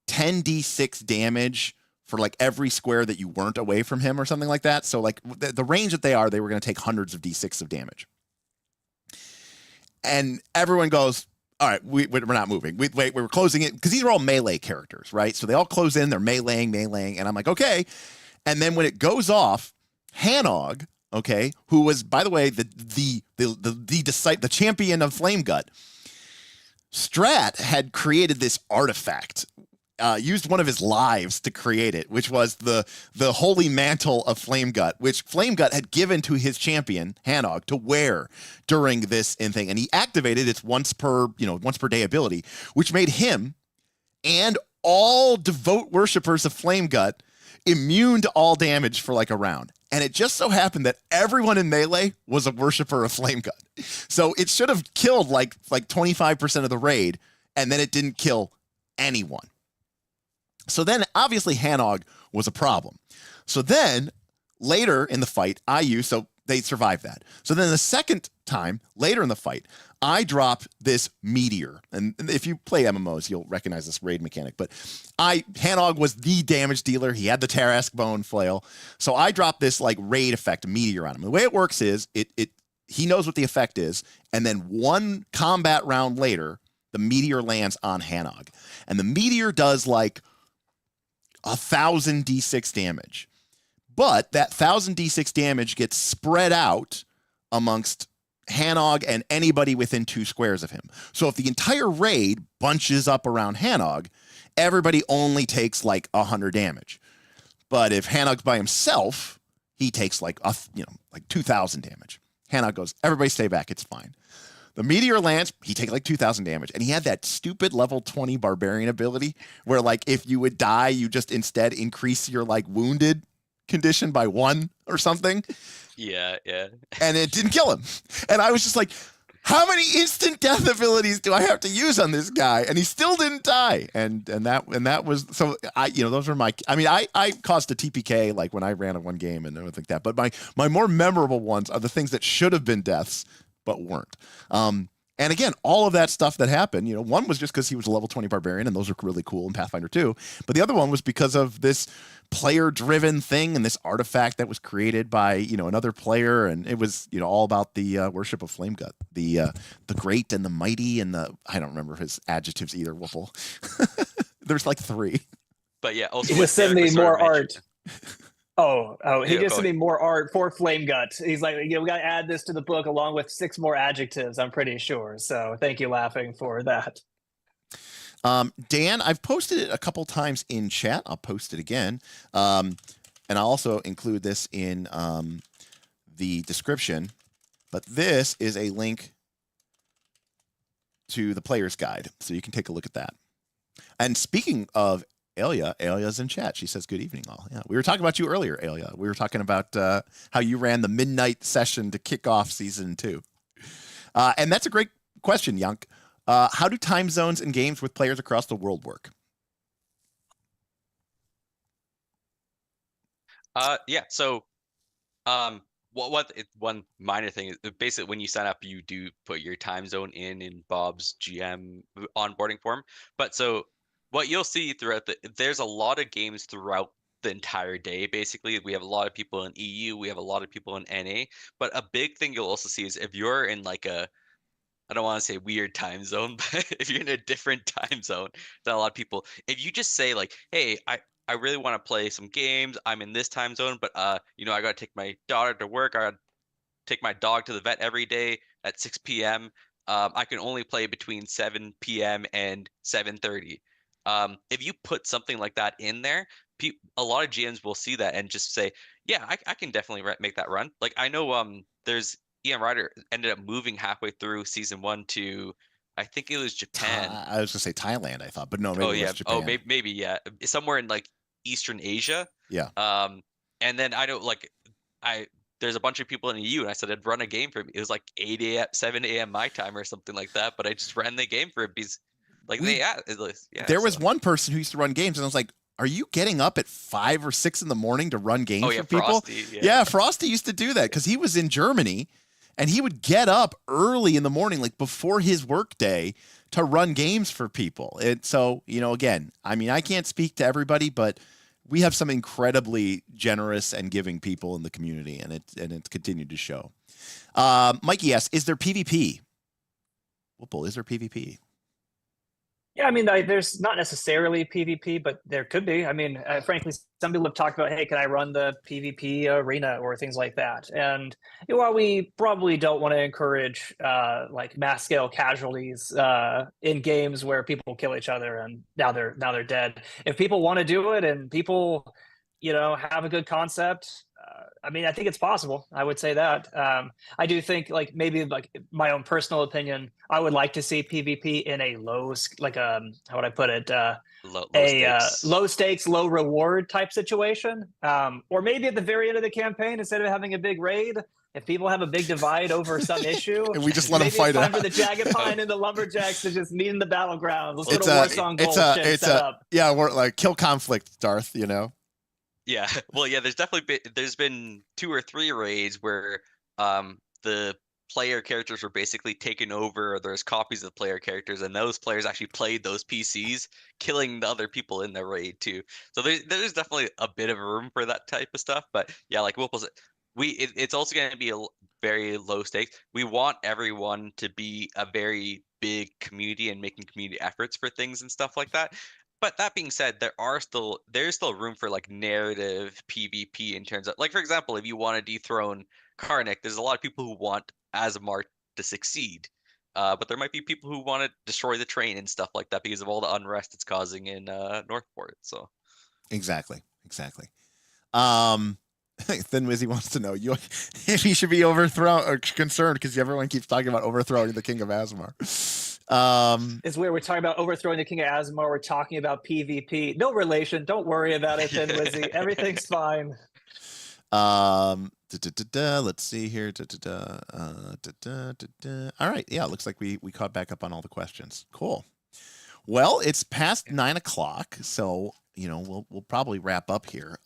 10d6 damage for like every square that you weren't away from him or something like that. So like the range that they were going to take hundreds of d6 of damage. And everyone goes, all right, we're not moving. We're closing it because these are all melee characters, right? So they all close in, they're meleeing, and I'm like, okay. And then when it goes off, Hanog, okay, who was, by the way, the champion of Flame Gut, Strat had created this artifact, used one of his lives to create it, which was the holy mantle of Flame Gut, which Flame Gut had given to his champion Hanog to wear during this thing, and he activated its once per day ability, which made him and all devout worshippers of Flame Gut immune to all damage for like a round. And it just so happened that everyone in Melee was a worshiper of Flame Gut. So it should have killed like 25% of the raid, and then it didn't kill anyone. So then obviously Hanog was a problem. So then later in the fight, so they survived that. So then the second time, later in the fight, I drop this meteor. And if you play MMOs, you'll recognize this raid mechanic. But Hanog was the damage dealer. He had the Tarask Bone Flail. So I drop this like raid effect, meteor on him. The way it works is he knows what the effect is. And then one combat round later, the meteor lands on Hanog. And the meteor does like 1,000 D6 damage. But that 1,000 D6 damage gets spread out amongst Hanog and anybody within 2 squares of him. So if the entire raid bunches up around Hanog, everybody only takes like 100 damage. But if Hanog's by himself, he takes like 2,000 damage. Hanog goes, everybody stay back, it's fine. The meteor lands, he takes like 2,000 damage, and he had that stupid level 20 barbarian ability where like if you would die, you just instead increase your like wounded condition by 1 or something.
Yeah.
And it didn't kill him. And I was just like, how many instant death abilities do I have to use on this guy? And he still didn't die. And that was, so those were I caused a TPK like when I ran a one game and everything like that. But my more memorable ones are the things that should have been deaths but weren't. And again, all of that stuff that happened, one was just because he was a level 20 barbarian, and those are really cool in Pathfinder 2. But the other one was because of this player-driven thing and this artifact that was created by, another player, and it was, all about the worship of Flame Gut, the great and the mighty and I don't remember his adjectives either, Whipple. There's like 3.
But yeah, also
He just sent me more art. Oh, he
Yeah,
just
go
sent me more art for Flame Gut. He's like, we got to add this to the book along with 6 more adjectives, I'm pretty sure. So thank you, Laughing, for that.
Dan, I've posted it a couple times in chat. I'll post it again. And I'll also include this in the description. But this is a link to the player's guide. So you can take a look at that. And speaking of Alia's in chat. She says, good evening, all. Yeah, we were talking about you earlier, Alia. We were talking about how you ran the midnight session to kick off season 2. And that's a great question, Yank. How do time zones in games with players across the world work?
So one minor thing is basically when you sign up, you do put your time zone in Bob's GM onboarding form. But so what you'll see there's a lot of games throughout the entire day. Basically, we have a lot of people in EU, we have a lot of people in NA, but a big thing you'll also see is if you're in like I don't want to say weird time zone, but if you're in a different time zone than a lot of people, if you just say like, hey, I really want to play some games, I'm in this time zone, but I gotta take my daughter to work, I gotta take my dog to the vet every day at 6 p.m. I can only play between 7 p.m. and 7:30. If you put something like that in there, a lot of GMs will see that and just say, yeah, I can definitely make that run. Like I know there's Ian Ryder ended up moving halfway through season 1 to, I think it was Japan.
I was gonna say Thailand, I thought, but no, maybe it was Japan.
Oh, maybe yeah, somewhere in like Eastern Asia.
Yeah.
And then I know there's a bunch of people in the EU, and I said I'd run a game for him. It was like 8 a.m., 7 a.m. my time or something like that. But I just ran the game for him because
there was one person who used to run games, and I was like, are you getting up at 5 or 6 in the morning to run games for people?
Frosty,
yeah, Frosty used to do that because he was in Germany, and he would get up early in the morning, like before his work day, to run games for people. And so, again, I can't speak to everybody, but we have some incredibly generous and giving people in the community, and it's continued to show. Mikey asks, is there PvP? Whipple, is there PvP?
Yeah, I mean, there's not necessarily PvP, but there could be. I mean, frankly, some people have talked about, hey, can I run the PvP arena or things like that? And while we probably don't want to encourage like mass scale casualties in games where people kill each other and now they're dead, if people want to do it and people, have a good concept, I mean, I think it's possible. I would say that. I do think, like, maybe like my own personal opinion, I would like to see PvP in a how would I put it?
Low
A
stakes.
low stakes, low reward type situation. Or maybe at the very end of the campaign, instead of having a big raid, if people have a big divide over some issue,
And we just let them
maybe
fight
it's
it
time for
out.
the Jagged Pine and the Lumberjacks to just meet in the battlegrounds. Let's
It's
go to
a-
Warsong
it's
bullshit
a
set up.
Yeah, we're like kill conflict, Darth.
Yeah, well, yeah. There's been 2 or 3 raids where the player characters were basically taken over, or there's copies of the player characters, and those players actually played those PCs, killing the other people in the raid too. So there's definitely a bit of room for that type of stuff. But yeah, like Whipple said, it's also going to be very low stakes. We want everyone to be a very big community and making community efforts for things and stuff like that. But that being said, there's still room for like narrative PvP in terms of, like, for example, if you want to dethrone Karnak, there's a lot of people who want Azamar to succeed. But there might be people who want to destroy the train and stuff like that because of all the unrest it's causing in Northport. So
Exactly. Thin Wizzy wants to know if he should be overthrown or concerned because everyone keeps talking about overthrowing the King of Azamar.
It's where we're talking about overthrowing the King of Azamar. We're talking about PvP. No relation. Don't worry about it, Thin Wizzy. Everything's fine.
Let's see here. All right. Yeah, it looks like we caught back up on all the questions. Cool. Well, it's past 9:00, so we'll probably wrap up here.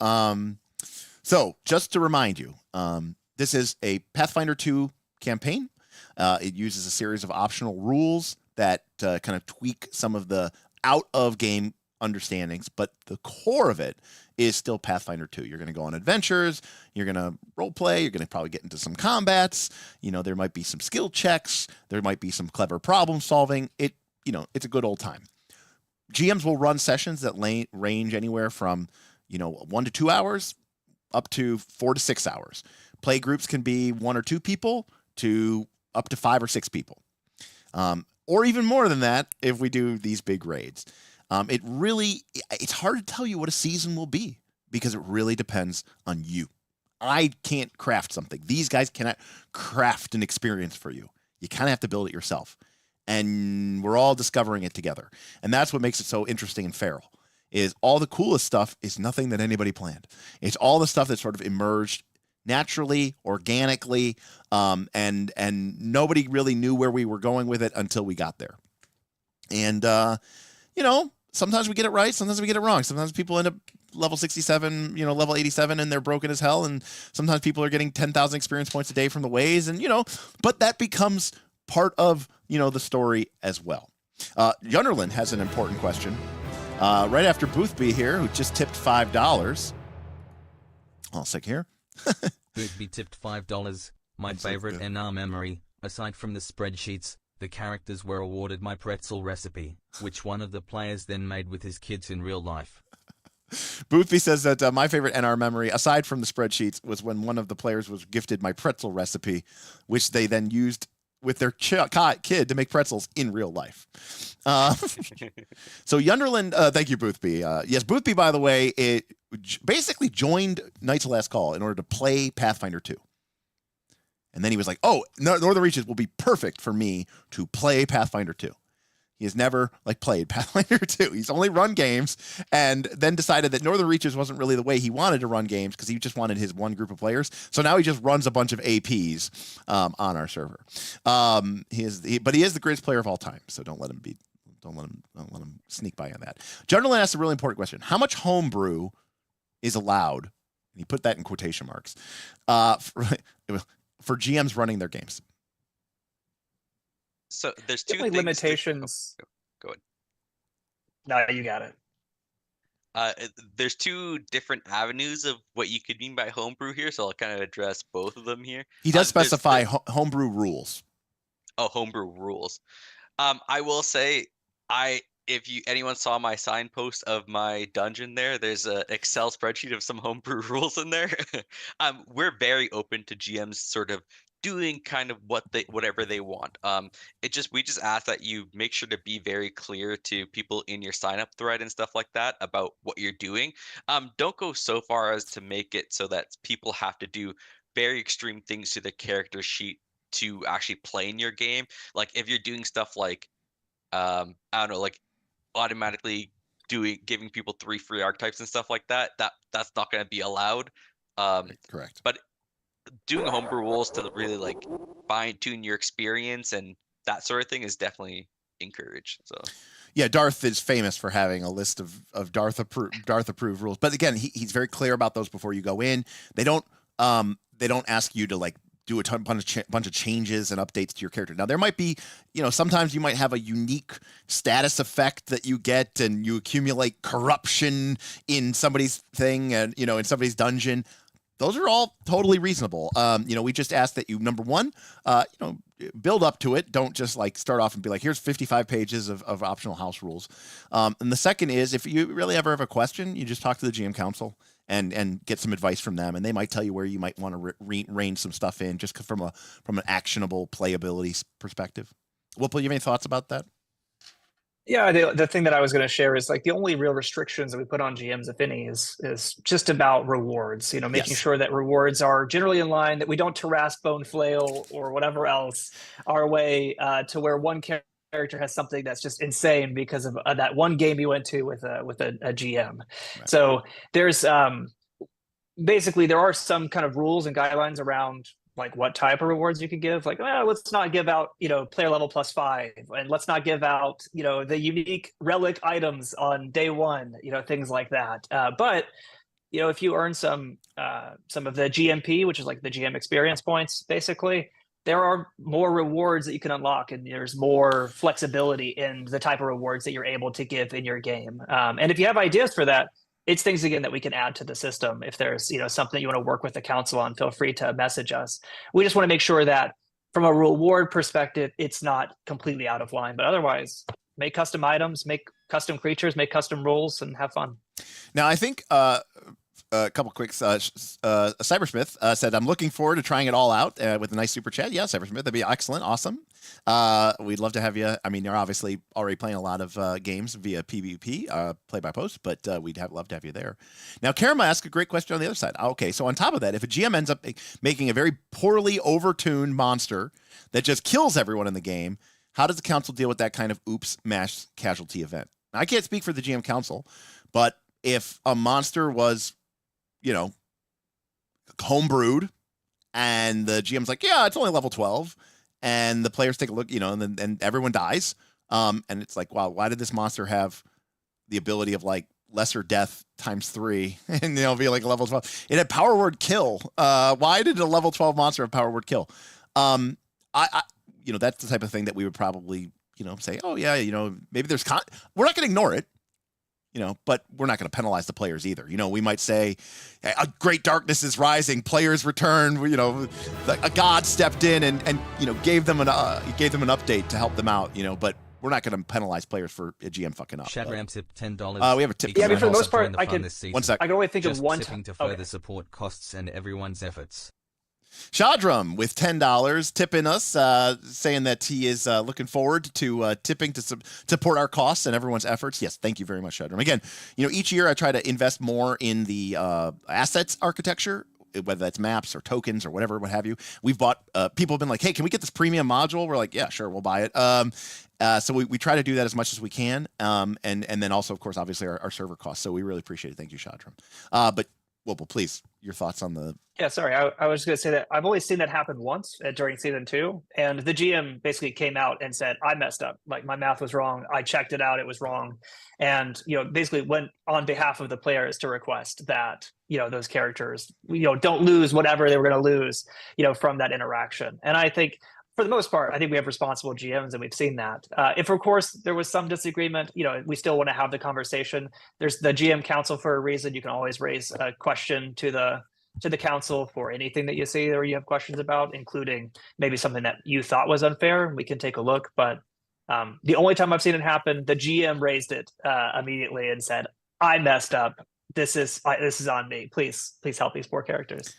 So just to remind you, this is a Pathfinder 2 campaign. It uses a series of optional rules that kind of tweak some of the out-of-game understandings, but the core of it is still Pathfinder 2. You're going to go on adventures, you're going to role play, you're going to probably get into some combats, there might be some skill checks, there might be some clever problem solving. It's a good old time. GMs will run sessions that range anywhere from 1 to 2 hours up to 4 to 6 hours. Play groups can be 1 or 2 people to up to 5 or 6 people. Or even more than that if we do these big raids. It's hard to tell you what a season will be because it really depends on you. I can't craft something. These guys cannot craft an experience for you. You kind of have to build it yourself. And we're all discovering it together. And that's what makes it so interesting and feral, is all the coolest stuff is nothing that anybody planned. It's all the stuff that sort of emerged naturally, organically, and nobody really knew where we were going with it until we got there. And, sometimes we get it right, sometimes we get it wrong. Sometimes people end up level 67, level 87, and they're broken as hell. And sometimes people are getting 10,000 experience points a day from the ways, and, but that becomes part of, the story as well. Yunderlin has an important question. Right after Boothby here, who just tipped $5. I'll stick here.
Boothby tipped $5. My favorite NR memory, aside from the spreadsheets, the characters were awarded my pretzel recipe, which one of the players then made with his kids in real life.
Boothby says that my favorite NR memory, aside from the spreadsheets, was when one of the players was gifted my pretzel recipe, which they then used with their kid to make pretzels in real life. So Yunderland, thank you, Boothby. Yes, Boothby, by the way, basically joined Knights of Last Call in order to play Pathfinder 2. And then he was like, Northern Reaches will be perfect for me to play Pathfinder 2. He has never played Pathfinder 2. He's only run games, and then decided that Northern Reaches wasn't really the way he wanted to run games because he just wanted his one group of players. So now he just runs a bunch of APs on our server. But he is the greatest player of all time. So don't let him sneak by on that. General asked a really important question: how much homebrew is allowed? And he put that in quotation marks for GMs running their games.
So there's two
Definitely
things
limitations.
Go ahead.
No, you got it.
There's 2 different avenues of what you could mean by homebrew here, so I'll kind of address both of them here.
He does specify homebrew rules.
Oh, homebrew rules. I will say, if anyone saw my signpost of my dungeon there's an Excel spreadsheet of some homebrew rules in there. We're very open to GMs sort of doing kind of whatever they want. We just ask that you make sure to be very clear to people in your sign up thread and stuff like that about what you're doing. Don't go so far as to make it so that people have to do very extreme things to the character sheet to actually play in your game. Like if you're doing stuff like I don't know, like automatically giving people 3 free archetypes and stuff like that's not going to be allowed.
Correct.
But doing homebrew rules to really like fine tune your experience and that sort of thing is definitely encouraged. So
yeah, Darth is famous for having a list of Darth approved rules. But again, he's very clear about those before you go in. They don't ask you to like do a bunch of changes and updates to your character. Now there might be, sometimes you might have a unique status effect that you get, and you accumulate corruption in somebody's thing and in somebody's dungeon. Those are all totally reasonable. We just ask that you, number one, build up to it. Don't just like start off and be like, here's 55 pages of optional house rules. And the second is, if you really ever have a question, you just talk to the GM Council and get some advice from them, and they might tell you where you might want to rein some stuff in, just from an actionable playability perspective. Whipple, you have any thoughts about that?
Yeah, the thing that I was going to share is like the only real restrictions that we put on GMs, if any, is just about rewards. Making sure that rewards are generally in line, that we don't harass bone flail or whatever else our way to where one character has something that's just insane because of that one game you went to with a GM. Right. So there's basically there are some kind of rules and guidelines around like what type of rewards you can give. Like, let's not give out, player level +5, and let's not give out, the unique relic items on day one, things like that. But if you earn some of the GMP, which is like the GM experience points, basically, there are more rewards that you can unlock, and there's more flexibility in the type of rewards that you're able to give in your game. And if you have ideas for that, it's things, again, that we can add to the system. If there's something you want to work with the council on, feel free to message us. We just want to make sure that from a reward perspective, it's not completely out of line. But otherwise, make custom items, make custom creatures, make custom rules, and have fun. Now,
I think a couple quick Cybersmith said, I'm looking forward to trying it all out with a nice super chat. Yeah, Cybersmith, that'd be excellent. Awesome. We'd love to have you. I mean, you're obviously already playing a lot of games via PvP, play by post, but we'd love to have you there. Now, Karama asked a great question on the other side. Okay, so on top of that, if a GM ends up making a very poorly overtuned monster that just kills everyone in the game, how does the council deal with that kind of oops mass casualty event? Now, I can't speak for the GM council, but if a monster was homebrewed, and the GM's like, yeah, it's only level 12, and the players take a look, and then everyone dies, and it's like, wow, why did this monster have the ability of like lesser death ×3, and be like a level 12? It had power word kill. Why did a level 12 monster have power word kill? I that's the type of thing that we would probably say, oh yeah, maybe there's we're not going to ignore it. But we're not going to penalize the players either. We might say, hey, a great darkness is rising, players return, a god stepped in and gave them an update to help them out, but we're not going to penalize players for a GM fucking up.
Shadram tipped $10.
We have a tip.
Yeah, but for the most part,
I can
1 sec.
I can only think
Just
of one
tipping to further support costs and everyone's efforts.
Shadram with $10 tipping us, saying that he is looking forward to tipping to support our costs and everyone's efforts. Yes, thank you very much, Shadram. Again, each year I try to invest more in the assets architecture, whether that's maps or tokens or whatever, what have you. We've bought, people have been like, hey, can we get this premium module? We're like, yeah, sure, we'll buy it. So we try to do that as much as we can. And then also, of course, obviously our server costs. So we really appreciate it. Thank you, Shadram. But Whipple, please, your thoughts on the...
Yeah, sorry. I was going to say that I've only seen that happen once during season 2. And the GM basically came out and said, I messed up. Like, my math was wrong. I checked it out. It was wrong. And, basically went on behalf of the players to request that, those characters, don't lose whatever they were going to lose, from that interaction. And I think, for the most part, I think we have responsible GMs, and we've seen that. If, of course, there was some disagreement, we still want to have the conversation. There's the GM council for a reason. You can always raise a question to the council for anything that you see or you have questions about, including maybe something that you thought was unfair. We can take a look, but The only time I've seen it happen, the GM raised it immediately and said, "I messed up. This is on me. Please help these poor characters."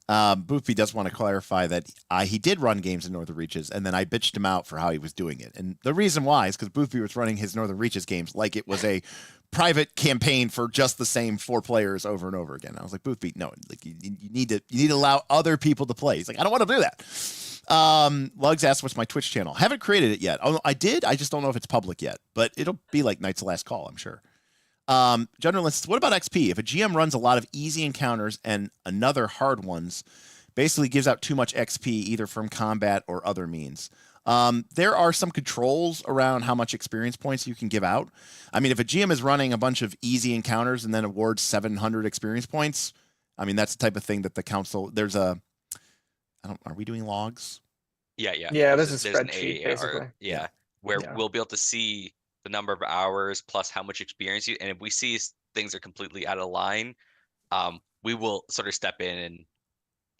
Boofy does want to clarify that he did run games in Northern Reaches, and then I bitched him out for how he was doing it. And the reason why is because Boofy was running his Northern Reaches games like it was a private campaign for just the same 4 players over and over again. I was like, Boofy, no, like you need to allow other people to play. He's like, I don't want to do that. Lugs asked, what's my Twitch channel? Haven't created it yet. Oh, I did. I just don't know if it's public yet, but it'll be like Knights of Last Call, I'm sure. Generalist, what about XP? If a GM runs a lot of easy encounters and another hard ones, basically gives out too much XP either from combat or other means. There are some controls around how much experience points you can give out. I mean, if a GM is running a bunch of easy encounters and then awards 700 experience points, I mean, that's the type of thing that the council, are we doing logs?
Yeah.
Yeah, there's a
an
spreadsheet,
AAR,
basically.
where
Yeah.
we'll be able to see the number of hours plus how much experience you, and if we see things are completely out of line, we will sort of step in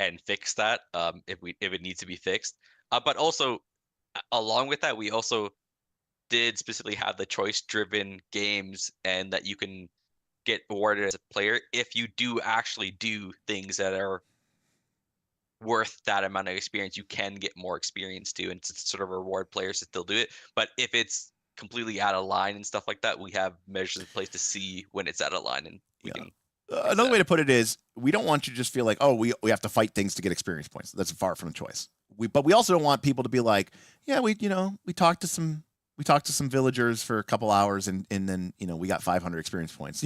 and fix that if it needs to be fixed. But also along with that, we also did specifically have the choice-driven games, and that you can get awarded as a player if you do actually do things that are worth that amount of experience. You can get more experience too, and to sort of reward players to still do it. But if it's completely out of line and stuff like that, we have measures in place to see when it's out of line, and we can.
Another way to put it is, we don't want you to just feel like, oh, we have to fight things to get experience points. That's far from a choice. But we also don't want people to be like, yeah, we talked to some villagers for a couple hours and then we got 500 experience points.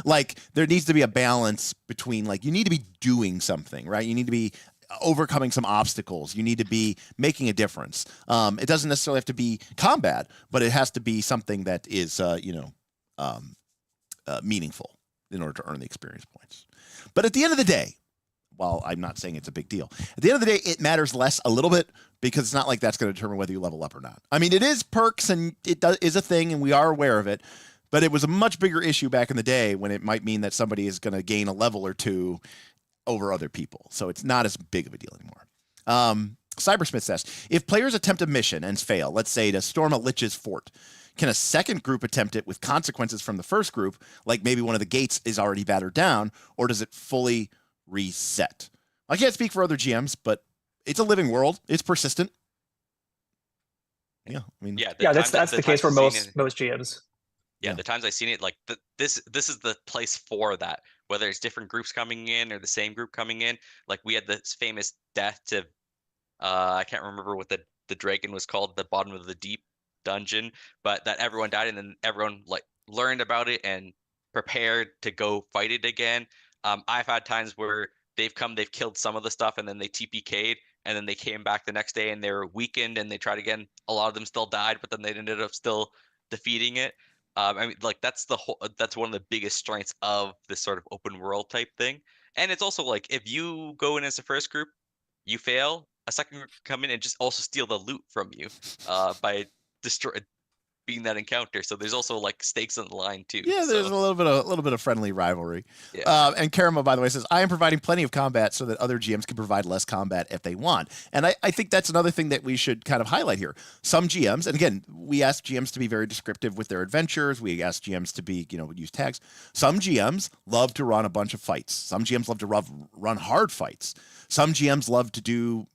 Like there needs to be a balance between, like, you need to be doing something, right? You need to be overcoming some obstacles. You need to be making a difference. It doesn't necessarily have to be combat, but it has to be something that is meaningful in order to earn the experience points. But at the end of the day, while I'm not saying it's a big deal, at the end of the day, it matters less a little bit, because it's not like that's going to determine whether you level up or not. I mean, it is perks and is a thing, and we are aware of it, but it was a much bigger issue back in the day when it might mean that somebody is going to gain a level or two over other people. So it's not as big of a deal anymore. Cybersmith says, if players attempt a mission and fail, let's say to storm a Lich's fort, can a second group attempt it with consequences from the first group, like maybe one of the gates is already battered down, or does it fully reset? I can't speak for other GMs, but it's a living world. It's persistent. Yeah, I mean,
that's the case for most GMs.
Yeah, the times I've seen it, like this is the place for that. Whether it's different groups coming in or the same group coming in, like we had this famous death to, I can't remember what the dragon was called, the bottom of the deep dungeon, but that everyone died, and then everyone like learned about it and prepared to go fight it again. I've had times where they've killed some of the stuff, and then they TPK'd, and then they came back the next day and they were weakened and they tried again. A lot of them still died, but then they ended up still defeating it. I mean, like that's one of the biggest strengths of this sort of open world type thing. And it's also like, if you go in as the first group, you fail, a second group can come in and just also steal the loot from you by being that encounter. So there's also like stakes on the line too.
Yeah, there's a little bit of friendly rivalry.
Yeah.
And Karama, by the way, says, I am providing plenty of combat so that other GMs can provide less combat if they want. And I think that's another thing that we should kind of highlight here. Some GMs, and again, we ask GMs to be very descriptive with their adventures. We ask GMs to be, use tags. Some GMs love to run a bunch of fights. Some GMs love to run hard fights. Some GMs love to do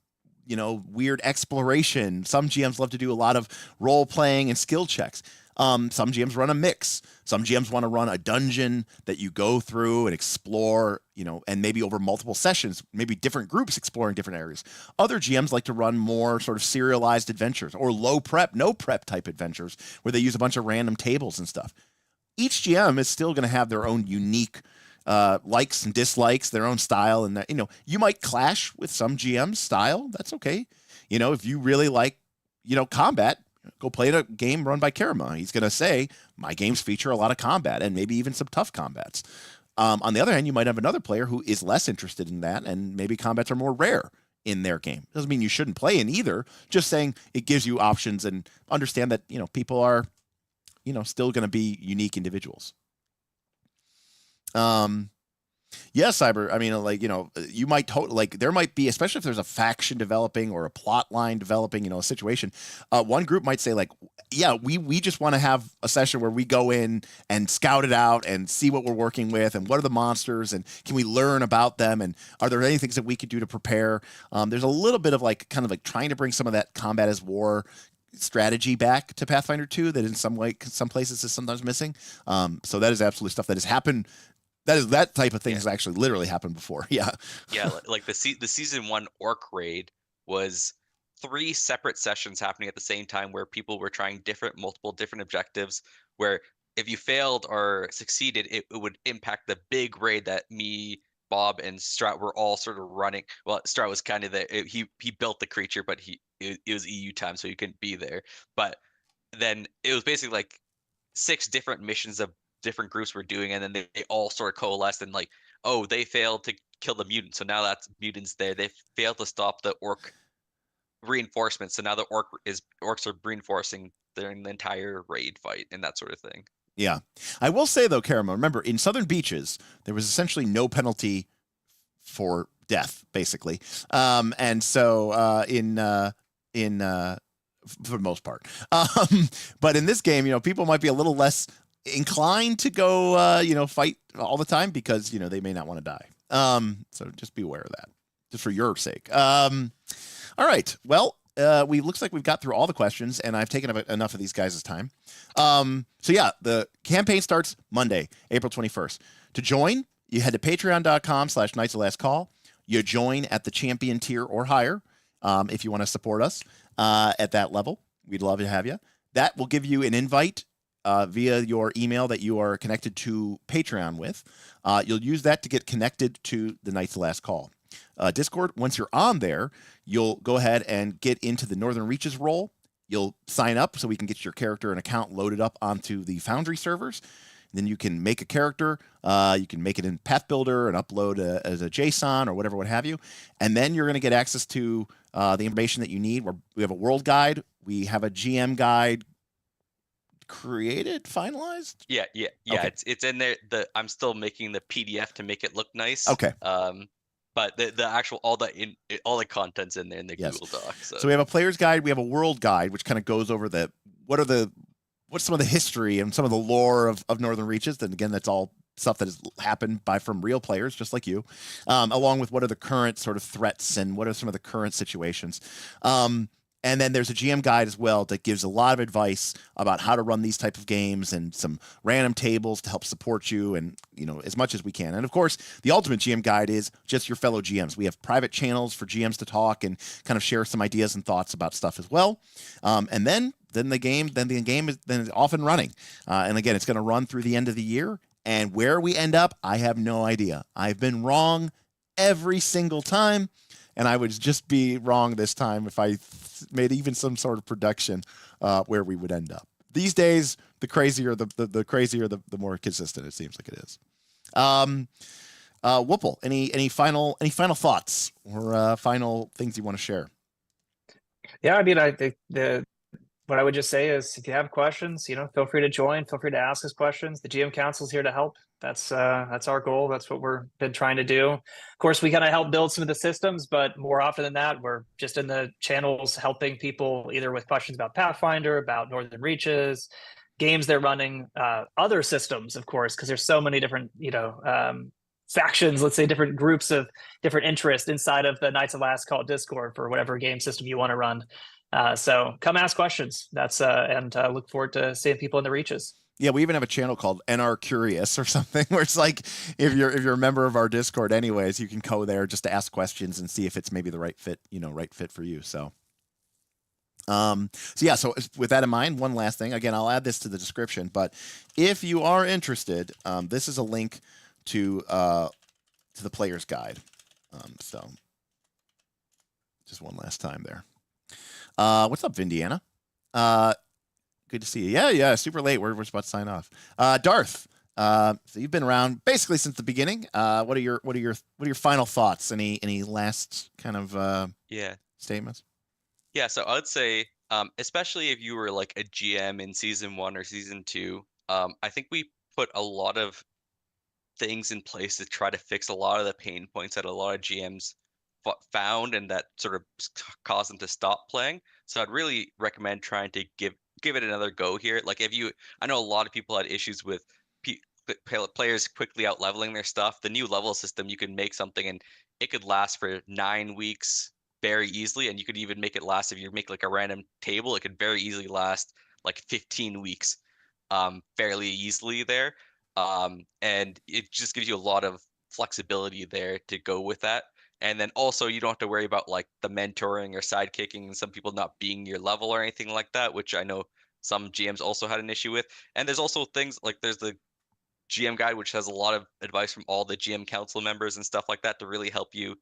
weird exploration. Some GMs love to do a lot of role playing and skill checks. Some GMs run a mix. Some GMs want to run a dungeon that you go through and explore, and maybe over multiple sessions, maybe different groups exploring different areas. Other GMs like to run more sort of serialized adventures or low prep, no prep type adventures where they use a bunch of random tables and stuff. Each GM is still going to have their own unique likes and dislikes, their own style, and that you might clash with some GM's style. That's okay. If you really like combat, go play a game run by Karama. He's gonna say my games feature a lot of combat and maybe even some tough combats. On the other hand, you might have another player who is less interested in that, and maybe combats are more rare in their game. Doesn't mean you shouldn't play in either. Just saying it gives you options, and understand that people are still going to be unique individuals. Yeah, Cyber. I mean, like, you might like there might be, especially if there's a faction developing or a plot line developing, a situation. One group might say like, yeah, we just want to have a session where we go in and scout it out and see what we're working with and what are the monsters and can we learn about them and are there any things that we could do to prepare. There's a little bit of like kind of like trying to bring some of that combat as war strategy back to Pathfinder 2 that in some places is sometimes missing. So that is absolutely stuff that has happened. That type of thing has actually literally happened before. Yeah.
Yeah, like the season 1 orc raid was 3 separate sessions happening at the same time where people were trying multiple different objectives, where if you failed or succeeded, it would impact the big raid that me, Bob, and Strat were all sort of running. Well, Strat was kind of he built the creature, but it was EU time, so he couldn't be there. But then it was basically like 6 different missions of different groups were doing, and then they all sort of coalesced and like, oh, they failed to kill the mutant, so now that's mutants there. They failed to stop the orc reinforcements, so now the orcs are reinforcing during the entire raid fight and that sort of thing.
Yeah. I will say though, Karamo, remember in Southern Beaches, there was essentially no penalty for death, basically. And so for the most part. But in this game, people might be a little less inclined to go, fight all the time because, they may not want to die. So just be aware of that, just for your sake. All right. Well, looks like we've got through all the questions, and I've taken up enough of these guys' time. So yeah, the campaign starts Monday, April 21st. To join, you head to patreon.com/Knights of Last Call. You join at the champion tier or higher if you want to support us at that level. We'd love to have you. That will give you an invite via your email that you are connected to Patreon with. You'll use that to get connected to the Knights of Last Call. Discord, once you're on there, you'll go ahead and get into the Northern Reaches role. You'll sign up so we can get your character and account loaded up onto the Foundry servers. Then you can make a character. You can make it in Path Builder and upload as a JSON or whatever, what have you. And then you're going to get access to the information that you need. We have a world guide. We have a GM guide finalized.
Yeah. Okay. It's in there. I'm still making the PDF to make it look nice.
Okay.
But the actual all the content's in there in the Google Doc.
So we have a player's guide. We have a world guide, which kind of goes over what's some of the history and some of the lore of Northern Reaches. Then again, that's all stuff that has happened from real players, just like you, along with what are the current sort of threats and what are some of the current situations. And then there's a GM guide as well that gives a lot of advice about how to run these type of games and some random tables to help support you and, as much as we can. And of course, the ultimate GM guide is just your fellow GMs. We have private channels for GMs to talk and kind of share some ideas and thoughts about stuff as well. And then the game is off and running. And again, it's going to run through the end of the year. And where we end up, I have no idea. I've been wrong every single time. And I would just be wrong this time if I made even some sort of production where we would end up. These days, the crazier, the more consistent it seems like it is. Whoople, any final thoughts or final things you want to share?
Yeah, I mean, I think what I would just say is if you have questions, feel free to join, feel free to ask us questions. The GM Council is here to help. That's our goal. That's what we're been trying to do. Of course, we kind of help build some of the systems, but more often than that, we're just in the channels helping people either with questions about Pathfinder, about Northern Reaches, games they're running, other systems, of course, because there's so many different, factions, let's say different groups of different interests inside of the Knights of Last Call Discord for whatever game system you want to run. So come ask questions. And look forward to seeing people in the Reaches.
Yeah, we even have a channel called NR Curious or something where it's like if you're a member of our Discord anyways, you can go there just to ask questions and see if it's maybe the right fit for you. So so with that in mind, one last thing. Again, I'll add this to the description, but if you are interested, this is a link to the player's guide. So just one last time there. What's up, Vindiana? Good to see you. Yeah, super late. We're about to sign off. Darth, so you've been around basically since the beginning. What are your final thoughts? Any last kind of statements?
Yeah, so I would say, especially if you were like a GM in season 1 or season 2, I think we put a lot of things in place to try to fix a lot of the pain points that a lot of GMs found and that sort of caused them to stop playing. So I'd really recommend trying to give it another go here. Like I know a lot of people had issues with players quickly out leveling their stuff. The new level system, you can make something and it could last for 9 weeks very easily, and you could even make it last if you make like a random table. It could very easily last like 15 weeks, fairly easily there. And it just gives you a lot of flexibility there to go with that. And then also you don't have to worry about like the mentoring or sidekicking and some people not being your level or anything like that, which I know some GMs also had an issue with. And there's also things like there's the GM guide, which has a lot of advice from all the GM council members and stuff like that to really help you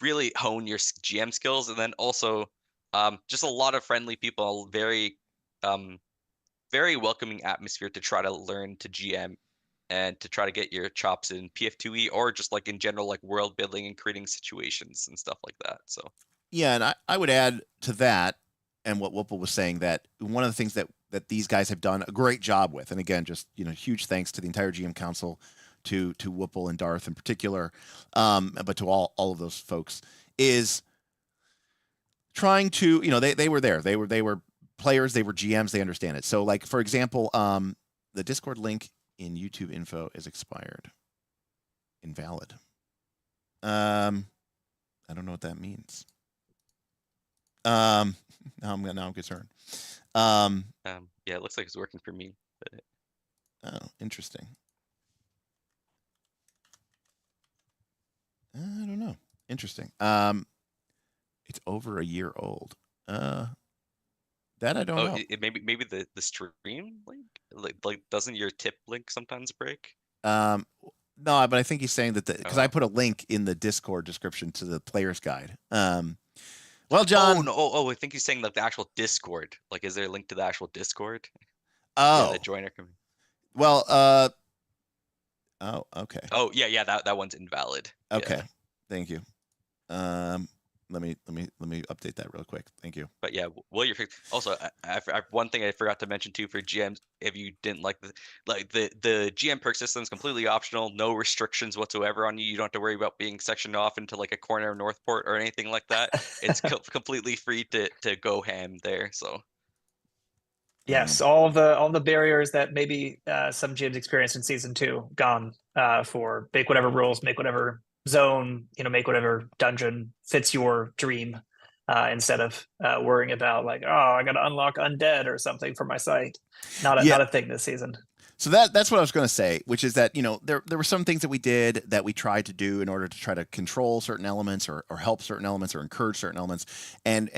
really hone your GM skills. And then also just a lot of friendly people, very welcoming atmosphere to try to learn to GM and to try to get your chops in PF2E or just like in general, like world building and creating situations and stuff like that. So
yeah, and I would add to that, and what Whipple was saying, that one of the things that these guys have done a great job with, and again, just huge thanks to the entire GM Council, to Whipple and Darth in particular, but to all of those folks, is trying to they were there, they were players, they were GMs, they understand it. So like for example, the Discord link in YouTube info is expired, invalid. I don't know what that means. Now I'm concerned.
yeah, it looks like it's working for me. But...
Oh, interesting. I don't know. Interesting. It's over a year old. That I don't know.
Maybe the stream link, like doesn't your tip link sometimes break?
No, but I think he's saying that because I put a link in the Discord description to the player's guide. Well, John.
I think he's saying like the actual Discord. Like, is there a link to the actual Discord?
Oh,
yeah, the joiner community.
Well, oh, okay.
Oh, yeah, that one's invalid.
Okay,
yeah.
Thank you. Let me update that real quick. Thank you.
But yeah, also, I one thing I forgot to mention too for GMs, if you didn't like the GM perk system is completely optional, no restrictions whatsoever on you. You don't have to worry about being sectioned off into like a corner of Northport or anything like that. It's completely free to go ham there. So.
Yes, all the barriers that maybe some GMs experienced in season 2 gone for make whatever rules, make whatever zone, make whatever dungeon fits your dream, instead of worrying about like, oh, I got to unlock undead or something for my site. Not a thing this season.
So that's what I was going to say, which is that there were some things that we did that we tried to do in order to try to control certain elements or help certain elements or encourage certain elements, and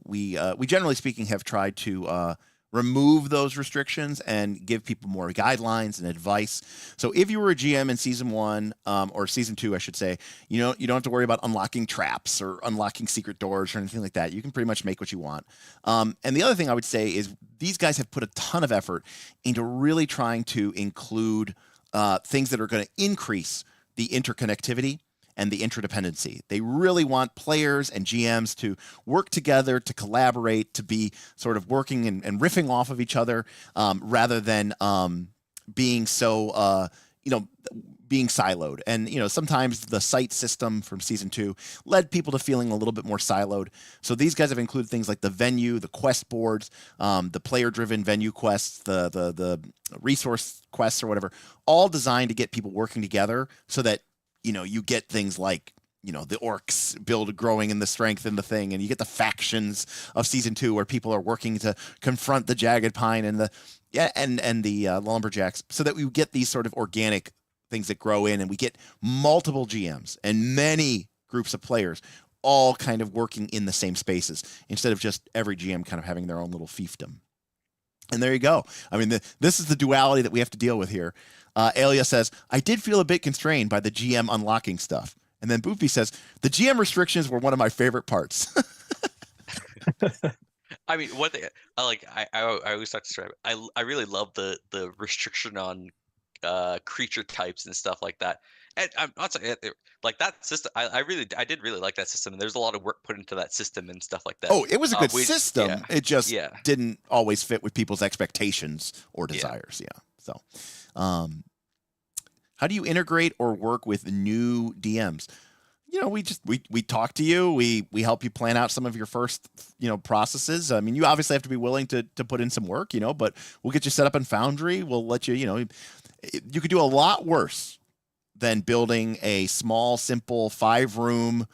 we generally speaking have tried to remove those restrictions and give people more guidelines and advice. So if you were a GM in season 1 or season 2, I should say, you don't have to worry about unlocking traps or unlocking secret doors or anything like that. You can pretty much make what you want. And the other thing I would say is these guys have put a ton of effort into really trying to include things that are going to increase the interconnectivity and the interdependency. They really want players and GMs to work together, to collaborate, to be sort of working and riffing off of each other, rather than being so, being siloed. And, sometimes the site system from season 2 led people to feeling a little bit more siloed. So these guys have included things like the venue, the quest boards, the player-driven venue quests, the resource quests or whatever, all designed to get people working together so that you get things like, the orcs growing in the strength in the thing, and you get the factions of season 2 where people are working to confront the jagged pine and the lumberjacks, so that we get these sort of organic things that grow in, and we get multiple GMs and many groups of players all kind of working in the same spaces instead of just every GM kind of having their own little fiefdom. And there you go. I mean, this is the duality that we have to deal with here. Alia says, I did feel a bit constrained by the GM unlocking stuff. And then Boopy says, the GM restrictions were one of my favorite parts.
I mean, what I always talk to Stripe. I really love the restriction on creature types and stuff like that. And I'm not saying like that system. I did really like that system. And there's a lot of work put into that system and stuff like that.
Oh, it was a good system.
Yeah,
It just
yeah.
didn't always fit with people's expectations or desires. Yeah. So, how do you integrate or work with new DMs? You know, we talk to you. We help you plan out some of your first, processes. I mean, you obviously have to be willing to put in some work, but we'll get you set up in Foundry. We'll let you, you could do a lot worse than building a small, simple 5-room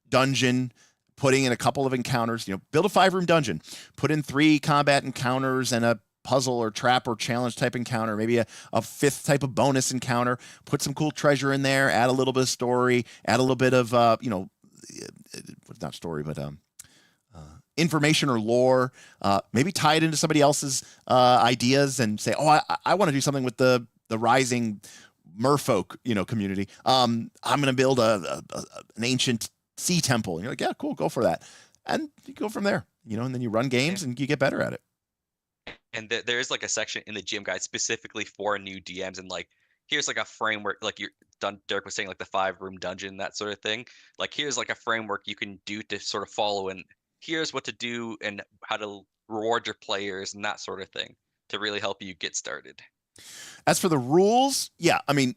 dungeon, putting in a couple of encounters. Build a 5-room dungeon, put in 3 combat encounters and a puzzle or trap or challenge type encounter, maybe a 5th type of bonus encounter, put some cool treasure in there, add a little bit of story, add a little bit of, not story, but information or lore, maybe tie it into somebody else's ideas and say, oh, I want to do something with the rising merfolk, community. I'm going to build an ancient sea temple. And you're like, yeah, cool, go for that. And you go from there, and then you run games and you get better at it.
And there is like a section in the GM guide specifically for new DMs, and like here's like a framework, like Derek was saying, like the 5-room dungeon, that sort of thing. Like here's like a framework you can do to sort of follow, and here's what to do and how to reward your players and that sort of thing to really help you get started.
As for the rules, yeah, I mean,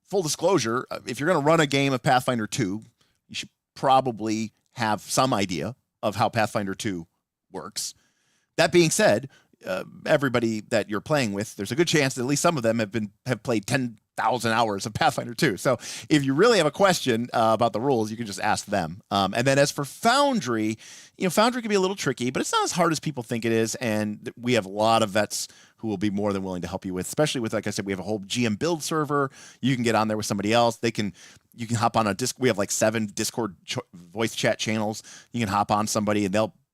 full disclosure, if you're going to run a game of Pathfinder 2, you should probably have some idea of how Pathfinder 2 works. That being said, everybody that you're playing with, there's a good chance that at least some of them have played 10,000 hours of Pathfinder 2. So if you really have a question about the rules, you can just ask them. And then as for Foundry, Foundry can be a little tricky, but it's not as hard as people think it is. And we have a lot of vets who will be more than willing to help you with, especially with, like I said, we have a whole GM build server. You can get on there with somebody else. You can hop on a disc. We have like 7 Discord voice chat channels. You can hop on somebody and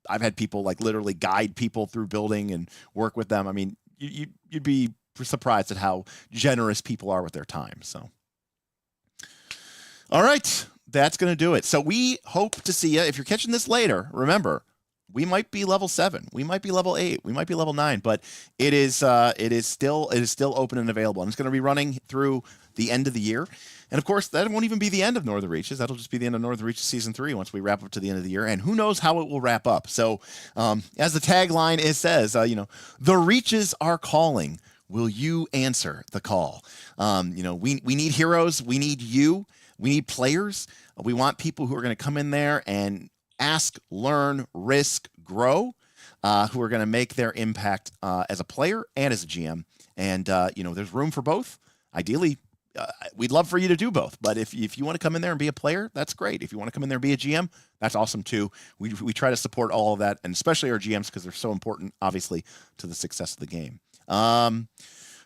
I've had people like literally guide people through building and work with them. I mean, you'd be surprised at how generous people are with their time. So, all right, that's going to do it. So we hope to see you. If you're catching this later, remember, we might be level 7, we might be level 8, we might be level 9, but it is still open and available, and it's going to be running through the end of the year. And of course, that won't even be the end of Northern Reaches. That'll just be the end of Northern Reaches Season 3 once we wrap up to the end of the year. And who knows how it will wrap up. So as the tagline says, the Reaches are calling. Will you answer the call? We need heroes. We need you. We need players. We want people who are going to come in there and ask, learn, risk, grow, who are going to make their impact as a player and as a GM. And, there's room for both. Ideally, we'd love for you to do both, but if you want to come in there and be a player, that's great. If you want to come in there and be a GM, that's awesome too. We try to support all of that, and especially our GMs, because they're so important, obviously, to the success of the game.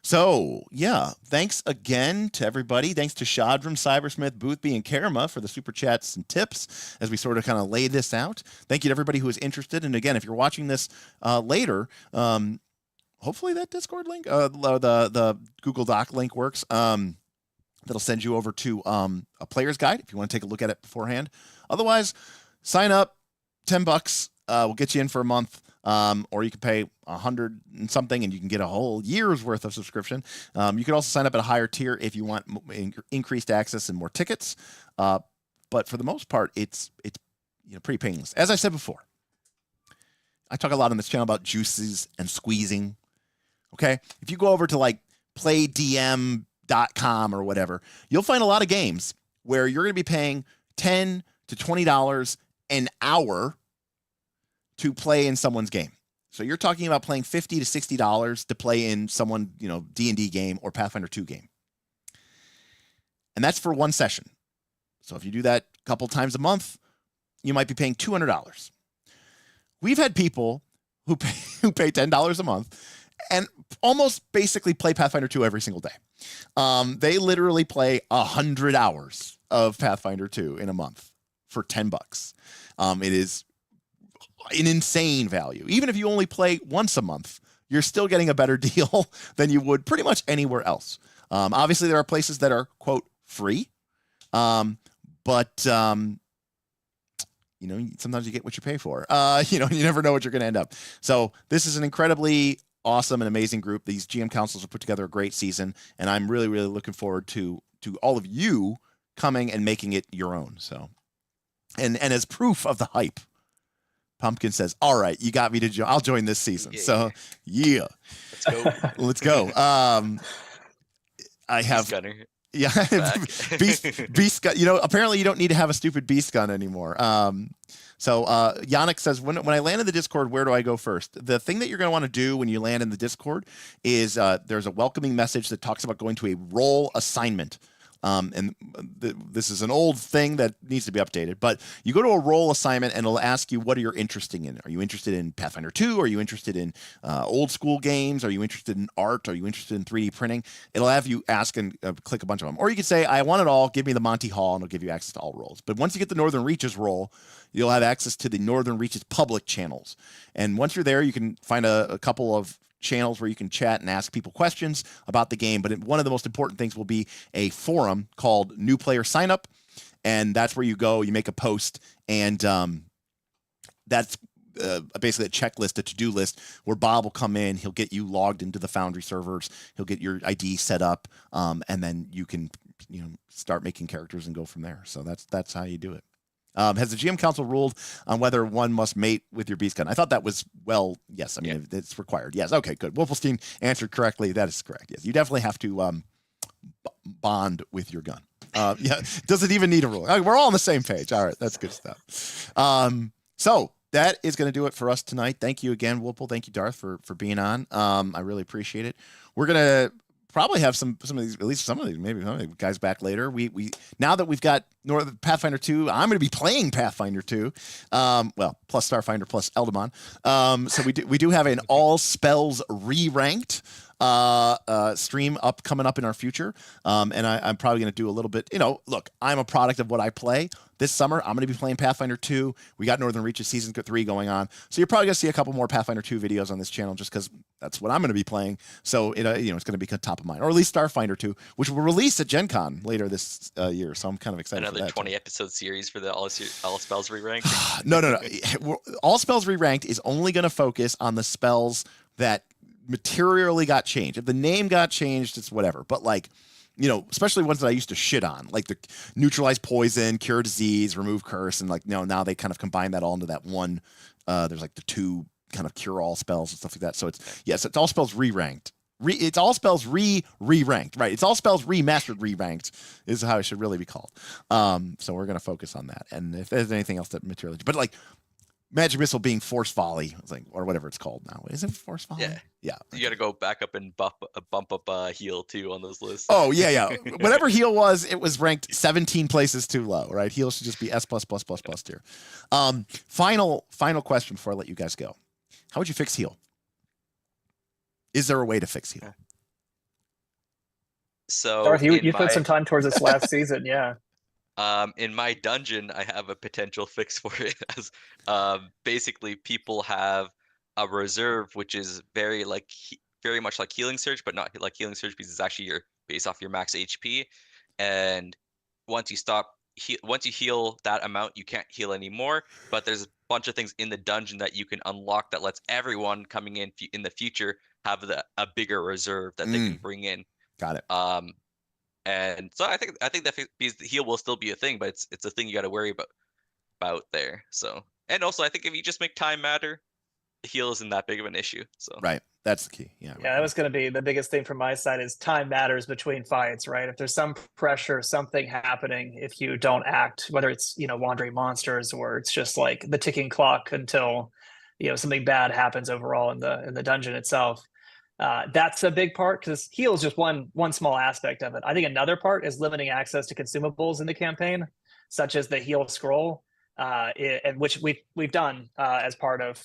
So yeah, thanks again to everybody. Thanks to Shadram, Cybersmith, Boothby, and Karma for the super chats and tips as we sort of kind of lay this out. Thank you to everybody who is interested. And again, if you're watching this later, hopefully that Discord link, the Google Doc link works. That'll send you over to a player's guide if you want to take a look at it beforehand. Otherwise, sign up, $10. We'll get you in for a month, or you can pay $100 and something, and you can get a whole year's worth of subscription. You can also sign up at a higher tier if you want increased access and more tickets. But for the most part, it's pretty painless. As I said before, I talk a lot on this channel about juices and squeezing. Okay, if you go over to like playdm.com or whatever, you'll find a lot of games where you're going to be paying $10 to $20 an hour to play in someone's game. So you're talking about playing $50 to $60 to play in someone, D&D game or Pathfinder 2 game. And that's for one session. So if you do that a couple times a month, you might be paying $200. We've had people who pay $10 a month and almost basically play Pathfinder 2 every single day. They literally play 100 hours of Pathfinder 2 in a month for $10. It is an insane value. Even if you only play once a month, you're still getting a better deal than you would pretty much anywhere else. Obviously, there are places that are, quote, free, but sometimes you get what you pay for. You never know what you're going to end up. So this is an incredibly awesome and amazing group. These GM councils have put together a great season, and I'm really, really looking forward to all of you coming and making it your own. So, and as proof of the hype, Pumpkin says, "All right, you got me to join. I'll join this season."
Yeah.
So, yeah,
Let's go.
let's go. I have.
Gunner.
Yeah, beast gun. Apparently you don't need to have a stupid beast gun anymore. So Yannick says, when I land in the Discord, where do I go first? The thing that you're going to want to do when you land in the Discord is there's a welcoming message that talks about going to a role assignment. This is an old thing that needs to be updated, but you go to a role assignment and it'll ask you, what are you interested in? Are you interested in Pathfinder 2? Are you interested in old school games? Are you interested in art? Are you interested in 3D printing? It'll have you ask and click a bunch of them. Or you could say, I want it all. Give me the Monty Hall, and it'll give you access to all roles. But once you get the Northern Reaches role, you'll have access to the Northern Reaches public channels. And once you're there, you can find a couple of channels where you can chat and ask people questions about the game. But one of the most important things will be a forum called New Player Sign Up. And that's where you go, you make a post, and that's basically a checklist, a to-do list, where Bob will come in, he'll get you logged into the Foundry servers, he'll get your ID set up, and then you can start making characters and go from there. So that's how you do it. Has the GM Council ruled on whether one must mate with your beast gun? I thought that was, yes. I mean, it's required. Yes. Okay, good. Wolfenstein answered correctly. That is correct. Yes. You definitely have to bond with your gun. Yeah. Does it even need a rule? We're all on the same page. All right. That's good stuff. So that is going to do it for us tonight. Thank you again, Whipple. Thank you, Darth, for being on. I really appreciate it. We're going to probably have some of these, at least some of these, maybe some of the guys back later. We now that we've got Pathfinder 2, I'm going to be playing Pathfinder 2, plus Starfinder plus Eldamon. So we do have an all spells re-ranked stream coming up in our future. And I'm probably going to do a little bit, look, I'm a product of what I play. This summer, I'm going to be playing Pathfinder 2. We got Northern Reaches Season 3 going on. So you're probably going to see a couple more Pathfinder 2 videos on this channel just because that's what I'm going to be playing. So, it's going to be top of mind. Or at least Starfinder 2, which will release at Gen Con later this year. So I'm kind of excited for that.
Another 20-episode series for the All Spells Re-Ranked?
No. All Spells Re-Ranked is only going to focus on the spells that materially got changed. If the name got changed, it's whatever. But especially ones that I used to shit on, like the neutralize poison, cure disease, remove curse, and now they kind of combine that all into that one. There's the two kind of cure all spells and stuff like that. So it's all spells re-ranked. It's all spells re-ranked, right? It's all spells remastered re-ranked is how it should really be called. So we're gonna focus on that. And if there's anything else that materially, but Magic Missile being Force Volley, or whatever it's called now. Is it Force Volley? Yeah.
You got to go back up and bump up heal too on those lists.
Oh yeah. Whatever heal was, it was ranked 17 places too low, right? Heal should just be S+++ tier. Final question before I let you guys go. How would you fix heal? Is there a way to fix heal?
So
Darth, you put some time towards this last season, yeah.
In my dungeon, I have a potential fix for it. As basically, people have a reserve, which is very much like Healing Surge, but not like Healing Surge because it's actually based off your max HP. And once you heal that amount, you can't heal anymore. But there's a bunch of things in the dungeon that you can unlock that lets everyone coming in the future have a bigger reserve that they can bring in.
Got it.
And so I think that because the heal will still be a thing, but it's a thing you got to worry about there. So, and also I think if you just make time matter, the heal isn't that big of an issue. So
right, that's the key. Yeah,
that was going to be the biggest thing from my side is time matters between fights, right? If there's some pressure, something happening, if you don't act, whether it's wandering monsters or it's just the ticking clock until something bad happens overall in the dungeon itself. That's a big part because heal is just one small aspect of it. I think another part is limiting access to consumables in the campaign, such as the heal scroll, and which we've done as part of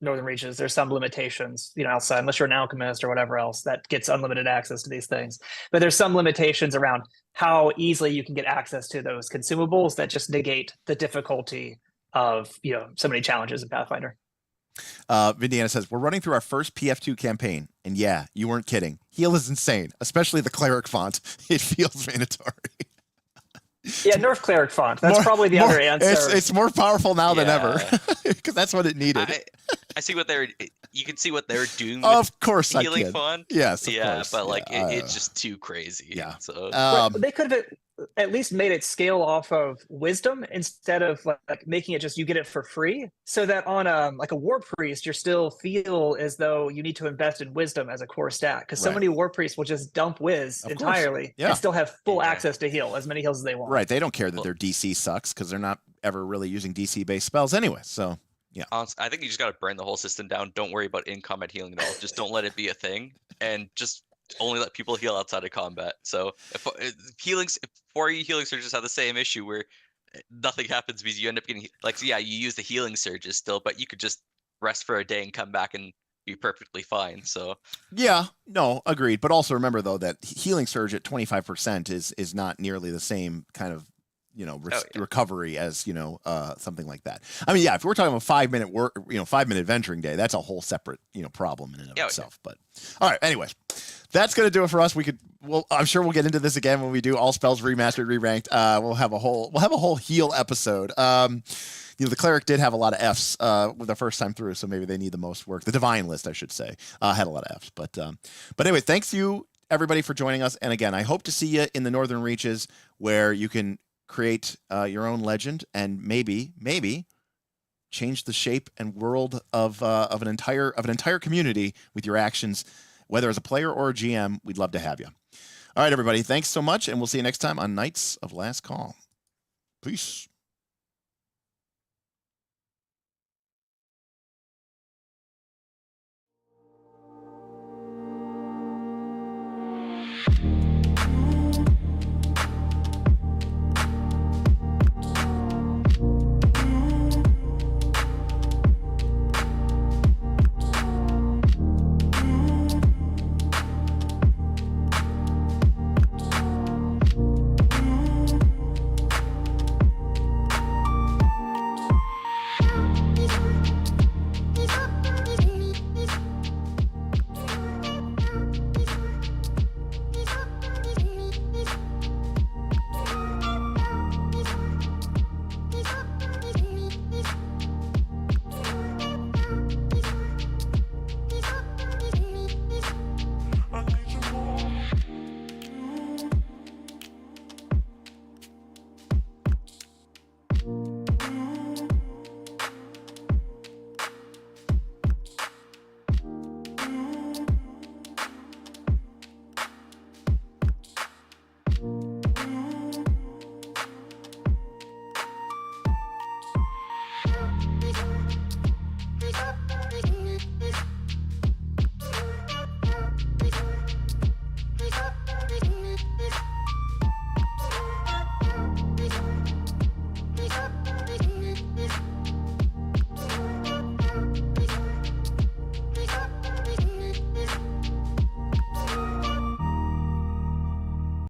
Northern Reaches. There's some limitations, outside, unless you're an alchemist or whatever else that gets unlimited access to these things. But there's some limitations around how easily you can get access to those consumables that just negate the difficulty of so many challenges in Pathfinder.
Vindiana says, we're running through our first PF2 campaign. And yeah, you weren't kidding. Heal is insane, especially the cleric font. It feels mandatory.
Yeah, Nerf cleric font. That's probably the other answer.
It's more powerful now than ever
Yeah.
because that's what it needed.
I see what they're. You can see what they're doing.
Of course, I
healing
can.
font.
Yes, of
yeah,
course.
but like
Yeah,
it's just too crazy.
yeah.
So
They could have at least made it scale off of wisdom instead of like making it just you get it for free, so that on like a war priest, you still feel as though you need to invest in wisdom as a core stat, because so
Right.
many war priests will just dump wiz
Of course.
entirely
Yeah.
and still have full
Yeah.
access to heal as many heals as they want.
Right. They don't care that their DC sucks because they're not ever really using DC-based spells anyway. So,
honestly, I think you just gotta burn the whole system down. Don't worry about in-combat healing at all. Just don't let it be a thing, and just only let people heal outside of combat. So if healings, 4E healing surges have the same issue where nothing happens because you end up getting like, yeah, you use the healing surges still, but you could just rest for a day and come back and be perfectly fine. So
yeah, no, agreed. But also remember though that healing surge at 25% is not nearly the same kind of recovery as something like that. I mean, yeah, if we're talking about 5-minute work, 5-minute adventuring day, that's a whole separate problem in and of itself. But all right, anyways, that's gonna do it for us. I'm sure we'll get into this again when we do all spells remastered, re-ranked. We'll have a whole heal episode. The cleric did have a lot of Fs with the first time through, so maybe they need the most work. The divine list, I should say, had a lot of Fs. But anyway, thanks you everybody for joining us. And again, I hope to see you in the Northern Reaches where you can create your own legend and maybe change the shape and world of an entire community with your actions, whether as a player or a GM. We'd love to have you. All right, everybody, thanks so much, and we'll see you next time on Knights of Last Call. Peace.